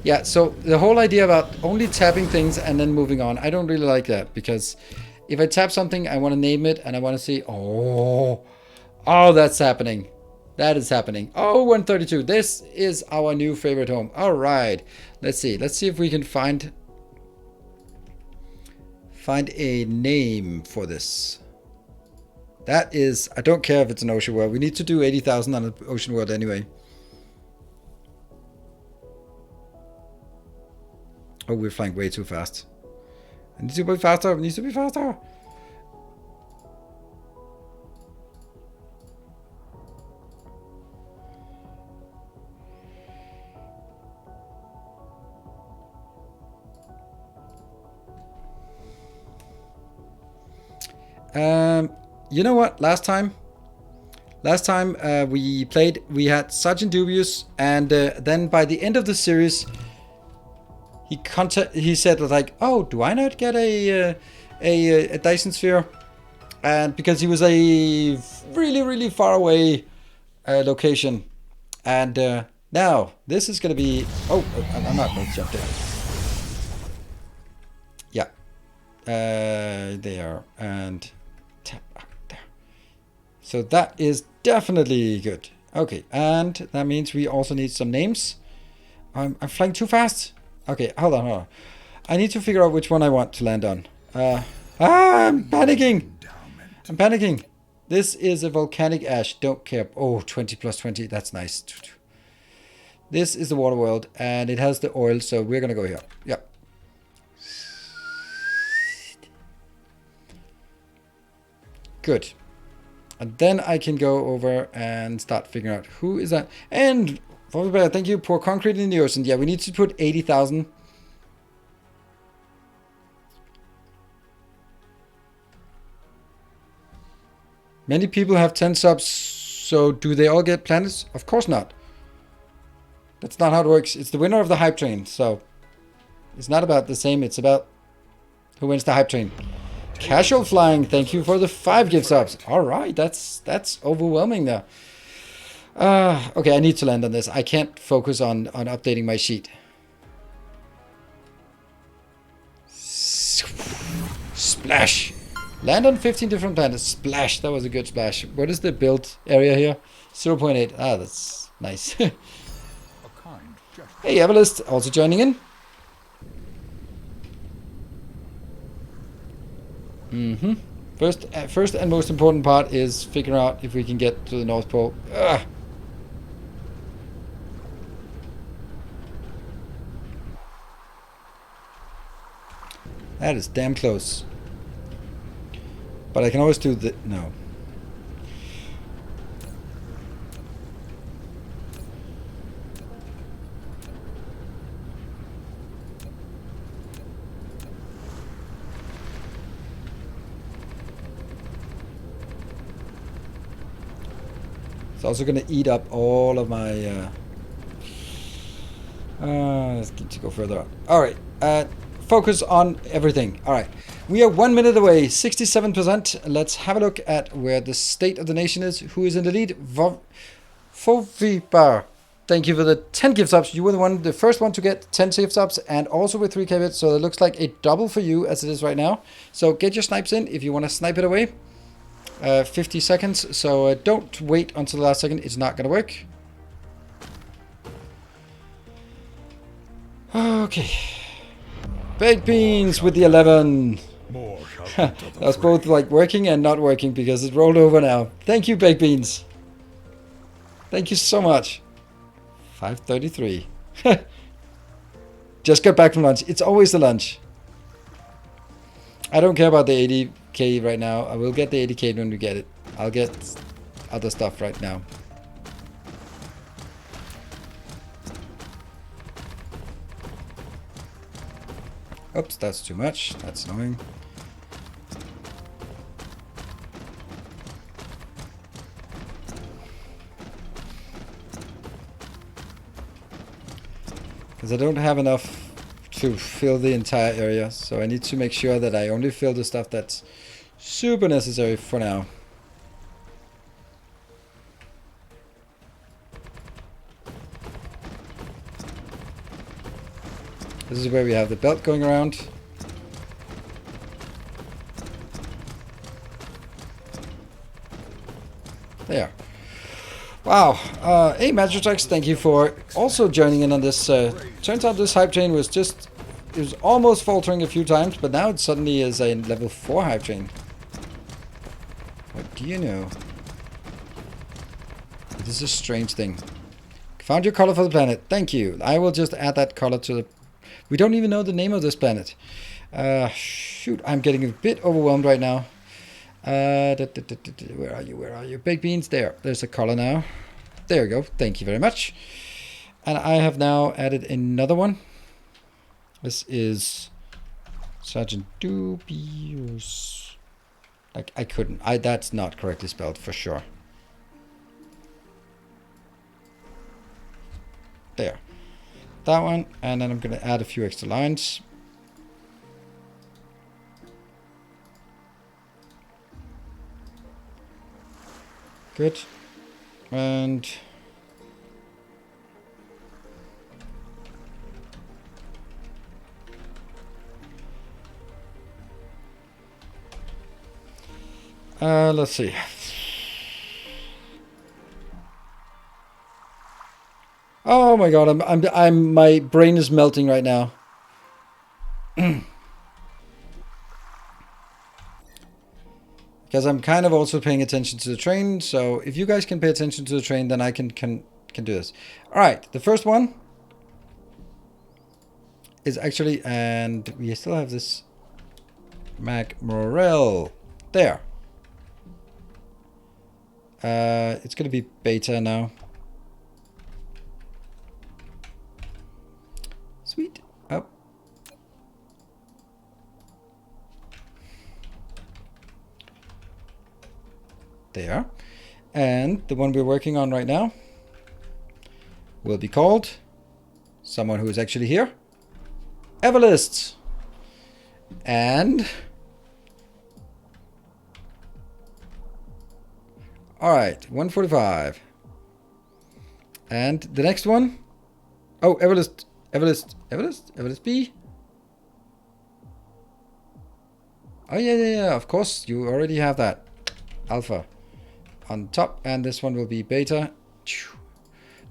Yeah, so the whole idea about only tapping things and then moving on, I don't really like that, because if I tap something, I want to name it and I want to see, oh, that's happening. That is happening. Oh, 132. This is our new favorite home. All right. Let's see. Let's see if we can find a name for this. That is, I don't care if it's an ocean world. We need to do 80,000 on an ocean world anyway. Oh, we're flying way too fast. I need to be faster. It needs to be faster. You know what? Last time we played, we had Sergeant Dubious, and then by the end of the series, he said like, "Oh, do I not get a Dyson sphere?" And because he was a really far away location, and now this is gonna be. Oh, I'm not going to jump there. Yeah, there and tap there. So that is definitely good. Okay, and that means we also need some names. I'm flying too fast. Okay, hold on. I need to figure out which one I want to land on. I'm panicking. I'm panicking. This is a volcanic ash. Don't care. Oh, 20 plus 20. That's nice. This is the water world, and it has the oil, so we're going to go here. Yeah. Good. And then I can go over and start figuring out who is that. And thank you. Pour concrete in the ocean. Yeah, we need to put 80,000. Many people have 10 subs, so do they all get planets? Of course not. That's not how it works. It's the winner of the hype train, so it's not about the same. It's about who wins the hype train. Casual flying, thank you for the 5 gift subs. All right, that's overwhelming there. Okay, I need to land on this. I can't focus on updating my sheet. Splash. Land on 15 different planets. Splash. That was a good splash. What is the build area here? 0.8. Ah, that's nice. Hey, Everlist, also joining in. First and most important part is figuring out if we can get to the North Pole. Ugh. That is damn close. But I can always do the... No. It's also going to eat up all of my... let's get to go further on. Alright. Focus on everything. Alright. We are 1 minute away. 67%. Let's have a look at where the state of the nation is. Who is in the lead? Fofibar. thank you for the 10 gift subs. You were the first one to get 10 gift subs, and also with 3k bits. So it looks like a double for you as it is right now. So get your snipes in if you want to snipe it away. 50 seconds. So don't wait until the last second. It's not going to work. Okay. Baked beans with the 11.
More
That was both like working and not working because it rolled over now. Thank you, baked beans. Thank you so much. 5:33. Just got back from lunch. It's always the lunch. I don't care about the 80k right now. I will get the 80k when we get it. I'll get other stuff right now. Oops, that's too much. That's annoying. Because I don't have enough to fill the entire area, so I need to make sure that I only fill the stuff that's super necessary for now. This is where we have the belt going around. There. Wow. Hey, Magitrex, thank you for also joining in on this. Turns out this hype train was just... It was almost faltering a few times, but now it suddenly is a level 4 hype train. What do you know? This is a strange thing. Found your color for the planet. Thank you. I will just add that color to the... We don't even know the name of this planet. Shoot, I'm getting a bit overwhelmed right now. Where are you? Where are you? Baked beans. There's a color now. There we go. Thank you very much. And I have now added another one. This is Sergeant Dubious. I couldn't. That's not correctly spelled for sure. There. That one. And then I'm going to add a few extra lines. Good. And let's see. Oh my god, my brain is melting right now. Because I'm kind of also paying attention to the train, so if you guys can pay attention to the train, then I can do this. Alright, the first one is actually, and we still have this Mac Morel. There. It's gonna be beta now. Sweet. Oh. There. And the one we're working on right now will be called someone who is actually here, Everlist. And all right, 145. And the next one, oh, Everlist B. Oh yeah, of course, you already have that. Alpha on top, and this one will be beta.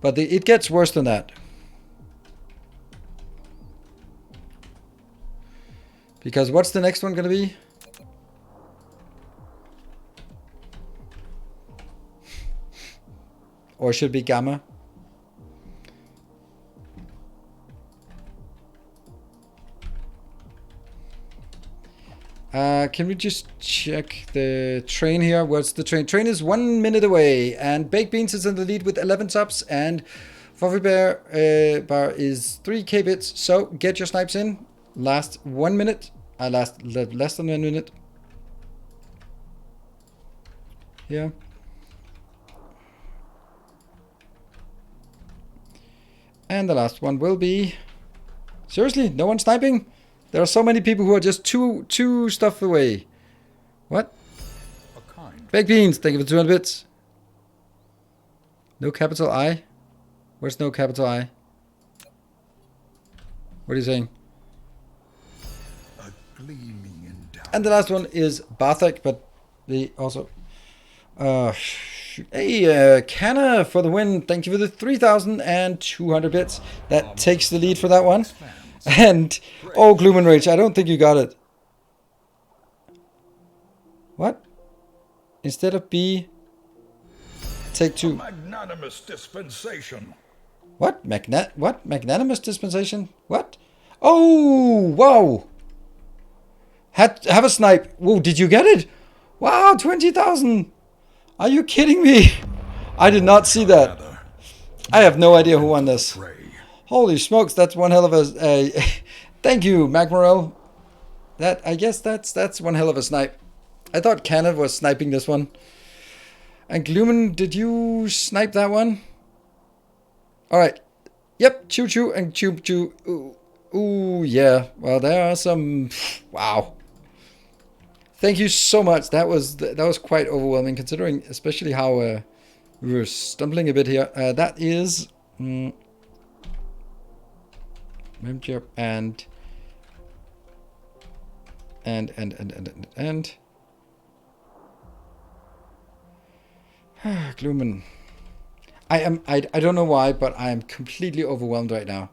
But it gets worse than that. Because what's the next one going to be? Or should it be gamma? Can we just check the train here? What's the train? Train is 1 minute away, and Baked Beans is in the lead with 11 subs, and Fluffy Bear bar is 3k bits. So get your snipes in. Last 1 minute. Last less than 1 minute. Yeah. And the last one will be... Seriously, no one sniping? There are so many people who are just two stuff away. What?
A kind.
Baked Beans, thank you for 200 bits. No capital I. Where's no capital I? What are you saying?
A gleaming endowment.
And the last one is Barthek, but the also. Hey, Canna for the win. Thank you for the 3,200 bits. That takes the lead for that one. And oh, Gloom and Rage. I don't think you got it. What? Instead of B, take 2.
Magnanimous dispensation.
What? What? Magnanimous dispensation? What? Oh, wow. Have a snipe. Whoa, did you get it? Wow, 20,000. Are you kidding me? I did not see that. I have no idea who won this. Holy smokes, that's one hell of a... thank you, Magmarel. I guess that's one hell of a snipe. I thought Canada was sniping this one. And Gloomin, did you snipe that one? Alright. Yep, Choo Choo and Choo Choo. Ooh, yeah. Well, there are some... Wow. Thank you so much. That was quite overwhelming, considering especially how we were stumbling a bit here. That is... and Gloomin. I don't know why, but I am completely overwhelmed right now.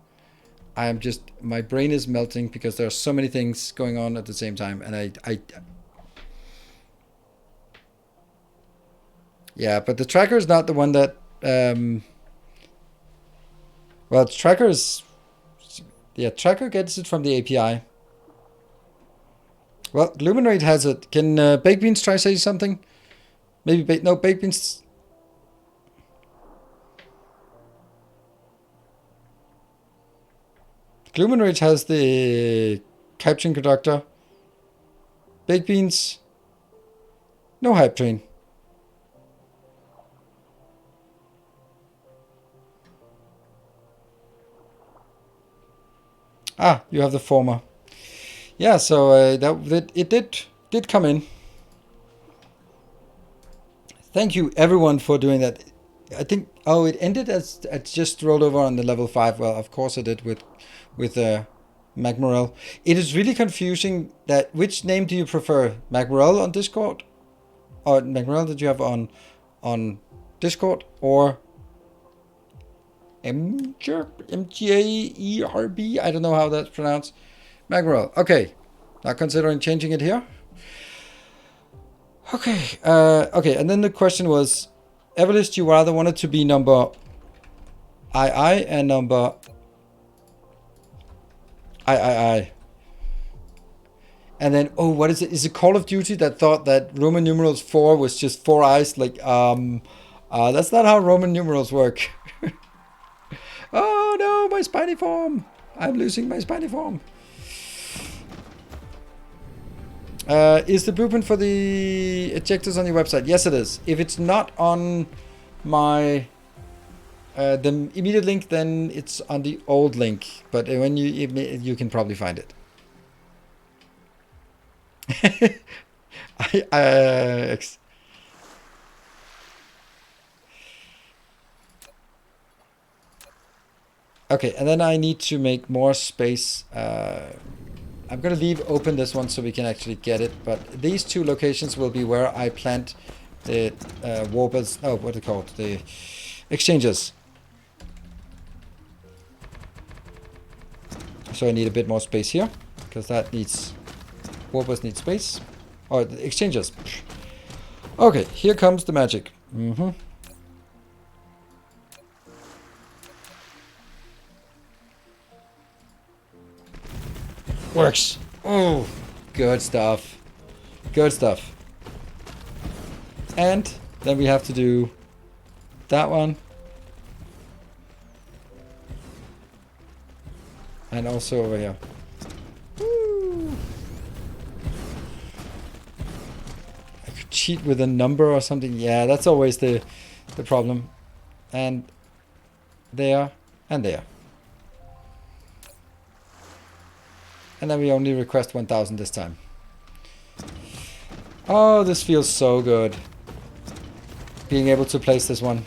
I am just, my brain is melting because there are so many things going on at the same time, and yeah, but the tracker is not the one that well, tracker is, yeah, tracker gets it from the API. Well, Luminate has it. Can Baked Beans try say something? Maybe no, Baked Beans. Luminate has the capturing conductor. Baked Beans. No hype train. Ah, you have the former. Yeah, so it did come in. Thank you everyone for doing that. I think it ended as it just rolled over on the level 5. Well, of course it did with Magmarel. It is really confusing that which name do you prefer? Magmarel on Discord? Or Magmarel that you have on Discord, or MGAERB? I don't know how that's pronounced. Magmarel. Okay. Not considering changing it here. Okay. Okay, and then the question was, Everlist, you rather wanted to be number II and number I. And then, oh, what is it? Is it Call of Duty that thought that Roman numerals 4 was just 4 eyes? Like, that's not how Roman numerals work. Oh no, my spiny form! I'm losing my spiny form. Is the blueprint for the ejectors on your website? Yes, it is. If it's not on my the immediate link, then it's on the old link. But when you can probably find it. Okay, and then I need to make more space. I'm going to leave open this one so we can actually get it. But these 2 locations will be where I plant the warpers. Oh, what are they called? The exchanges. So I need a bit more space here, because that needs... warpers need space. Or the exchanges. Okay, here comes the magic. Works. Oh, good stuff. Good stuff. And then we have to do that one. And also over here. Woo. I could cheat with a number or something. Yeah, that's always the problem. And there and there. And then we only request 1,000 this time. Oh, this feels so good. Being able to place this one.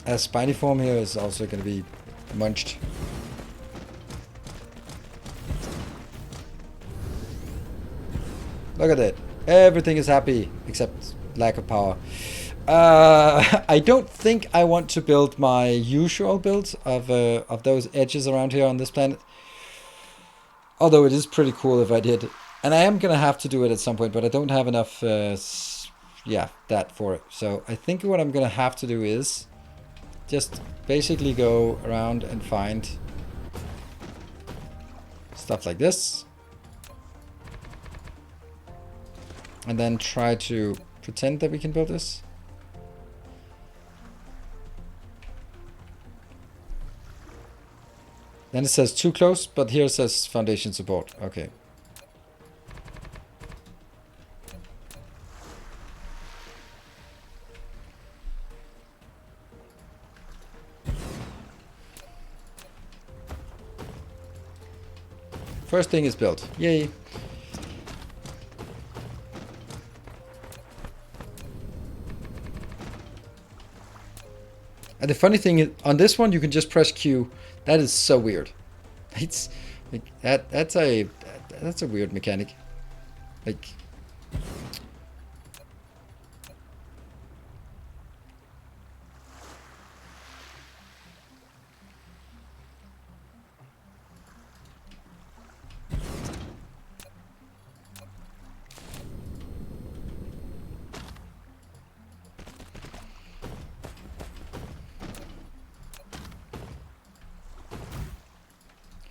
A spiny form here is also going to be munched. Look at it. Everything is happy except lack of power. I don't think I want to build my usual build of those edges around here on this planet. Although it is pretty cool if I did. And I am going to have to do it at some point, but I don't have enough, that for it. So I think what I'm going to have to do is just basically go around and find stuff like this. And then try to pretend that we can build this. Then it says too close, but here it says foundation support. Okay. First thing is built. Yay. And the funny thing is, on this one, you can just press Q. That is so weird. It's like that's a weird mechanic. Like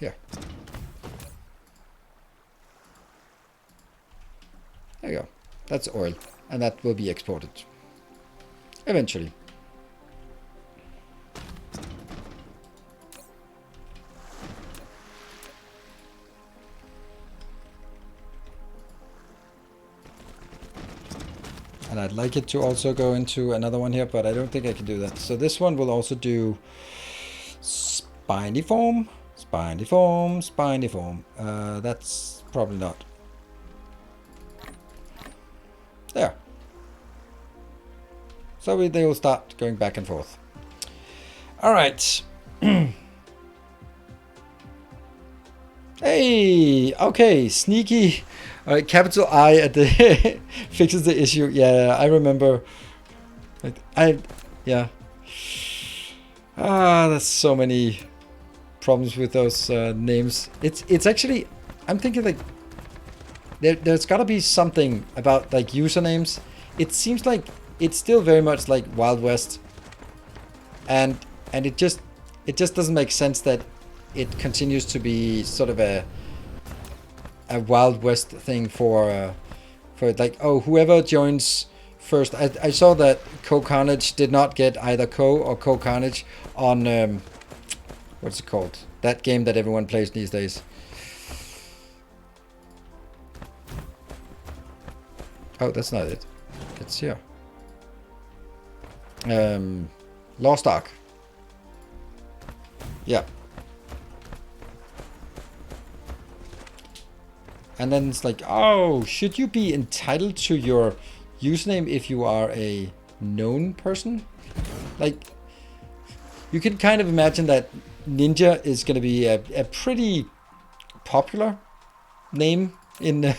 here. There you go. That's oil, and that will be exported eventually. And I'd like it to also go into another one here, but I don't think I can do that. So this one will also do spiny form, spiny form, spiny form. That's probably not. There. So they will start going back and forth. All right. Hey, okay, sneaky. All right, capital I at the fixes the issue. Yeah, I remember. Like, yeah. There's so many problems with those names. It's actually, I'm thinking like there's got to be something about like usernames. It seems like it's still very much like Wild West, and it just doesn't make sense that it continues to be sort of a Wild West thing for like, oh, whoever joins first. I saw that Co-Carnage did not get either Co or Co-Carnage on what's it called? That game that everyone plays these days. Oh, that's not it. It's here. Lost Ark. Yeah. And then it's like, oh, should you be entitled to your username if you are a known person? Like, you can kind of imagine that Ninja is going to be a pretty popular name in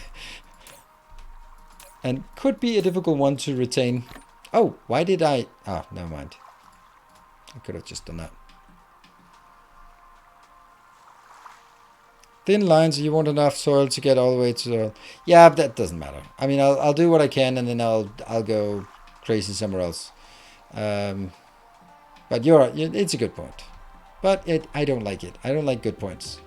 and could be a difficult one to retain. Oh, why did I? Ah, never mind. I could have just done that. Thin lines, you want enough soil to get all the way to soil. Yeah, that doesn't matter. I mean, I'll do what I can, and then I'll go crazy somewhere else. But it's a good point. But I don't like it. I don't like good points.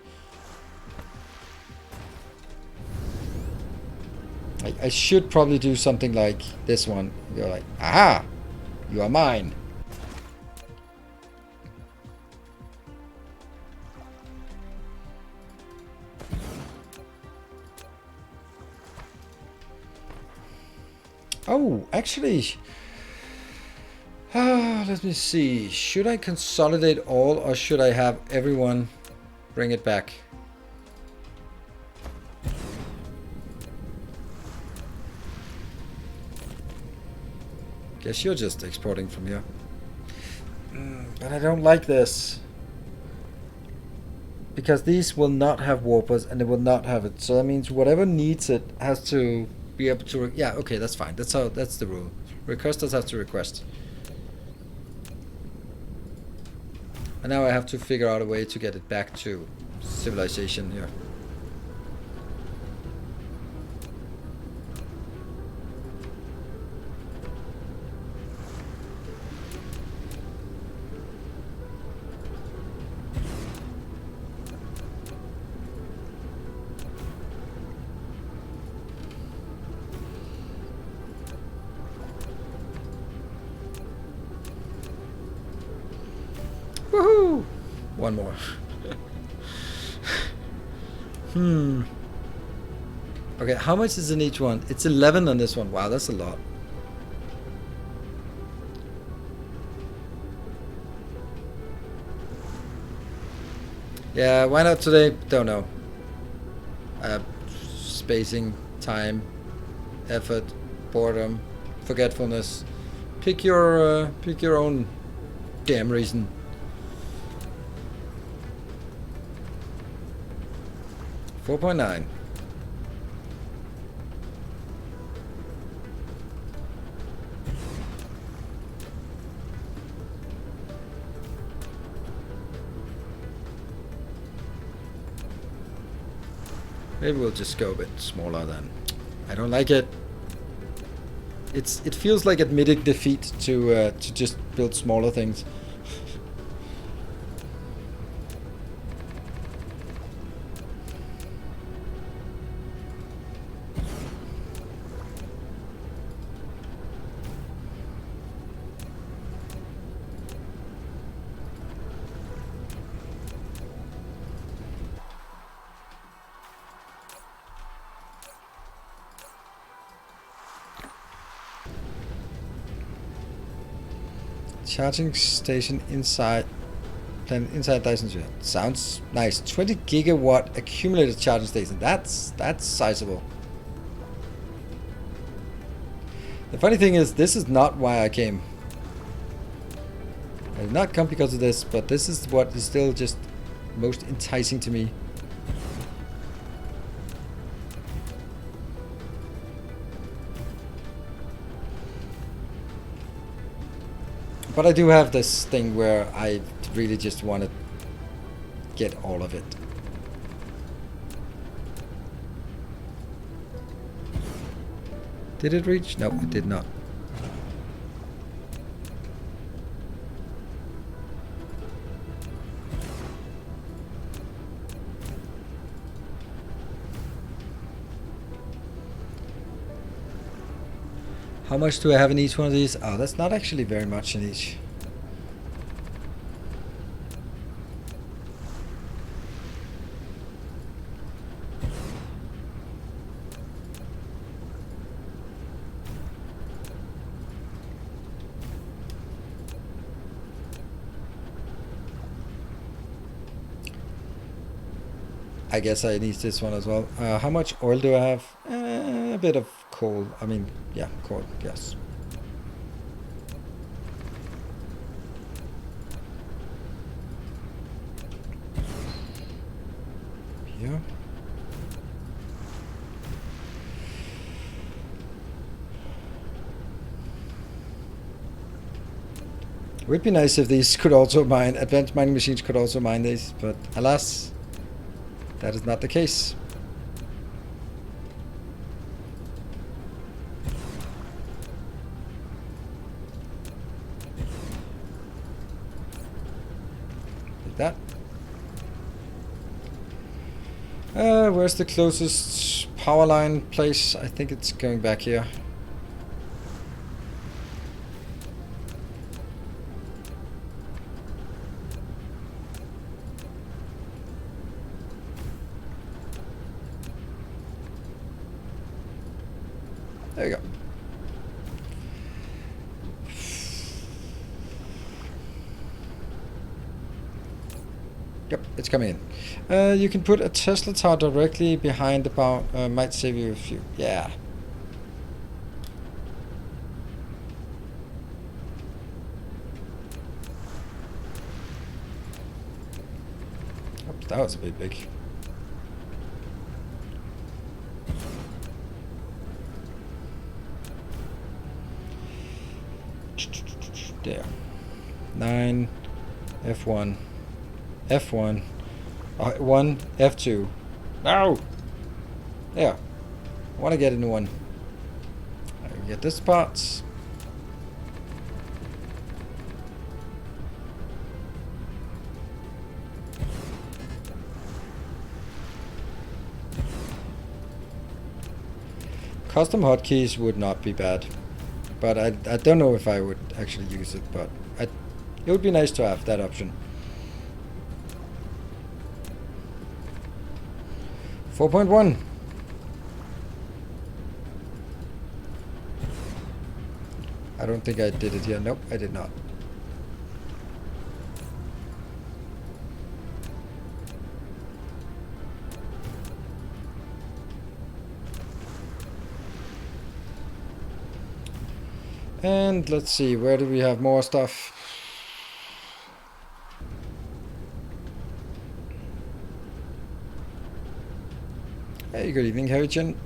I should probably do something like this one. You're like, aha, you are mine. Oh, actually, let me see. Should I consolidate all, or should I have everyone bring it back? Guess you're just exporting from here. But I don't like this. Because these will not have warpers and they will not have it. So that means whatever needs it has to be able to... yeah, okay, that's fine. That's the rule. Requesters have to request. And now I have to figure out a way to get it back to civilization here. Woohoo! One more. Okay, how much is in each one? It's 11 on this one. Wow, that's a lot. Yeah, why not today? Don't know. Spacing, time, effort, boredom, forgetfulness. Pick your own damn reason. $4.9. Maybe we'll just go a bit smaller then. I don't like it. It feels like admitting defeat to just build smaller things. Charging station inside Dyson Sphere. Sounds nice. 20 gigawatt accumulated charging station. That's sizable. The funny thing is, this is not why I came. I did not come because of this, but this is what is still just most enticing to me. But I do have this thing where I really just want to get all of it. Did it reach? No, it did not. How much do I have in each one of these? Oh, that's not actually very much in each. I guess I need this one as well. How much oil do I have? A bit of coal. I mean, yeah, coal, yes. Yeah. It would be nice if these could also mine, advanced mining machines could also mine these, but alas, that is not the case. Like that. Where's the closest power line place? I think it's going back here. There you go. Yep, it's coming in. You can put a Tesla tower directly behind the power. Might save you a few. Yeah. That was a bit big. There. 9, F1, F1, 1, F2. No! There. I want to get into one. I can get this parts. Custom hotkeys would not be bad, but I don't know if I would actually use it, but it would be nice to have that option. 4.1. I don't think I did it here. Nope, I did not. And let's see, where do we have more stuff? Hey, good evening, Harry-chan.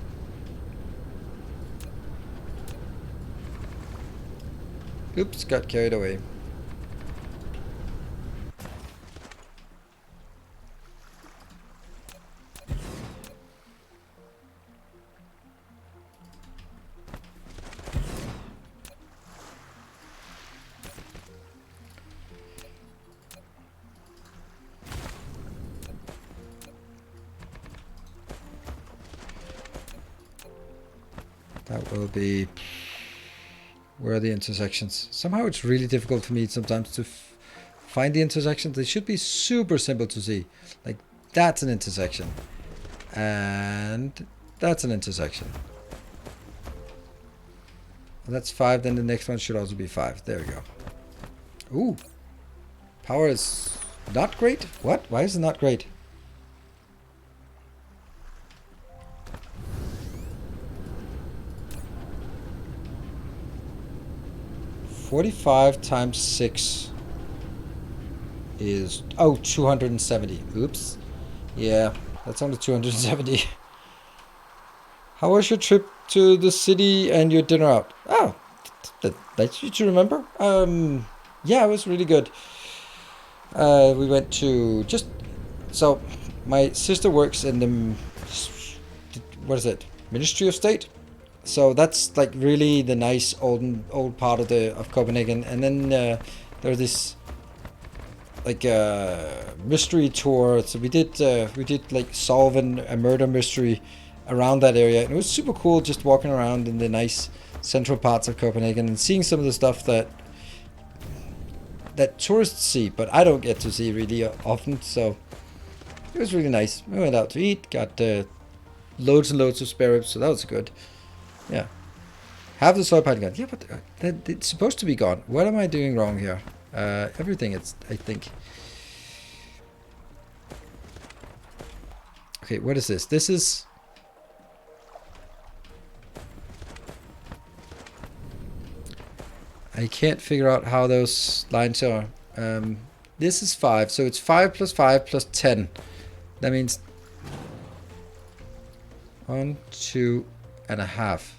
Oops, got carried away. That will be... Where are the intersections? Somehow it's really difficult for me sometimes to find the intersections. They should be super simple to see. Like, that's an intersection. And that's an intersection. And that's 5, then the next one should also be 5. There we go. Ooh. Power is not great? What? Why is it not great? $45 times 6 is 270. Oops. Yeah, that's only 270. How was your trip to the city and your dinner out? Oh, that's you to remember. Yeah, it was really good. We went to so my sister works in the Ministry of State. So that's like really the nice old part of Copenhagen, and then there's this like mystery tour. So we did like solve a murder mystery around that area, and it was super cool just walking around in the nice central parts of Copenhagen and seeing some of the stuff that tourists see, but I don't get to see really often. So it was really nice. We went out to eat, got loads and loads of spare ribs, so that was good. Yeah. Have the soy pine gone? Yeah, but it's supposed to be gone. What am I doing wrong here? Everything, I think. Okay, what is this? This is... I can't figure out how those lines are. This is 5, so it's 5 plus 5 plus 10. That means 1, 2 and a half.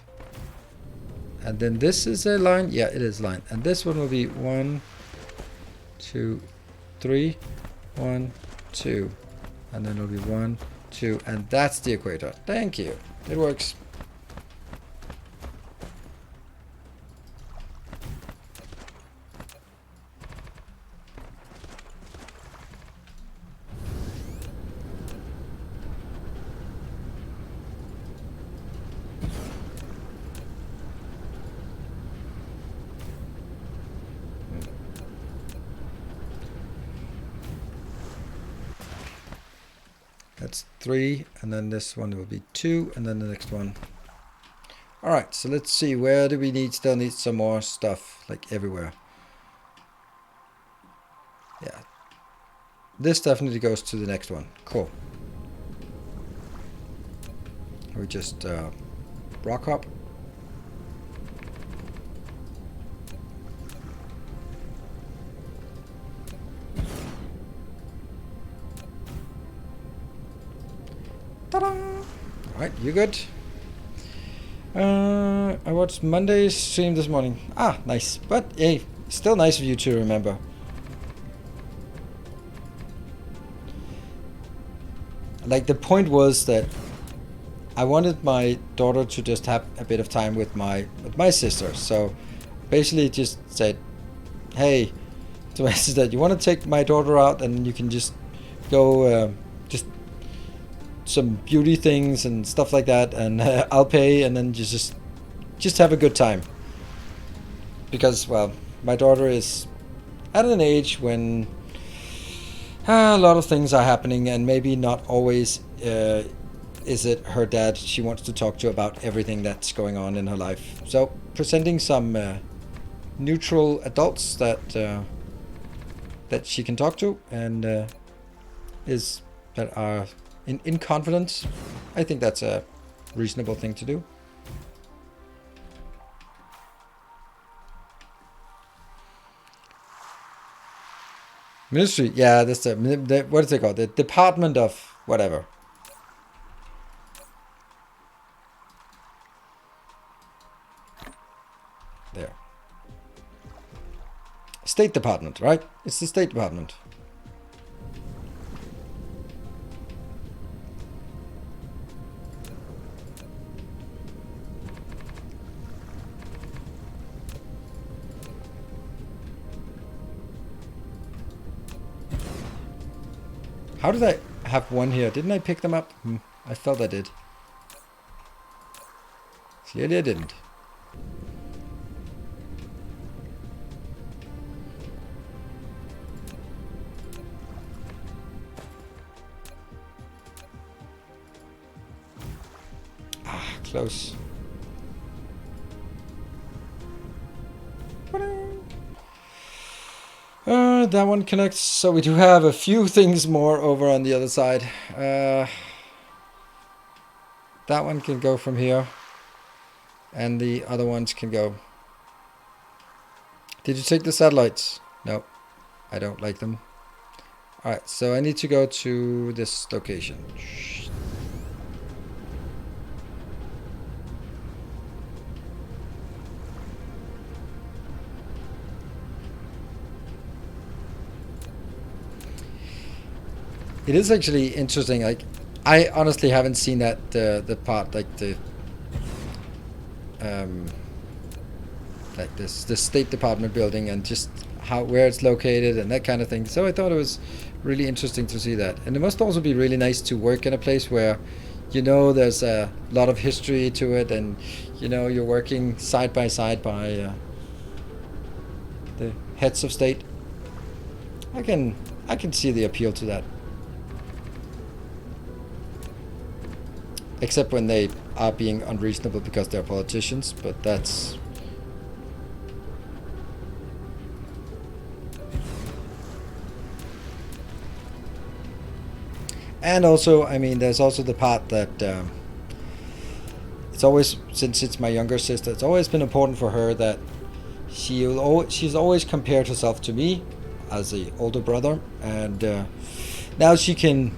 And then this is a line. Yeah, it is a line. And this one will be 1, 2, 3, 1, 2. And then it'll be 1, 2. And that's the equator. Thank you. It works. That's 3, and then this one will be 2, and then the next one. Alright, so let's see, where do we still need some more stuff, like everywhere. Yeah. This definitely goes to the next one. Cool. We just rock hop. Ta-da! Alright, you good? I watched Monday's stream this morning. Ah, nice. But hey, still nice of you to remember. Like, the point was that I wanted my daughter to just have a bit of time with my sister. So basically just said, hey, to my sister, you want to take my daughter out and you can just go just some beauty things and stuff like that, and I'll pay, and then just have a good time. Because, well, my daughter is at an age when a lot of things are happening, and maybe not always is it her dad she wants to talk to about everything that's going on in her life. So presenting some neutral adults that she can talk to, and that are in confidence, I think that's a reasonable thing to do. Ministry, yeah, that's the what is it called? The Department of whatever. There. State Department, right? It's the State Department. How did I have one here? Didn't I pick them up? I felt I did. Clearly I didn't. Ah, close. That one connects, so we do have a few things more over on the other side. That one can go from here, and the other ones can go. Did you take the satellites? No, I don't like them. Alright, so I need to go to this location. It is actually interesting. Like, I honestly haven't seen that the part, like the like this State Department building, and just where it's located and that kind of thing. So I thought it was really interesting to see that. And it must also be really nice to work in a place where, you know, there's a lot of history to it, and you know, you're working side by side by the heads of state. I can see the appeal to that. Except when they are being unreasonable because they're politicians, but that's... And also, I mean, there's also the part that it's always, since it's my younger sister, it's always been important for her that she's always compared herself to me as the older brother, and now she can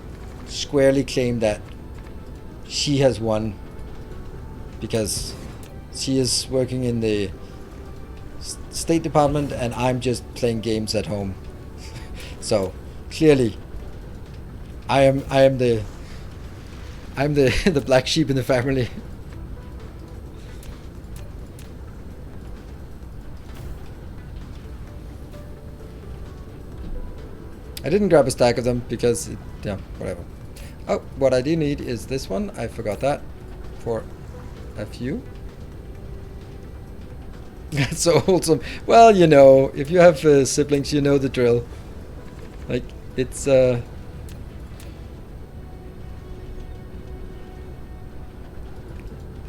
squarely claim that she has won, because she is working in the State Department and I'm just playing games at home. So clearly I'm the the black sheep in the family. I didn't grab a stack of them because yeah, whatever. Oh, what I do need is this one. I forgot that for a few. That's so wholesome. Well, you know, if you have siblings, you know the drill. Like, it's there's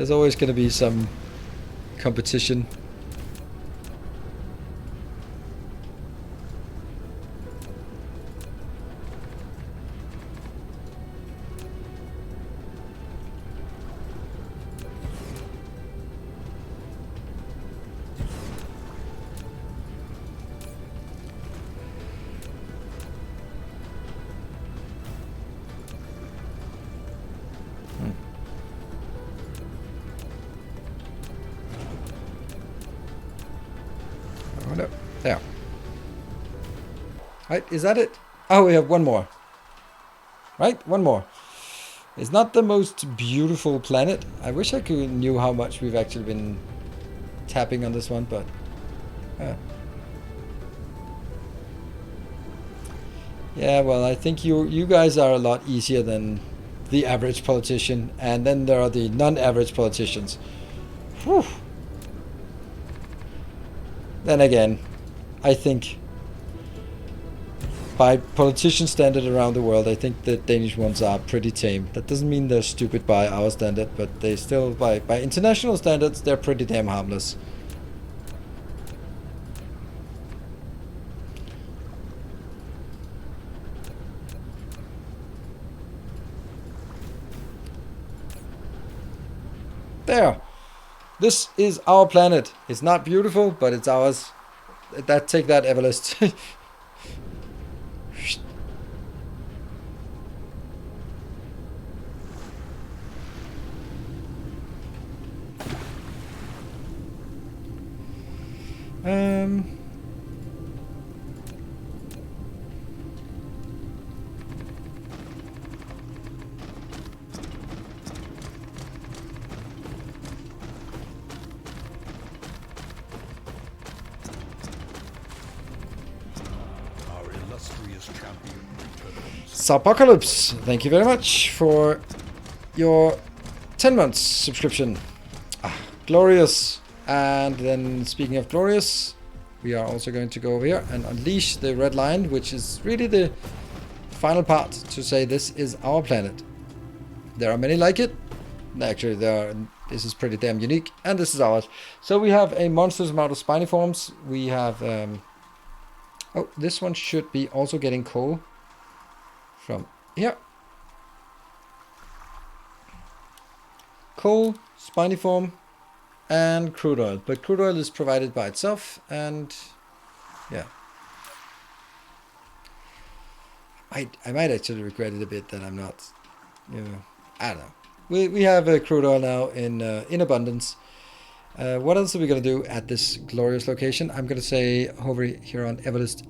always going to be some competition. Oh no. There. Right, is that it? Oh, we have one more. Right, one more. It's not the most beautiful planet. I wish I knew how much we've actually been tapping on this one, but... Yeah, well, I think you guys are a lot easier than the average politician, and then there are the non-average politicians. Whew. Then again, I think by politician standard around the world, I think the Danish ones are pretty tame. That doesn't mean they're stupid by our standard, but they still, by international standards, they're pretty damn harmless. There. This is our planet. It's not beautiful, but it's ours. Take that, Everlist.
Our illustrious champion returns.
Apocalypse, thank you very much for your 10 months subscription. Glorious. And then speaking of glorious, we are also going to go over here and unleash the red line, which is really the final part to say this is our planet. There are many like it. Actually, this is pretty damn unique, and this is ours. So we have a monstrous amount of spiniforms. We have... oh, this one should be also getting coal from here. Coal, spiniform, and crude oil. But crude oil is provided by itself, and yeah. I might actually regret it a bit that I'm not, you know, I don't know. We have crude oil now in abundance. What else are we going to do at this glorious location? I'm going to say over here on Everlist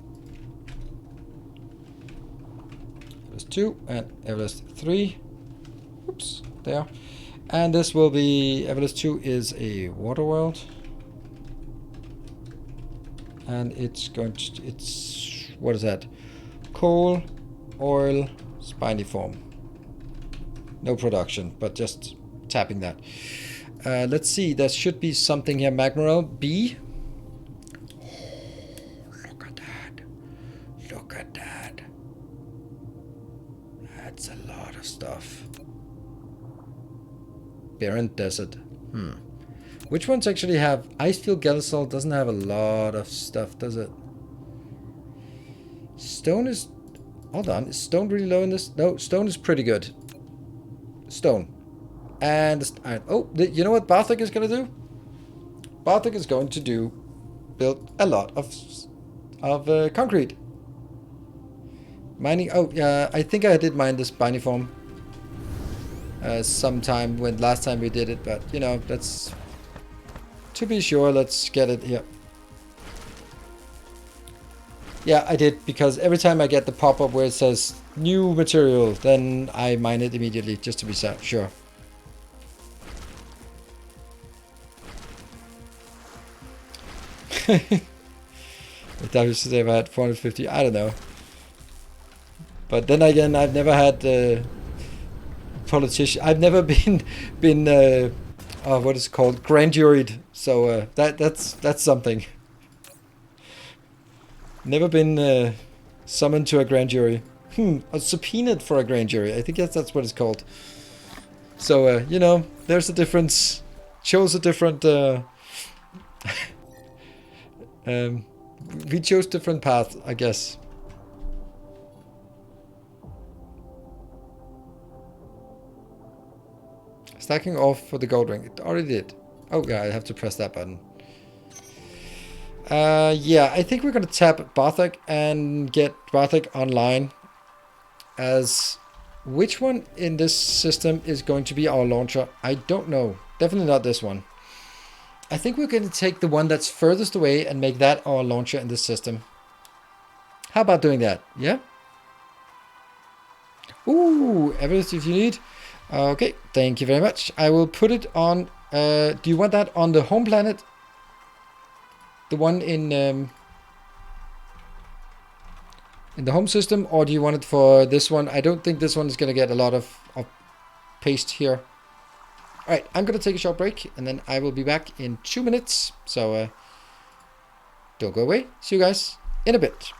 2 and Everlist 3. Oops, there. And this will be, Everlist 2 is a water world. And it's going to, it's, what is that? Coal, oil, spiniform. No production, but just tapping that. Let's see, there should be something here. Magmarel B. Oh, look at that. Look at that. That's a lot of stuff. Barren Desert. Which ones actually have... Icefield Gelsol doesn't have a lot of stuff, does it? Stone is... Hold on, is stone really low in this? No, stone is pretty good. Stone. And... oh, you know what Barthik is going to do? Barthik is going to build a lot of concrete. Mining... Oh, yeah, I think I did mine this biniform. Sometime when last time we did it, but you know, let's to be sure, let's get it here. Yeah, I did, because every time I get the pop-up where it says new material, then I mine it immediately just to be sure. I thought you should say if I had 450, I don't know. But then again, I've never had politician. I've never been what is it called, grand juried. So that's something. Never been summoned to a grand jury. Or subpoenaed for a grand jury. I think that's what it's called. So you know, there's a difference. Chose a different. We chose different paths, I guess. Stacking off for the gold ring. It already did. Oh yeah, I have to press that button. Yeah, I think we're gonna tap Barthik and get Barthik online. As which one in this system is going to be our launcher? I don't know. Definitely not this one. I think we're going to take the one that's furthest away and make that our launcher in this system. How about doing that? Yeah? Ooh, everything if you need. Okay, thank you very much. I will put it on... do you want that on the home planet? The one in the home system? Or do you want it for this one? I don't think this one is going to get a lot of paste here. Alright, I'm going to take a short break. And then I will be back in 2 minutes. So, don't go away. See you guys in a bit.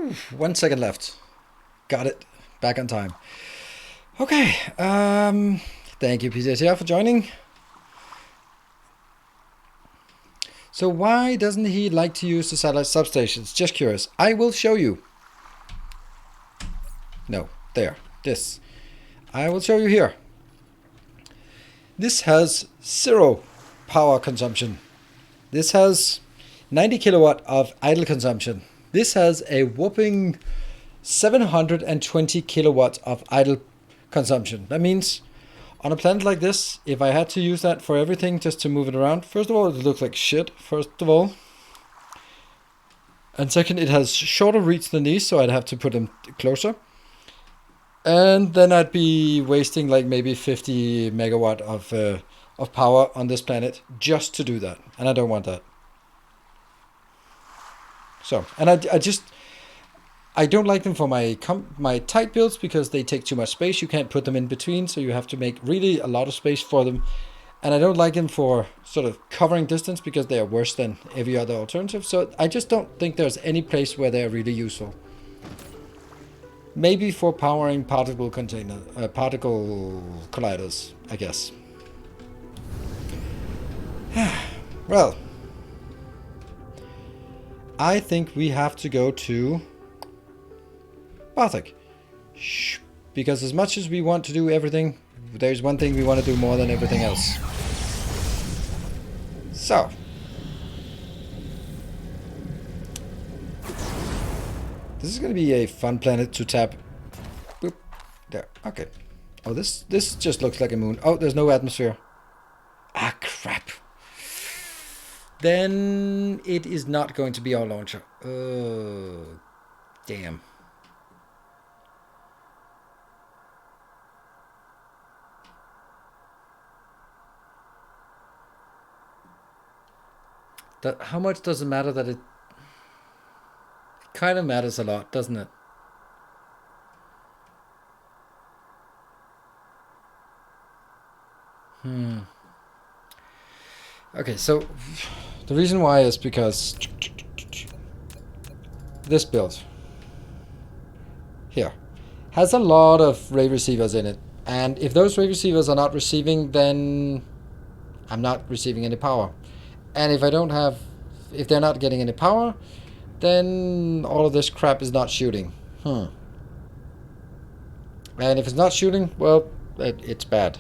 Oof, 1 second left. Got it. Back on time. Okay. Thank you, PZTR, for joining. So why doesn't he like to use the satellite substations? Just curious. I will show you. No, there. This. I will show you here. This has 0 power consumption. This has 90 kilowatt of idle consumption. This has a whopping 720 kilowatts of idle consumption. That means on a planet like this, if I had to use that for everything just to move it around, first of all, it looks like shit, first of all. And second, it has shorter reach than these, so I'd have to put them closer. And then I'd be wasting like maybe 50 megawatt of power on this planet just to do that. And I don't want that. So, and I don't like them for my tight builds because they take too much space. You can't put them in between, so you have to make really a lot of space for them. And I don't like them for sort of covering distance because they are worse than every other alternative. So I just don't think there's any place where they're really useful. Maybe for powering particle colliders, I guess. Well, I think we have to go to Bartek. Because as much as we want to do everything, there's one thing we want to do more than everything else. So. This is going to be a fun planet to tap. Boop. There. Okay. Oh, this just looks like a moon. Oh, there's no atmosphere. Ah, crap. Then it is not going to be our launcher. Oh, damn. How much does it matter that it kind of matters a lot, doesn't it? Okay, so the reason why is because this build here has a lot of ray receivers in it. And if those ray receivers are not receiving, then I'm not receiving any power. And if they're not getting any power, then all of this crap is not shooting. And if it's not shooting, well, it's bad.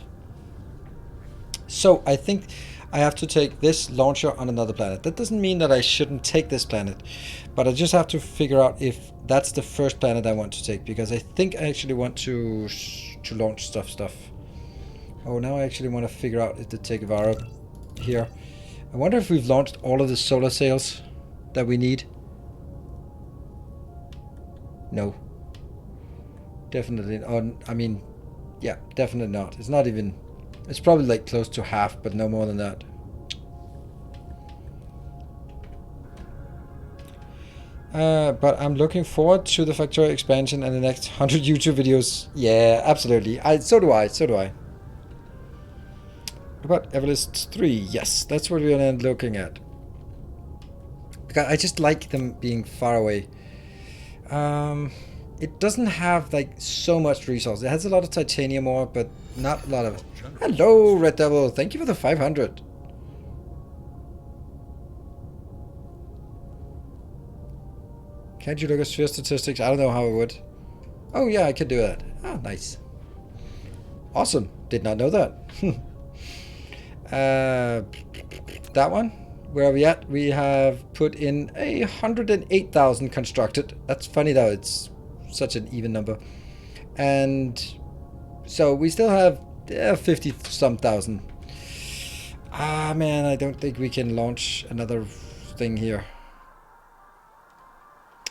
So I think I have to take this launcher on another planet. That doesn't mean that I shouldn't take this planet, but I just have to figure out if that's the first planet I want to take, because I think I actually want to launch stuff. Oh, now I actually want to figure out if to take Vara here. I wonder if we've launched all of the solar sails that we need. No. Definitely. I mean, yeah, definitely not. It's not even... It's probably like close to half, but no more than that. But I'm looking forward to the Factorio expansion and the next 100 YouTube videos. Yeah, absolutely. So do I. What about Everlist 3? Yes, that's what we're gonna end looking at. Because I just like them being far away. It doesn't have like so much resource. It has a lot of titanium ore, but not a lot of it. Hello, Red Devil. Thank you for the 500. Can't you look at sphere statistics? I don't know how it would. Oh yeah, I could do that. Ah, nice. Awesome. Did not know that. That one? Where are we at? We have put in 108,000 constructed. That's funny though, it's such an even number. And so we still have 50 some thousand. Ah man, I don't think we can launch another thing here.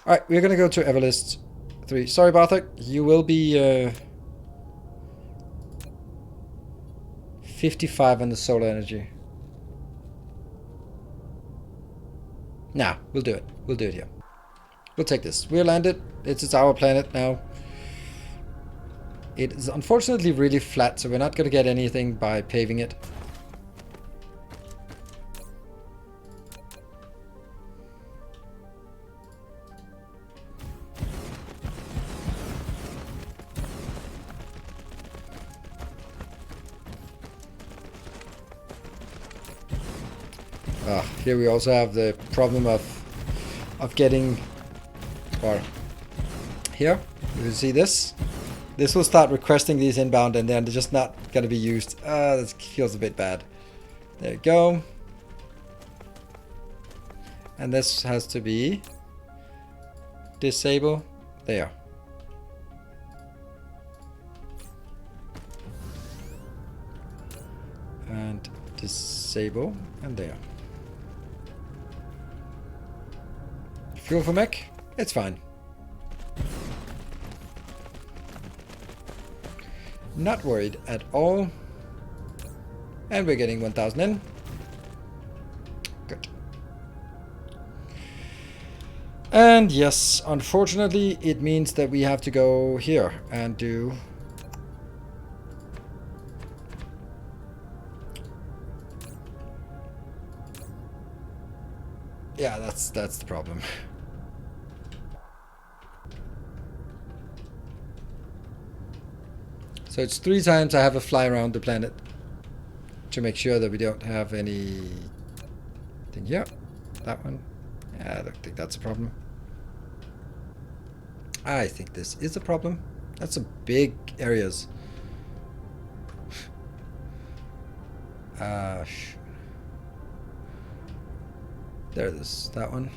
Alright, we're gonna go to Everlist 3. Sorry Bartek, you will be 55 on the solar energy. Nah, we'll do it. We'll do it here. We'll take this. We'll land it. It's our planet now. It is unfortunately really flat, so we're not going to get anything by paving it. Here we also have the problem of getting, or here you can see this. This will start requesting these inbound, and then they're just not going to be used. This feels a bit bad. There you go. And this has to be disable. There. And disable, and there. Fuel for mech? It's fine. Not worried at all. And we're getting 1,000 in. Good. And yes, unfortunately, it means that we have to go here and do... Yeah, that's the problem. So it's 3 times I have to fly around the planet to make sure that we don't have anything here. That one. Yeah, I don't think that's a problem. I think this is a problem. That's some big areas. There it is. That one.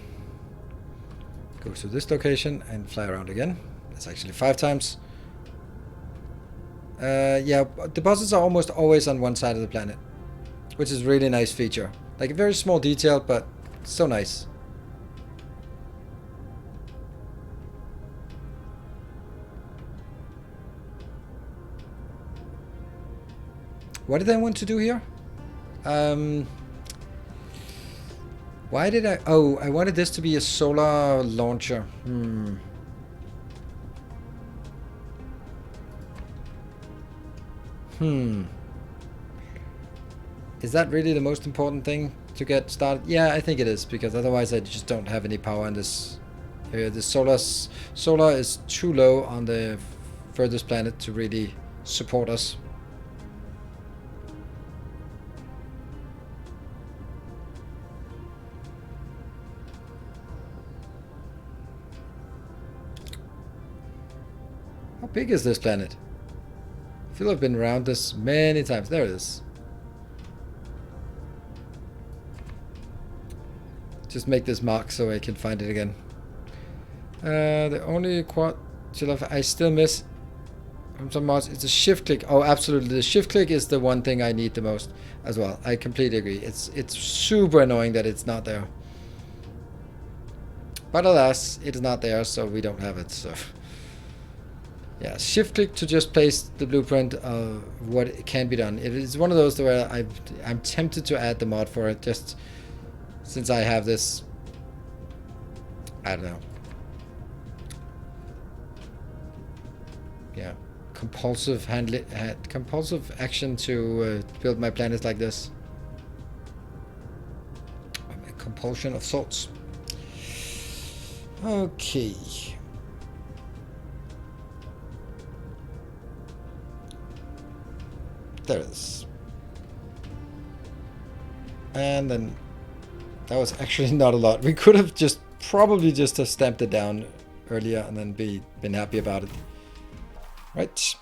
Go to this location and fly around again. That's actually 5 times. Yeah, deposits are almost always on one side of the planet, which is a really nice feature. Like a very small detail, but so nice. What did I want to do here? Why did I... Oh, I wanted this to be a solar launcher. Is that really the most important thing to get started? Yeah, I think it is, because otherwise I just don't have any power in this area. The solar is too low on the furthest planet to really support us. How big is this planet? I feel I've been around this many times. There it is. Just make this mark so I can find it again. The only quad I still miss from some mods is the shift click. Oh, absolutely. The shift click is the one thing I need the most as well. I completely agree. It's super annoying that it's not there. But alas, it is not there, so we don't have it. So yeah, shift click to just place the blueprint of what can be done. It is one of those where I'm tempted to add the mod for it, just since I have this, I don't know. Yeah, compulsive action to build my planets like this. A compulsion of sorts. Okay. There it is. And then that was actually not a lot. We could have probably just stamped it down earlier and then been happy about it. Right.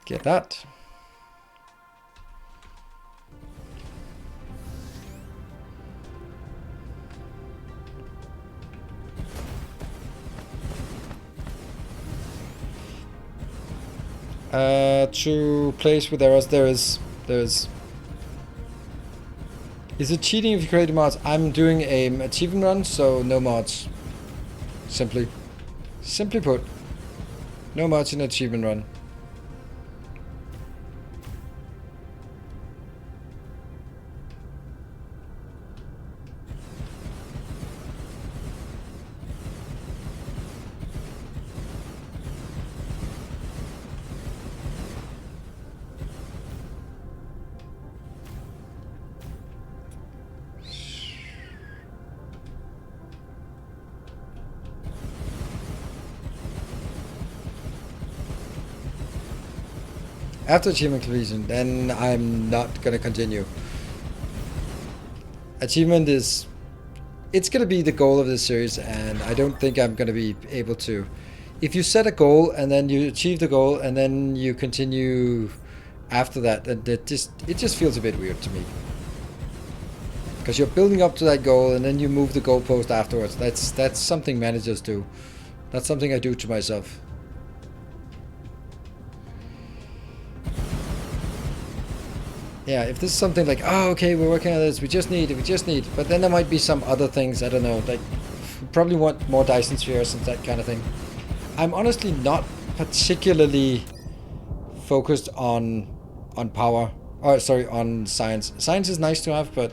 Get that. To place with arrows, there is. Is it cheating if you create mods? I'm doing an achievement run, so no mods. Simply put, no mods in achievement run. After achievement completion, then I'm not gonna continue. Achievement it's gonna be the goal of this series, and I don't think I'm gonna be able to. If you set a goal and then you achieve the goal and then you continue after that, it just feels a bit weird to me. Because you're building up to that goal and then you move the goalpost afterwards. That's something managers do. That's something I do to myself. Yeah, if this is something like, oh, okay, we're working on this, we just need, but then there might be some other things, I don't know, like, we probably want more Dyson spheres and that kind of thing. I'm honestly not particularly focused on power, or sorry, on science. Science is nice to have, but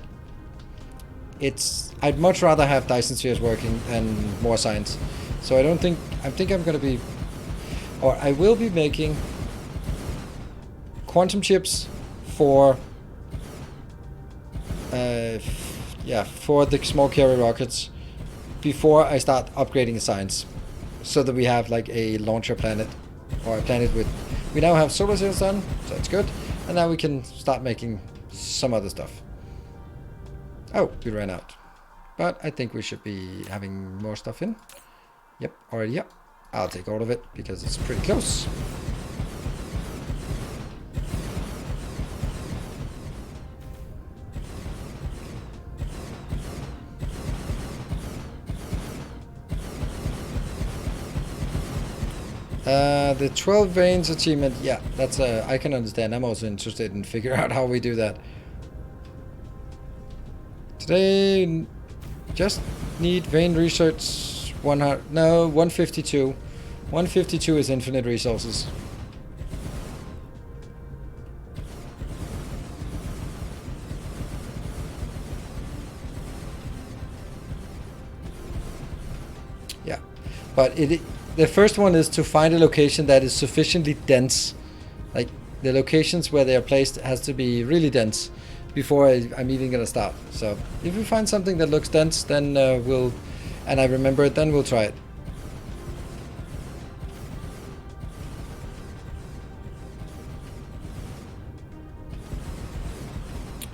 I'd much rather have Dyson spheres working than more science. So I think I'm gonna be, or I will be making quantum chips for for the small carrier rockets before I start upgrading science, so that we have like a launcher planet, or a planet with, we now have solar cells done, so that's good, and now we can start making some other stuff. Oh, we ran out, but I think we should be having more stuff in. Yep, already. Yep, I'll take all of it because it's pretty close. The 12 veins achievement, yeah, that's I can understand. I'm also interested in figuring out how we do that. Today, just need vein research 152. 152 is infinite resources. Yeah, but the first one is to find a location that is sufficiently dense, like the locations where they are placed has to be really dense before I'm even gonna start. So if we find something that looks dense, then we'll, and I remember it, then we'll try it.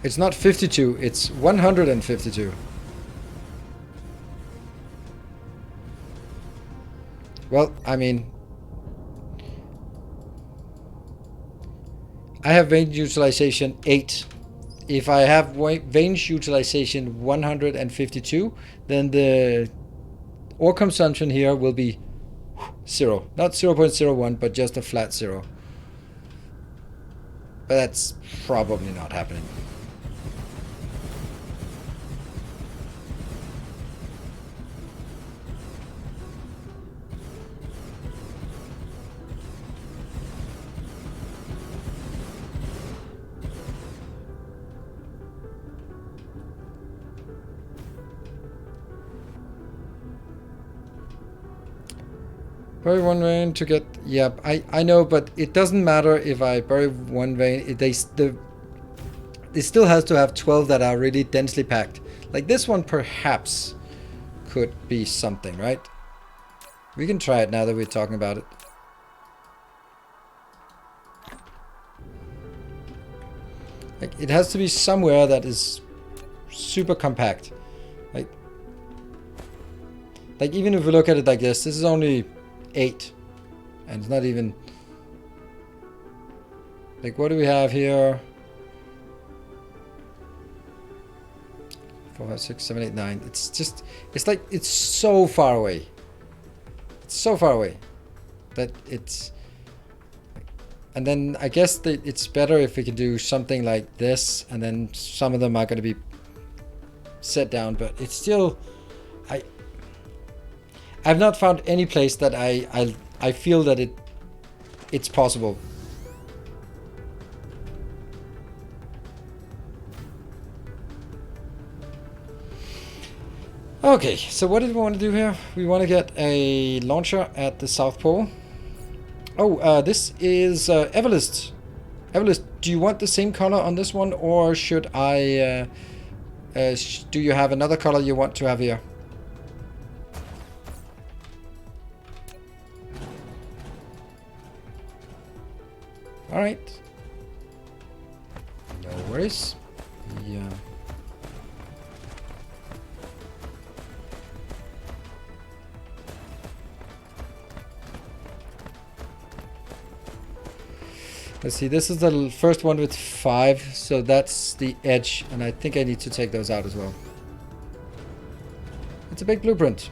It's not 52, it's 152. Well, I mean, I have range utilization 8. If I have range utilization 152, then the ore consumption here will be 0. Not 0.01, but just a flat 0. But that's probably not happening. Bury one vein to get... Yeah, I know, but it doesn't matter if I bury one vein. They still has to have 12 that are really densely packed. Like this one perhaps could be something, right? We can try it now that we're talking about it. Like it has to be somewhere that is super compact. Like even if we look at it like this is only 8, and it's not even like, what do we have here? 4, 5, 6, 7, 8, 9. It's just, it's like, it's so far away. It's so far away that it's, and then I guess that it's better if we can do something like this, and then some of them are going to be set down, but it's still, I've not found any place that I feel that it's possible. Okay, so what did we want to do here? We want to get a launcher at the South Pole. Oh, this is Everlist. Everlist, do you want the same color on this one, or should I... do you have another color you want to have here? Alright. No worries. Yeah. Let's see, this is the first one with 5, so that's the edge, and I think I need to take those out as well. It's a big blueprint.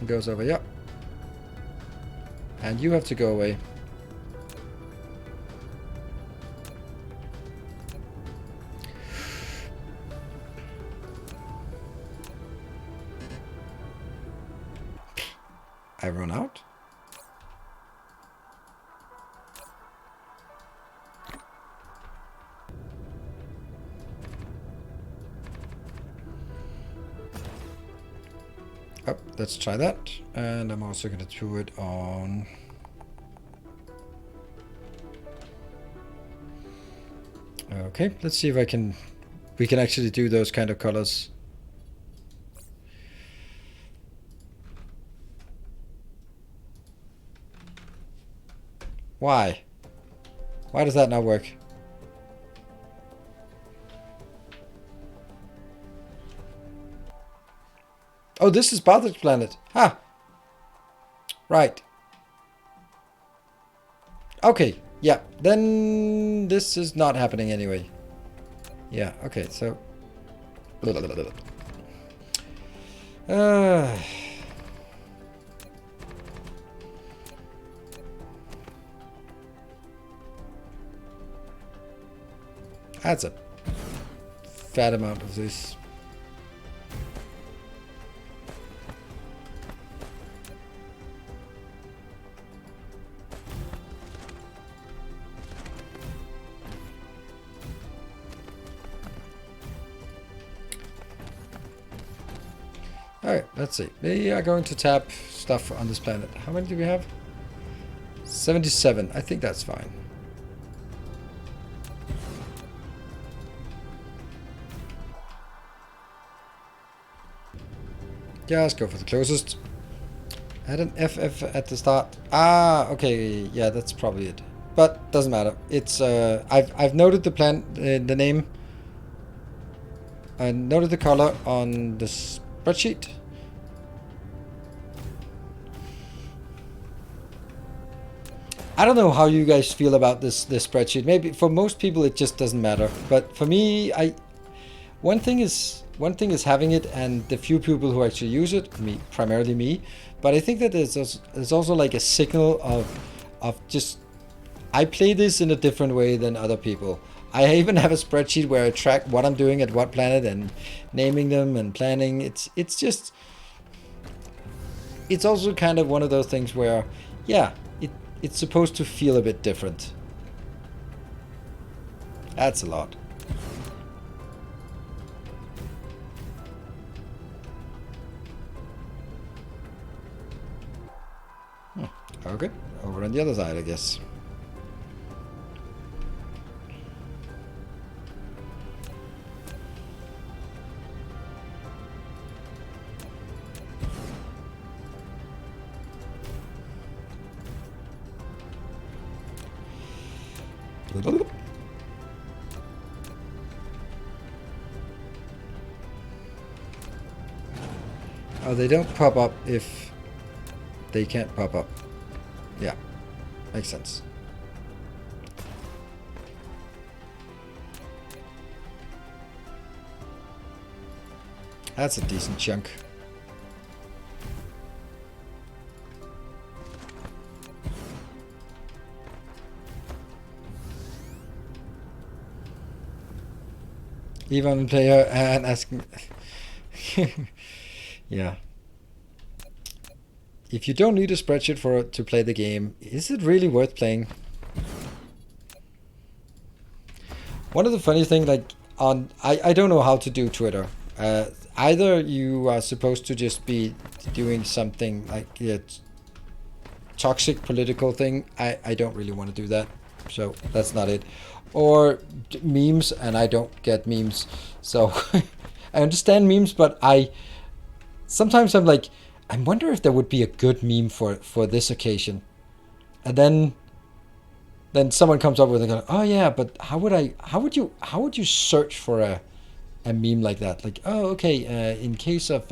It goes over, yeah. And you have to go away. I run out. Oh, let's try that. And I'm also going to do it on... Okay, let's see if we can actually do those kind of colors. Why? Why does that not work? Oh, this is Bart's planet. Ha! Right. Okay, yeah. Then this is not happening anyway. Yeah, okay, so... That's a fat amount of this. Alright, let's see. We are going to tap stuff on this planet. How many do we have? 77. I think that's fine. Just go for the closest. I had an FF at the start. Ah, okay, yeah, that's probably it. But doesn't matter. It's I've noted the the name. I noted the color on the spreadsheet. I don't know how you guys feel about this spreadsheet. Maybe for most people it just doesn't matter. But for me, one thing is having it, and the few people who actually use it, primarily me. But I think that there's also like a signal of just I play this in a different way than other people. I even have a spreadsheet where I track what I'm doing at what planet and naming them and planning. It's just it's also kind of one of those things where, yeah, it's supposed to feel a bit different. That's a lot. Okay, over on the other side, I guess. Oh, they don't pop up if they can't pop up. Yeah, makes sense. That's a decent chunk. Even player and asking. Yeah. If you don't need a spreadsheet to play the game, is it really worth playing? One of the funny things, like I don't know how to do Twitter. Either you are supposed to just be doing something like a toxic political thing. I don't really want to do that, so that's not it. Or memes, and I don't get memes. So I understand memes, but sometimes I'm like, I wonder if there would be a good meme for this occasion. And then someone comes up with it, oh yeah, but how would you search for a meme like that? Like, oh, okay, in case of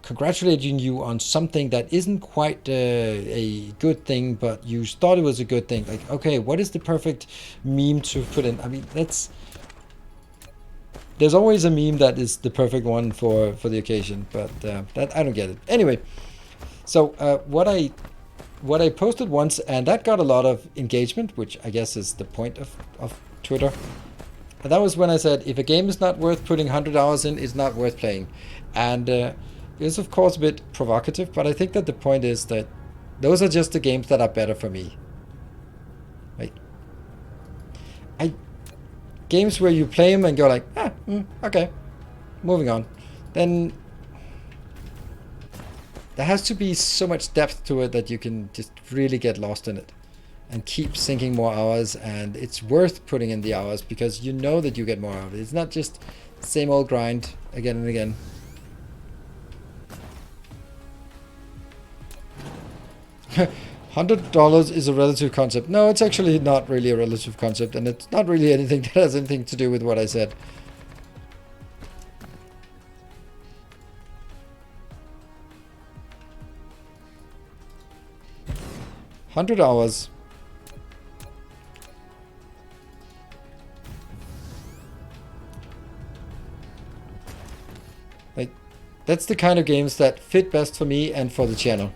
congratulating you on something that isn't quite a good thing, but you thought it was a good thing. Like, okay, what is the perfect meme to put in? I mean, there's always a meme that is the perfect one for the occasion, but that I don't get it. Anyway, so what I posted once, and that got a lot of engagement, which I guess is the point of Twitter. And that was when I said, if a game is not worth putting 100 hours in, it's not worth playing. And it's of course a bit provocative, but I think that the point is that those are just the games that are better for me. Like, games where you play them and go like, okay, moving on. Then there has to be so much depth to it that you can just really get lost in it and keep sinking more hours, and it's worth putting in the hours because you know that you get more out of it. It's not just same old grind again and again. $100 is a relative concept. No, it's actually not really a relative concept, and it's not really anything that has anything to do with what I said. $100. Like, that's the kind of games that fit best for me and for the channel.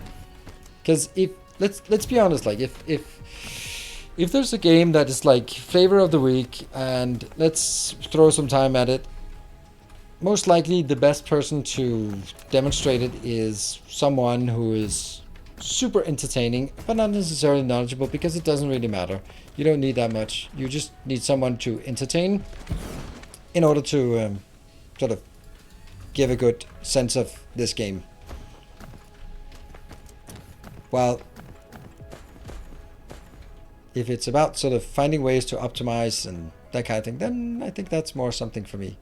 Because let's be honest, like if there's a game that is like flavor of the week and let's throw some time at it, most likely the best person to demonstrate it is someone who is super entertaining but not necessarily knowledgeable, because it doesn't really matter. You don't need that much. You just need someone to entertain in order to sort of give a good sense of this game. Well, if it's about sort of finding ways to optimize and that kind of thing, then I think that's more something for me.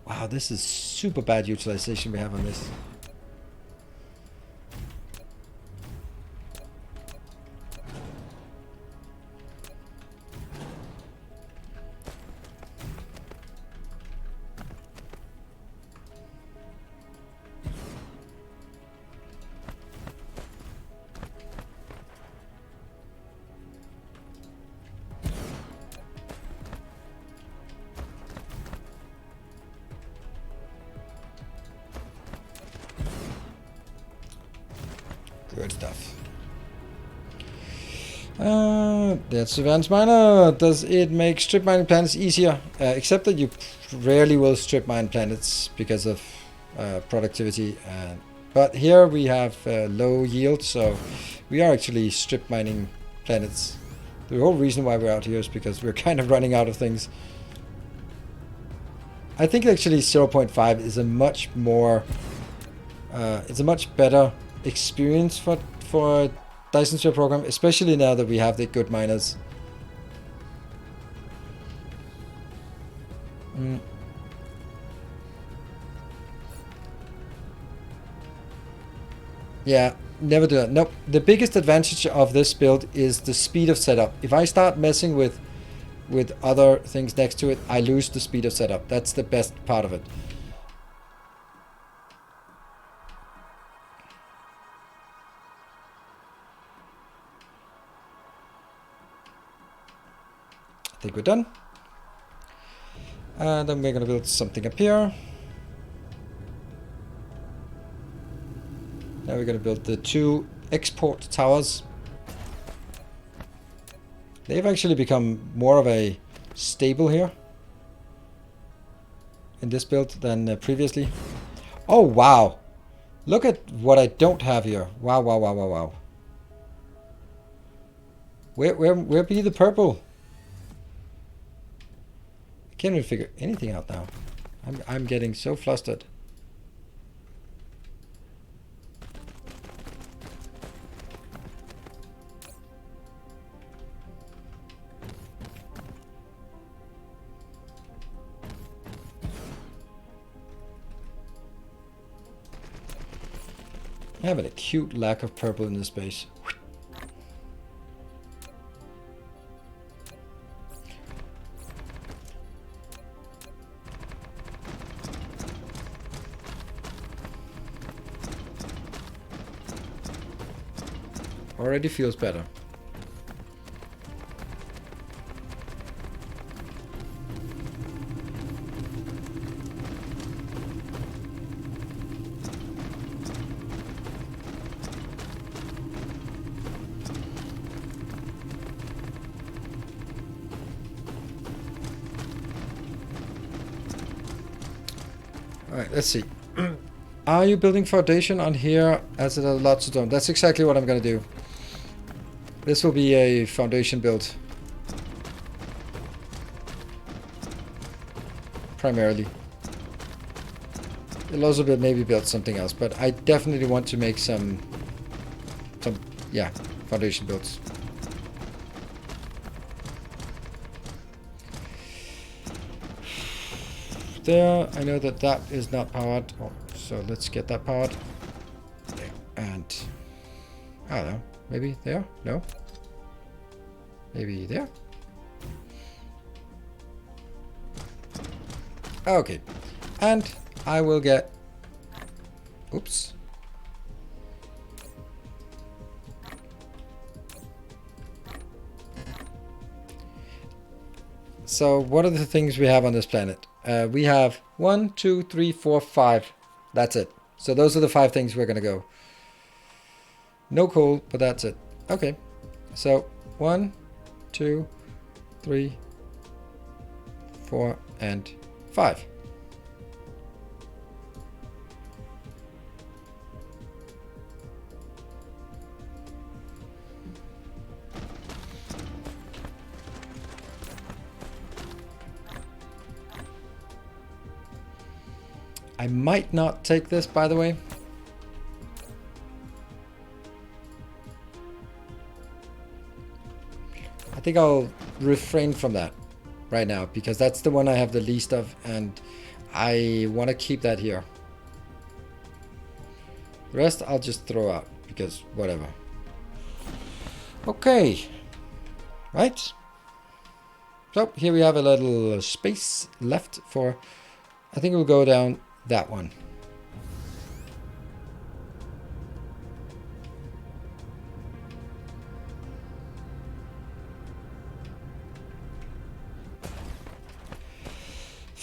Wow, this is super bad utilization we have on this. Good stuff. That's advanced miner. Does it make strip mining planets easier? Except that you rarely will strip mine planets because of productivity. But here we have low yield, so we are actually strip mining planets. The whole reason why we're out here is because we're kind of running out of things. I think actually 0.5 is a much more, it's a much better experience for Dyson Sphere program, especially now that we have the good miners. Yeah, never do that. Nope. The biggest advantage of this build is the speed of setup. If I start messing with other things next to it, I lose the speed of setup. That's the best part of it. I think we're done. And then we're going to build something up here. Now we're going to build the 2 export towers. They've actually become more of a staple here in this build than previously. Oh, wow. Look at what I don't have here. Wow, wow, wow, wow, wow. Where be the purple? I can't even figure anything out now. I'm getting so flustered. I have an acute lack of purple in this space. Already feels better. Alright, let's see. Are you building foundation on here as it has lots of stone? That's exactly what I'm going to do. This will be a foundation build. Primarily. It'll also maybe build something else, but I definitely want to make some yeah, foundation builds. There, I know that that is not powered, so let's get that powered. There. And I don't know, maybe there? No? Maybe there? Okay, and I will get, oops. So what are the things we have on this planet? We have 1, 2, 3, 4, 5. That's it. So those are the 5 things we're going to go. No coal, but that's it. Okay. So 1, 2, 3, 4, and 5. I might not take this, by the way. I think I'll refrain from that right now, because that's the one I have the least of, and I want to keep that here. The rest I'll just throw out, because whatever. Okay. Right. So here we have a little space left for, I think we'll go down that one.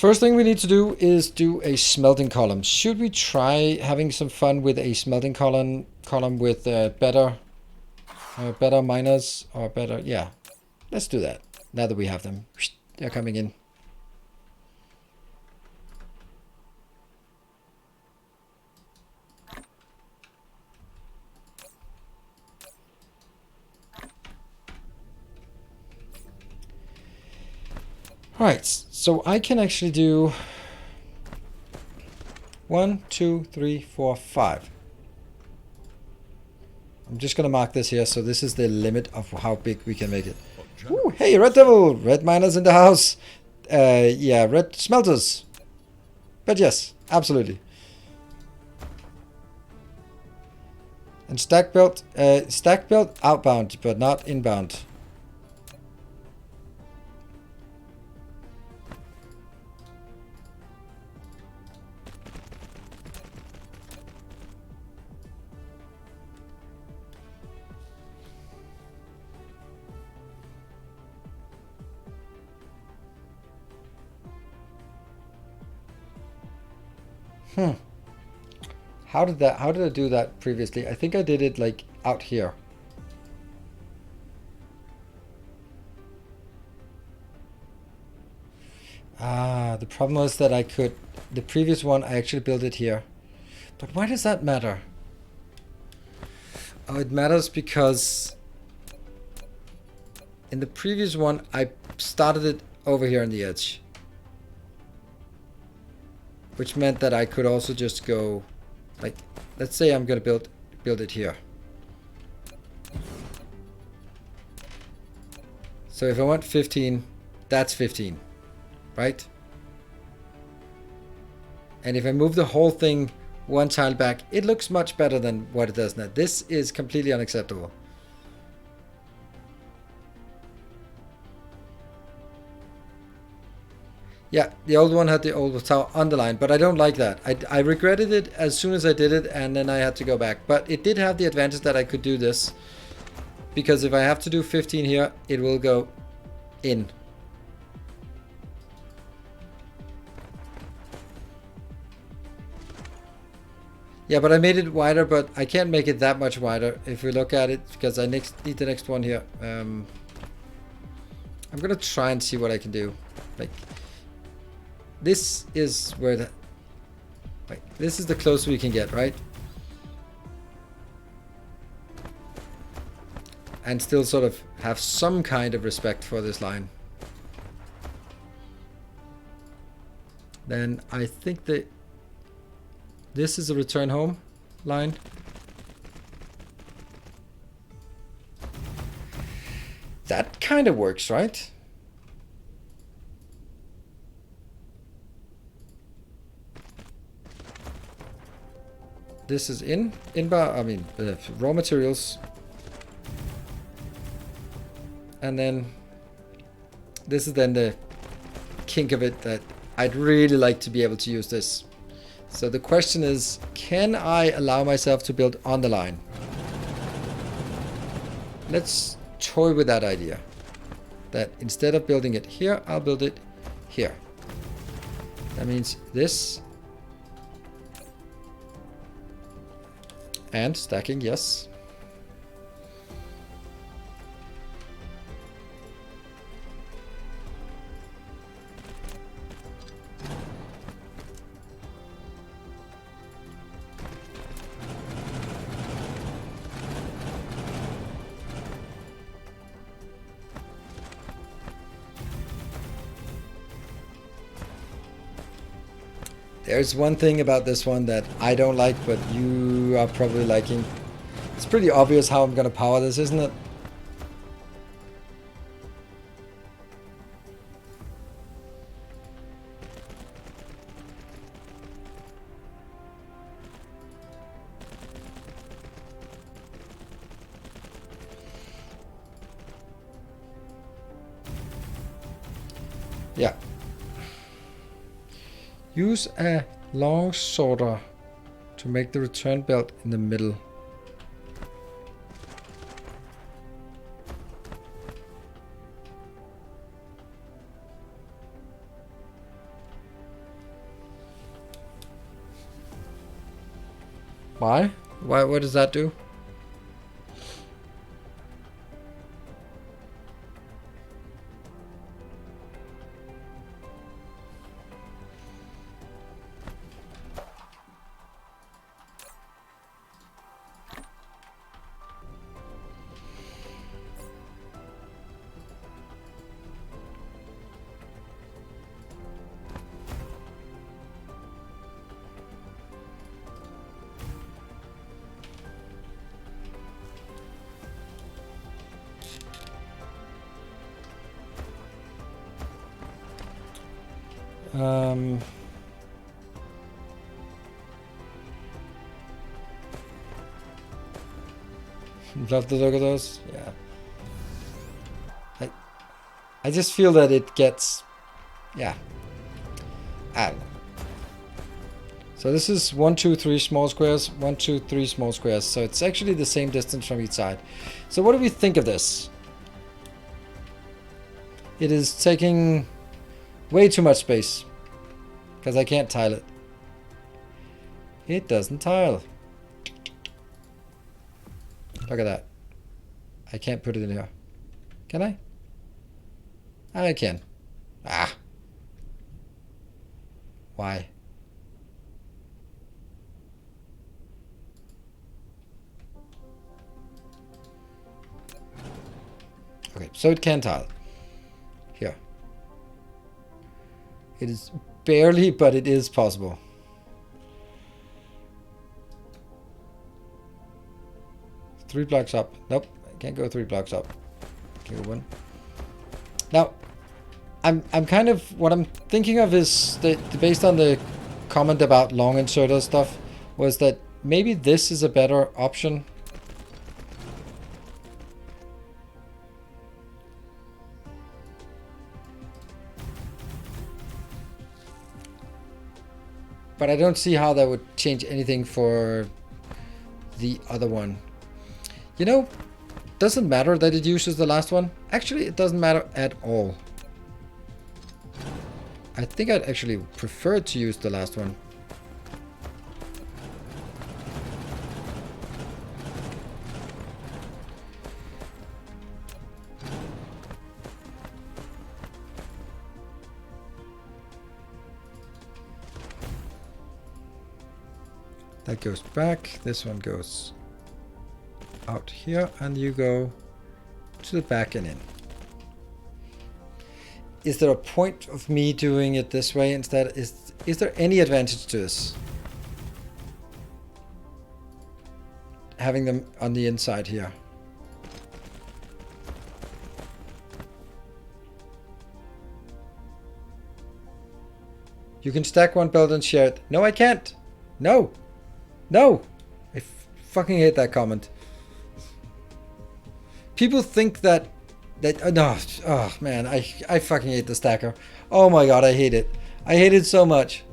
First thing we need to do is do a smelting column. Should we try having some fun with a smelting column with better miners or better? Yeah, let's do that. Now that we have them, they're coming in. Alright, so I can actually do 1, 2, 3, 4, 5. I'm just gonna mark this here, so this is the limit of how big we can make it. Ooh, hey, Red Devil! Red miners in the house! Yeah, red smelters. But yes, absolutely. And stack belt outbound, but not inbound. How did I do that previously? I think I did it like out here. The problem was that the previous one I actually built it here. But why does that matter? Oh, it matters because in the previous one I started it over here on the edge. Which meant that I could also just go, like, let's say I'm gonna build it here. So if I want 15, that's 15, right? And if I move the whole thing one tile back, it looks much better than what it does now. This is completely unacceptable. Yeah, the old one had the old tower underlined, but I don't like that. I regretted it as soon as I did it, and then I had to go back. But it did have the advantage that I could do this, because if I have to do 15 here, it will go in. Yeah, but I made it wider, but I can't make it that much wider if we look at it, because I need the next one here. I'm gonna try and see what I can do. Like, this is where this is the closest we can get, right? And still sort of have some kind of respect for this line. Then I think that this is a return home line. That kind of works, right? This is raw materials. And then this is then the kink of it, that I'd really like to be able to use this. So the question is, can I allow myself to build on the line? Let's toy with that idea. That instead of building it here, I'll build it here. That means this. And stacking, yes. There's one thing about this one that I don't like, but you are probably liking. It's pretty obvious how I'm gonna power this, isn't it? Yeah. Use a long sorter to make the return belt in the middle. Why? Why? What does that do? Love the look of those. Yeah. I just feel that it gets, yeah. I don't know. So this is 1, 2, 3 small squares, 1, 2, 3 small squares. So it's actually the same distance from each side. So what do we think of this? It is taking way too much space because I can't tile it. It doesn't tile. Look at that. I can't put it in here. Can I? I can. Ah. Why? Okay, so it can tile. Here. It is barely, but it is possible. Three blocks up. Nope, I can't go 3 blocks up. Okay, 1. Now, I'm kind of, what I'm thinking of is that based on the comment about long inserter stuff, was that maybe this is a better option. But I don't see how that would change anything for the other one. You know, doesn't matter that it uses the last one. Actually, it doesn't matter at all. I think I'd actually prefer to use the last one. That goes back, this one goes out here, and you go to the back and in. Is there a point of me doing it this way instead? Is there any advantage to this? Having them on the inside here. You can stack one belt and share it. No, I can't. No. No. I fucking hate that comment. People think that no, oh man, I fucking hate the stacker. Oh my god, I hate it. I hate it so much.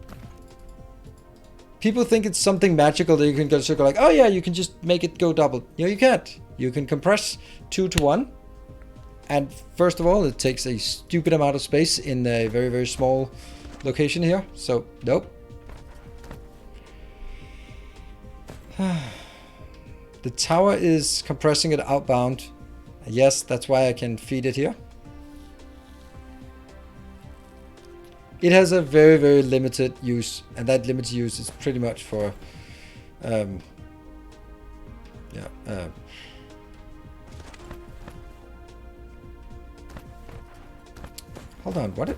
People think it's something magical that you can just go like, oh yeah, you can just make it go double. No, you can't. You can compress 2 to 1. And first of all, it takes a stupid amount of space in a very, very small location here. So, nope. The tower is compressing it outbound. Yes, that's why I can feed it here. It has a very, very limited use, and that limited use is pretty much for, hold on, what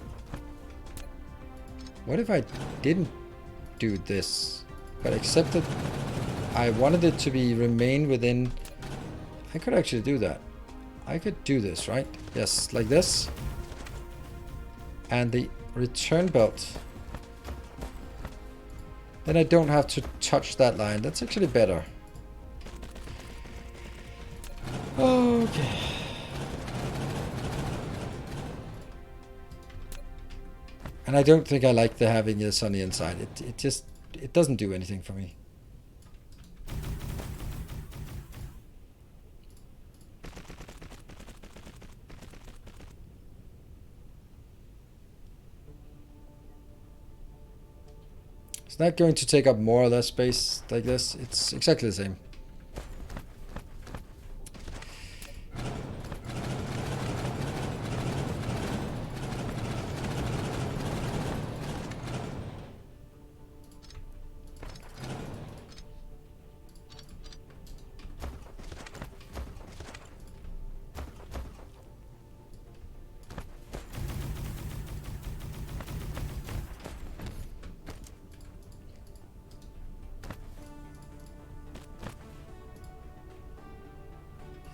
if I didn't do this, but accepted? I wanted it to be remain within. I could actually do that. I could do this, right? Yes, like this. And the return belt. Then I don't have to touch that line. That's actually better. Okay. And I don't think I like the having this on the inside. It doesn't do anything for me. It's not going to take up more or less space like this. It's exactly the same.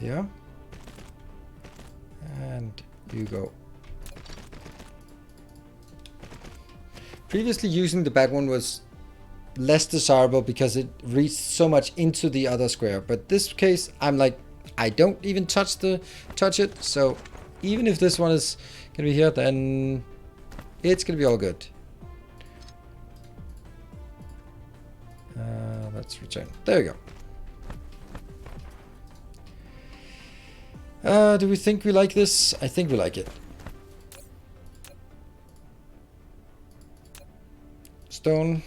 Yeah. And you go. Previously using the back one was less desirable because it reached so much into the other square. But this case, I'm like, I don't even touch it. So even if this one is gonna be here, then it's gonna be all good. Let's return. There we go. Do we think we like this? I think we like it. Stone.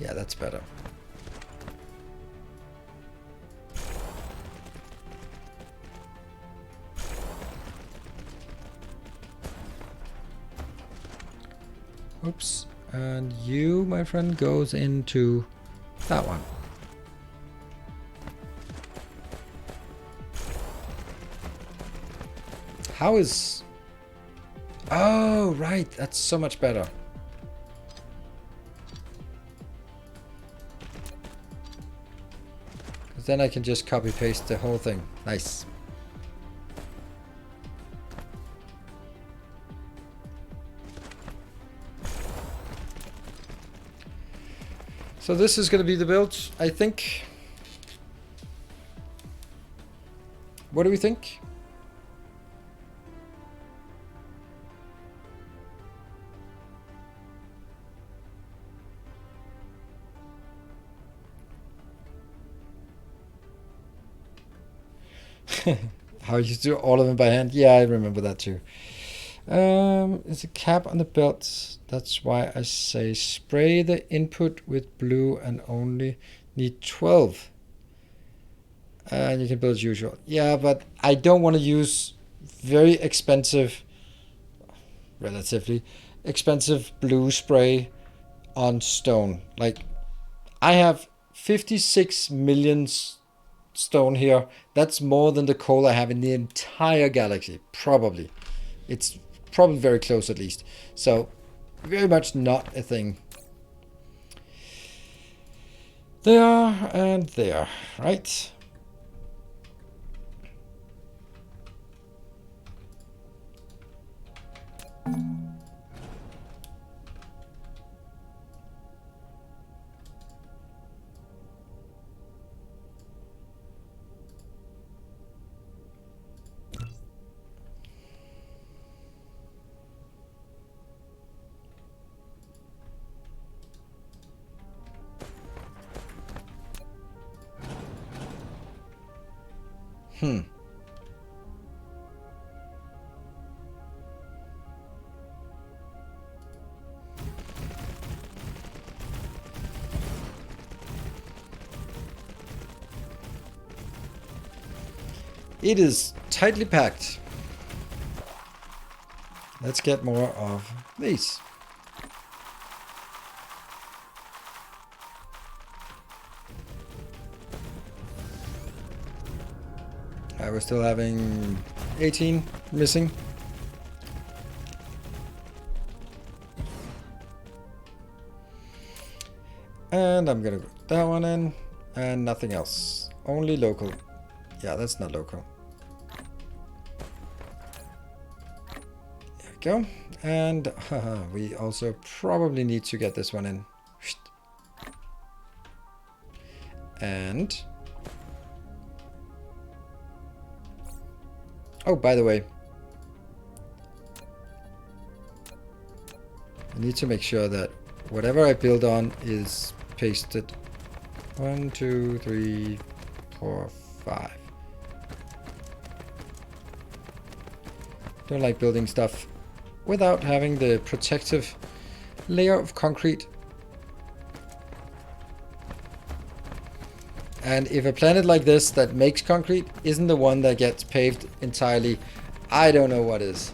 Yeah, that's better. Oops. And you, my friend, goes into that one. How is... Oh, right. That's so much better. Then I can just copy paste the whole thing. Nice. So this is going to be the build, I think. What do we think? How you do all of them by hand? Yeah, I remember that too. It's a cap on the belt. That's why I say spray the input with blue and only need 12. And you can build as usual. Yeah, but I don't want to use very expensive, relatively expensive blue spray on stone. Like, I have 56 million stone here. That's more than the coal I have in the entire galaxy. Probably. It's probably very close at least. So, very much not a thing. There and there, right? It is tightly packed. Let's get more of these. We're still having 18 missing. And I'm gonna put that one in and nothing else. Only local. Yeah, that's not local. There we go. And we also probably need to get this one in. And oh, by the way, I need to make sure that whatever I build on is pasted. 1, 2, 3, 4, 5. Don't like building stuff without having the protective layer of concrete. And if a planet like this that makes concrete isn't the one that gets paved entirely, I don't know what is.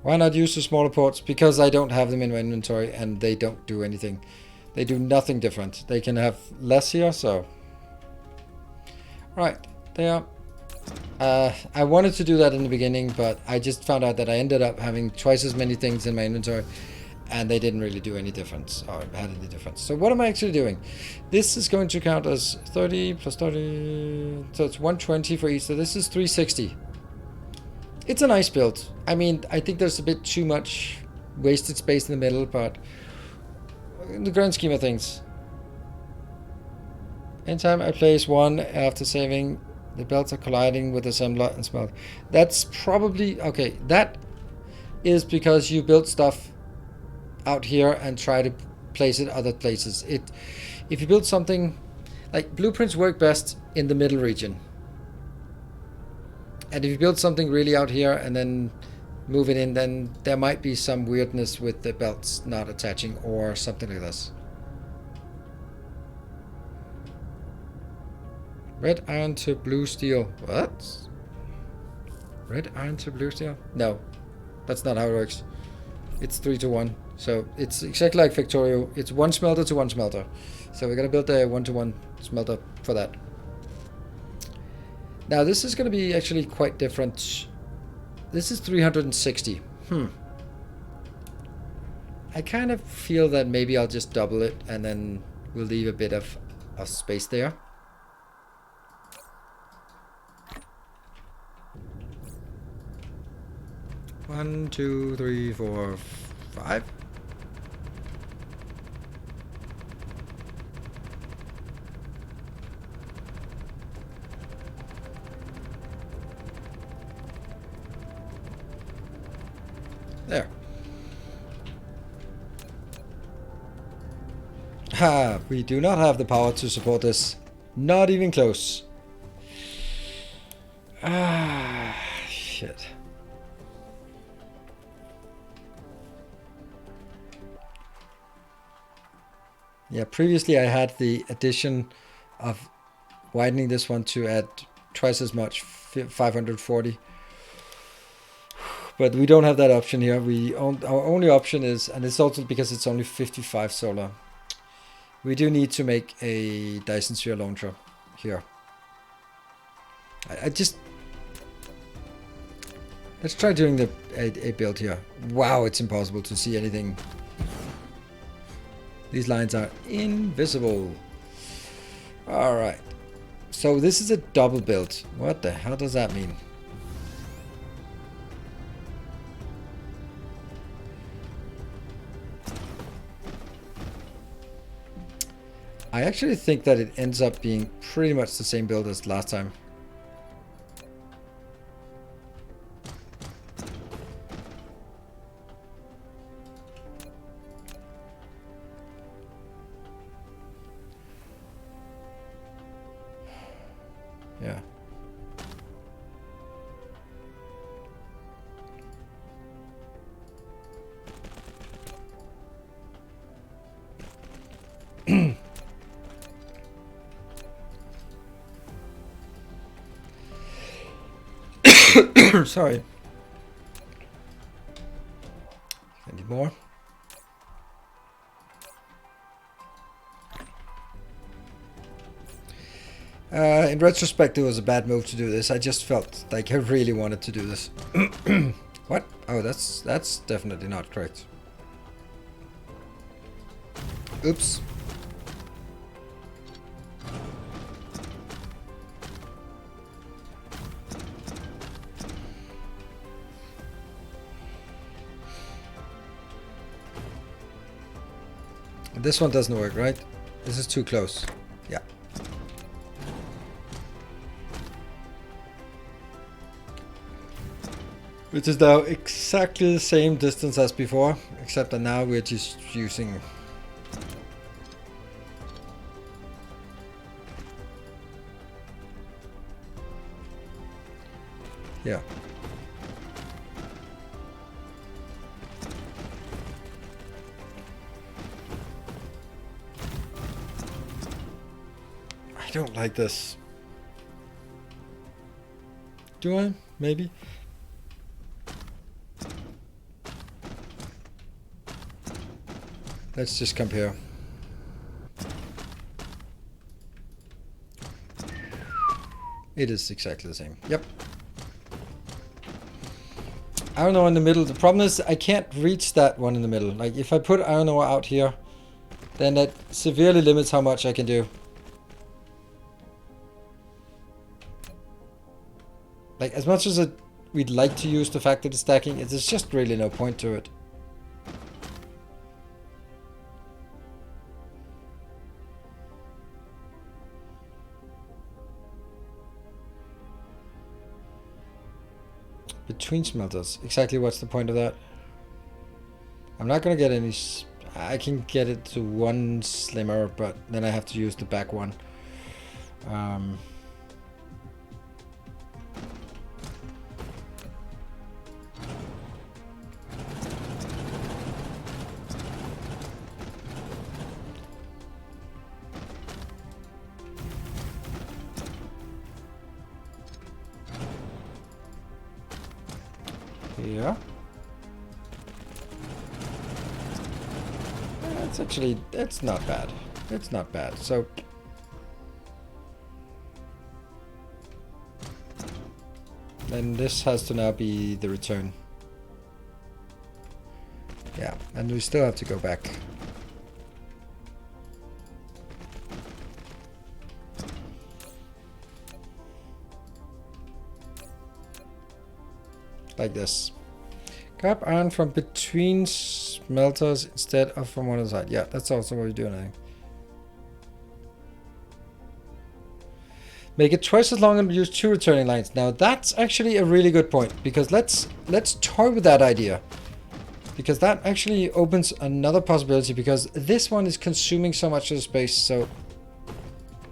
Why not use the smaller ports? Because I don't have them in my inventory and they don't do anything. They do nothing different. They can have less here, so. Right, there. I wanted to do that in the beginning, but I just found out that I ended up having twice as many things in my inventory and they didn't really do any difference or had any difference. So what am I actually doing? This is going to count as 30 plus 30, so it's 120 for each, so this is 360. It's a nice build. I mean, I think there's a bit too much wasted space in the middle, but in the grand scheme of things. Anytime I place one after saving, the belts are colliding with the assembler and smelt. That's probably, okay, that is because you build stuff out here and try to place it other places. If you build something, like blueprints work best in the middle region. And if you build something really out here and then move it in, then there might be some weirdness with the belts not attaching or something like this. Red iron to blue steel. What? Red iron to blue steel? No, that's not how it works. It's 3 to 1. So it's exactly like Factorio. It's 1 smelter to 1 smelter. So we're going to build a 1-to-1 smelter for that. Now this is going to be actually quite different. This is 360. I kind of feel that maybe I'll just double it and then we'll leave a bit of space there. One, 2, 3, 4, 5. There. Ha! We do not have the power to support this. Not even close. Ah, shit. Yeah, previously I had the addition of widening this one to add twice as much, 540. But we don't have that option here. Our only option is, and it's also because it's only 55 solar. We do need to make a Dyson sphere launcher here. Let's try doing a build here. Wow, it's impossible to see anything. These lines are invisible. All right. So this is a double build. What the hell does that mean? I actually think that it ends up being pretty much the same build as last time. Yeah. Sorry. I need more. In retrospect, it was a bad move to do this. I just felt like I really wanted to do this. What? Oh, that's definitely not correct. Oops. This one doesn't work, right? This is too close. Yeah. Which is now exactly the same distance as before, except that now we're just using... Yeah. I don't like this. Do I? Maybe? Let's just compare. It is exactly the same. Yep. Iron ore in the middle. The problem is I can't reach that one in the middle. Like if I put iron ore out here, then that severely limits how much I can do. Like as much as we'd like to use the fact that it's stacking, there's just really no point to it. Between smelters. Exactly what's the point of that? I'm not gonna get any... I can get it to one slimmer, but then I have to use the back one. Yeah. That's actually, it's not bad. It's not bad. So then this has to now be the return. Yeah, and we still have to go back. Like this. Grab iron from between smelters instead of from one side. Yeah, that's also what we're doing, I think. Make it twice as long and use 2 returning lines. Now that's actually a really good point, because let's toy with that idea. Because that actually opens another possibility, because this one is consuming so much of the space. So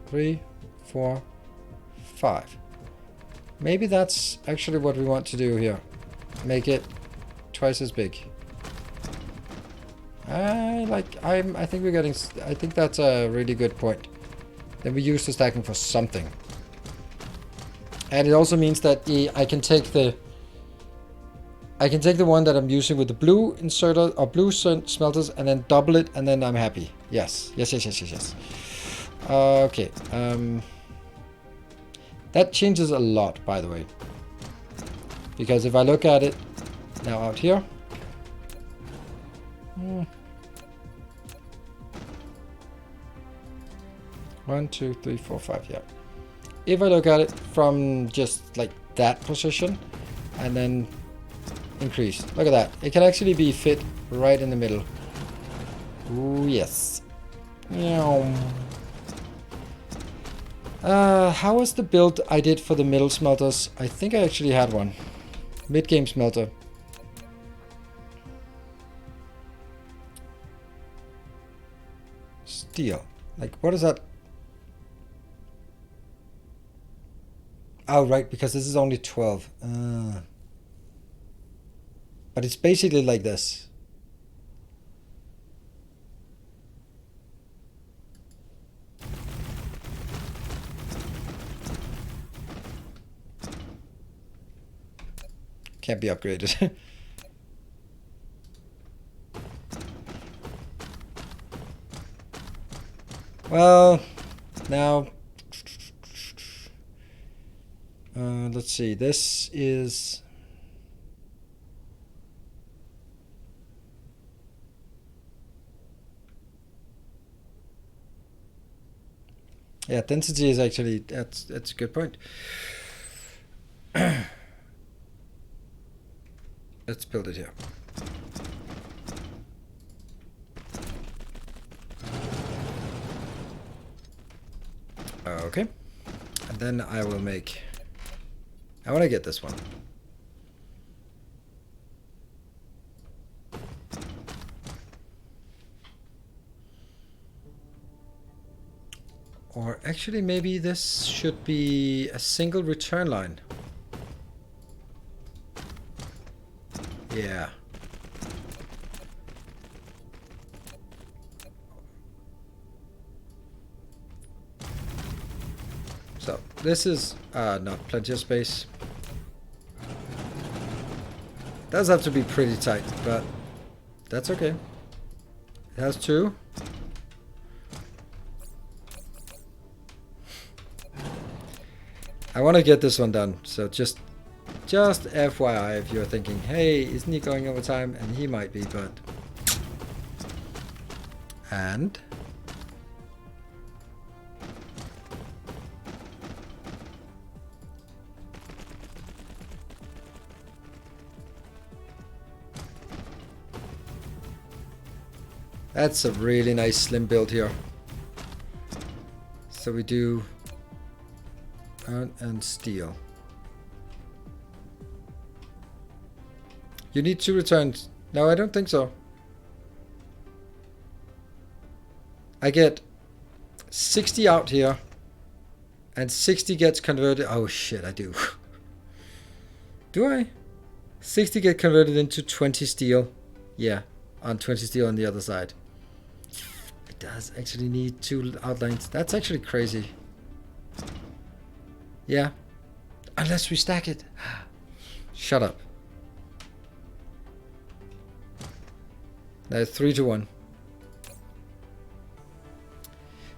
3, 4, 5. Maybe that's actually what we want to do here. Make it twice as big. I think we're getting... I think that's a really good point. Then we use the stacking for something. And it also means that I can take the one that I'm using with the blue inserter or blue smelters and then double it, and then I'm happy. Yes. Yes. Okay. That changes a lot, by the way. Because if I look at it now out here. 1, 2, 3, 4, 5, yeah. If I look at it from just like that position and then increase. Look at that. It can actually be fit right in the middle. Ooh, yes. How was the build I did for the middle smelters? I think I actually had one. Mid-game smelter. Steel. Like, what is that? Oh, right, because this is only 12. But it's basically like this. Can't be upgraded. Well, now... let's see, this is... Yeah, density is actually, that's a good point. Let's build it here. Okay. And then I will make... I want to get this one. Or actually maybe this should be a single return line. Yeah. So this is not plenty of space. Does have to be pretty tight, but that's okay. It has two. I want to get this one done, so just FYI if you're thinking, hey, isn't he going over time? And he might be, but... And... That's a really nice slim build here. So we do iron and steel. You need 2 returns. No, I don't think so. I get 60 out here and 60 gets converted. Oh shit, I do. Do I? 60 get converted into 20 steel. Yeah, on 20 steel on the other side. It does actually need 2 outlines. That's actually crazy. Yeah. Unless we stack it. Shut up. That's 3 to 1.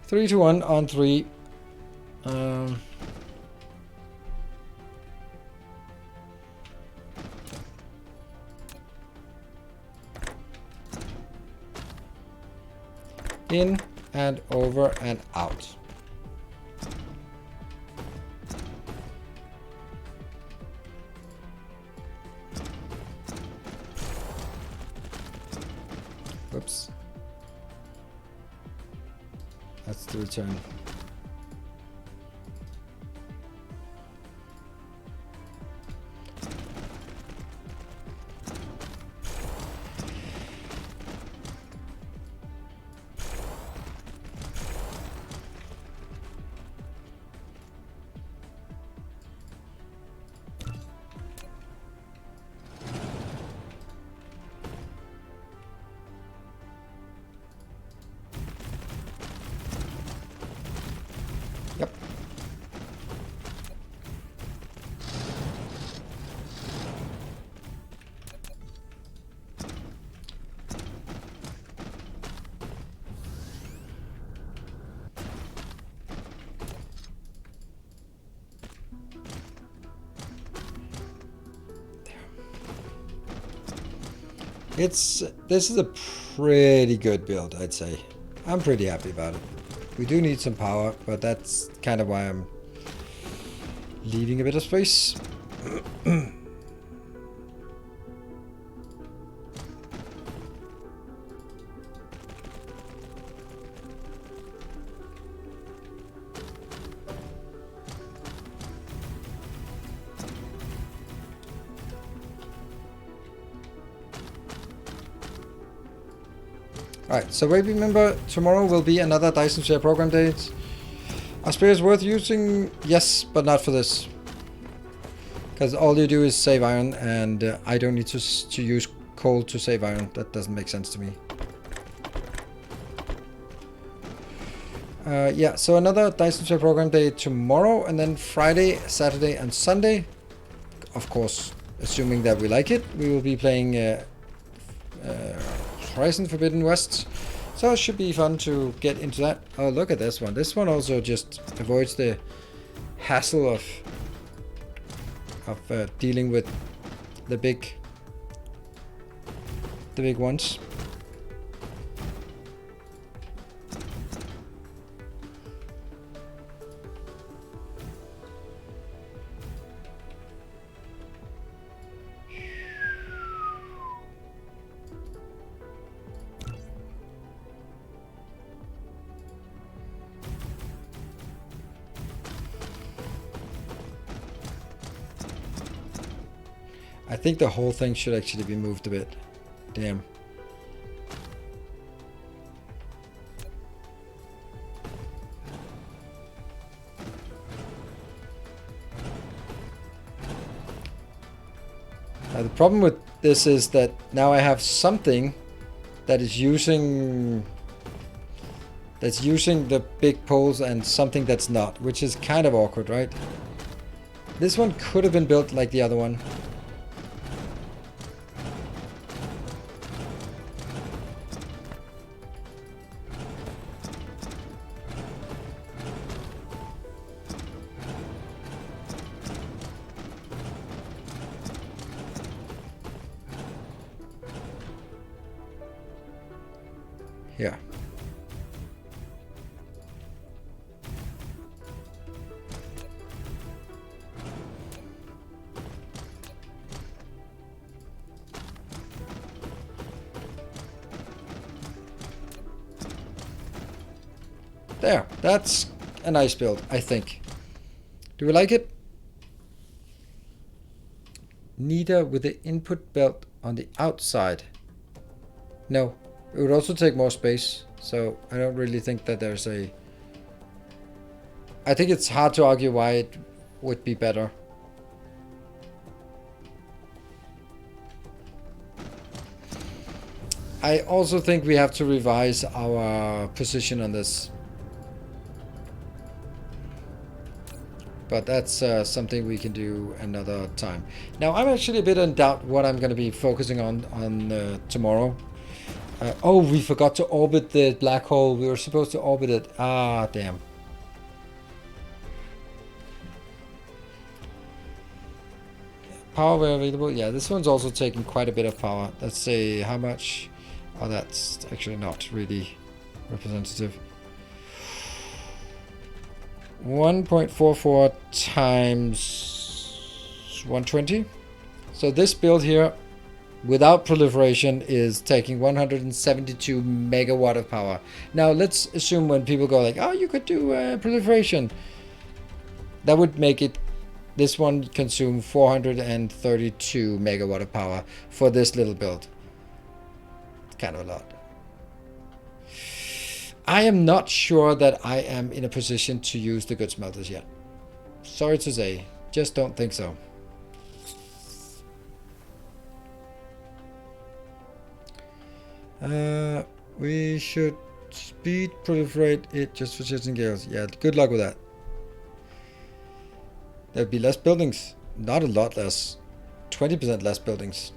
3 to 1 on 3. In and over and out. Whoops. That's the return. Yep. This is a pretty good build, I'd say. I'm pretty happy about it. We do need some power, but that's kind of why I'm leaving a bit of space. Alright, so remember, tomorrow will be another Dyson share program date. Are spares worth using? Yes, but not for this. Because all you do is save iron, and I don't need to use coal to save iron. That doesn't make sense to me. Yeah, so another Dyson share program day tomorrow, and then Friday, Saturday, and Sunday. Of course, assuming that we like it, we will be playing Horizon Forbidden West. So it should be fun to get into that. Oh, look at this one. This one also just avoids the hassle of dealing with the big ones. I think the whole thing should actually be moved a bit. Damn. Now the problem with this is that now I have something that is using the big poles and something that's not, which is kind of awkward, right? This one could have been built like the other one. Here. There, that's a nice build, I think. Do we like it? Neater with the input belt on the outside. No, it would also take more space, so I don't really think that there's a... I think it's hard to argue why it would be better. I also think we have to revise our position on this. But that's something we can do another time. Now, I'm actually a bit in doubt what I'm going to be focusing on tomorrow. Oh, we forgot to orbit the black hole. We were supposed to orbit it. Ah, damn. Power available. Yeah, this one's also taking quite a bit of power. Let's see how much. Oh, that's actually not really representative. 1.44 times 120. So this build here, without proliferation, is taking 172 megawatt of power. Now let's assume when people go like, oh, you could do proliferation, that would make it, this one consume 432 megawatt of power for this little build. It's kind of a lot. I am not sure that I am in a position to use the good smelters yet. Sorry to say, just don't think so. We should speed proliferate it just for shits and giggles. Yeah, good luck with that. There'd be less buildings. Not a lot less. 20% less buildings.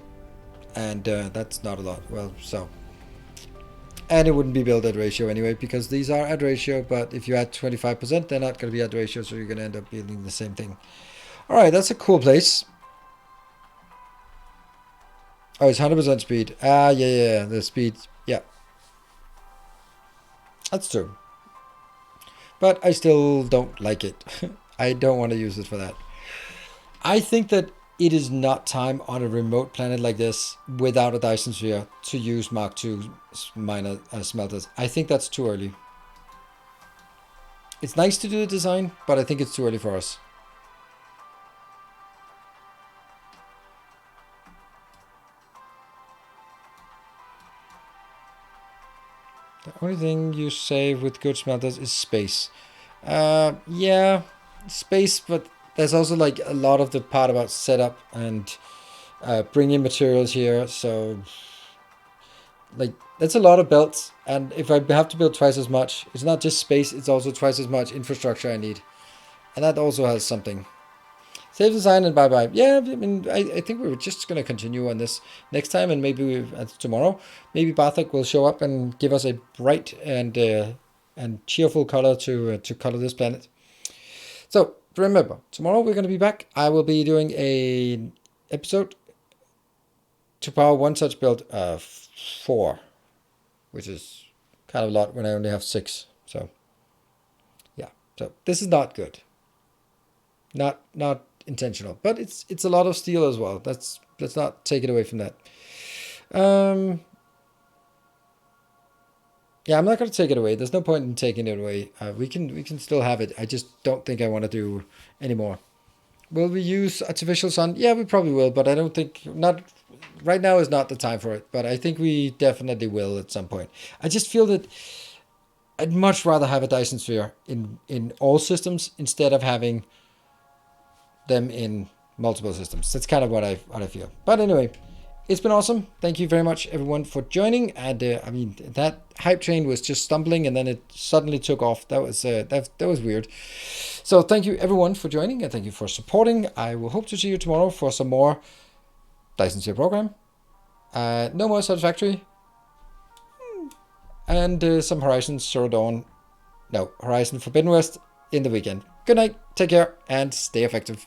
And that's not a lot. Well, so... And it wouldn't be built at ratio anyway, because these are at ratio, but if you add 25%, they're not going to be at ratio, so you're going to end up building the same thing. Alright, that's a cool place. Oh, it's 100% speed. Ah, yeah, the speed. Yeah. That's true. But I still don't like it. I don't want to use it for that. I think that it is not time on a remote planet like this without a Dyson sphere to use Mark II minor smelters. I think that's too early. It's nice to do the design, but I think it's too early for us. The only thing you save with good smelters is space. Yeah, space, but there's also like a lot of the part about setup and bringing materials here. So like that's a lot of belts, and if I have to build twice as much, it's not just space, it's also twice as much infrastructure I need, and that also has something. Save design and bye bye. Yeah, I mean, I think we were just gonna continue on this next time, and maybe tomorrow, maybe Barthok will show up and give us a bright and cheerful color to color this planet. So remember, tomorrow we're gonna be back. I will be doing a episode to power one such build of 4, which is kind of a lot when I only have 6. So yeah, so this is not good. Not intentional, but it's a lot of steel as well. Let's not take it away from that. Yeah, I'm not going to take it away. There's no point in taking it away. We can still have it. I just don't think I want to do any more. Will we use artificial sun? Yeah, we probably will, but I don't think, not right now is not the time for it. But I think we definitely will at some point. I just feel that I'd much rather have a Dyson Sphere in all systems instead of having them in multiple systems. That's kind of what I feel. But anyway, it's been awesome. Thank you very much, everyone, for joining. And I mean, that hype train was just stumbling, and then it suddenly took off. That was weird. So thank you, everyone, for joining, and thank you for supporting. I will hope to see you tomorrow for some more Dyson Sphere program. No more Satisfactory. And some Horizon Zero Dawn. No, Horizon Forbidden West in the weekend. Good night, take care, and stay effective.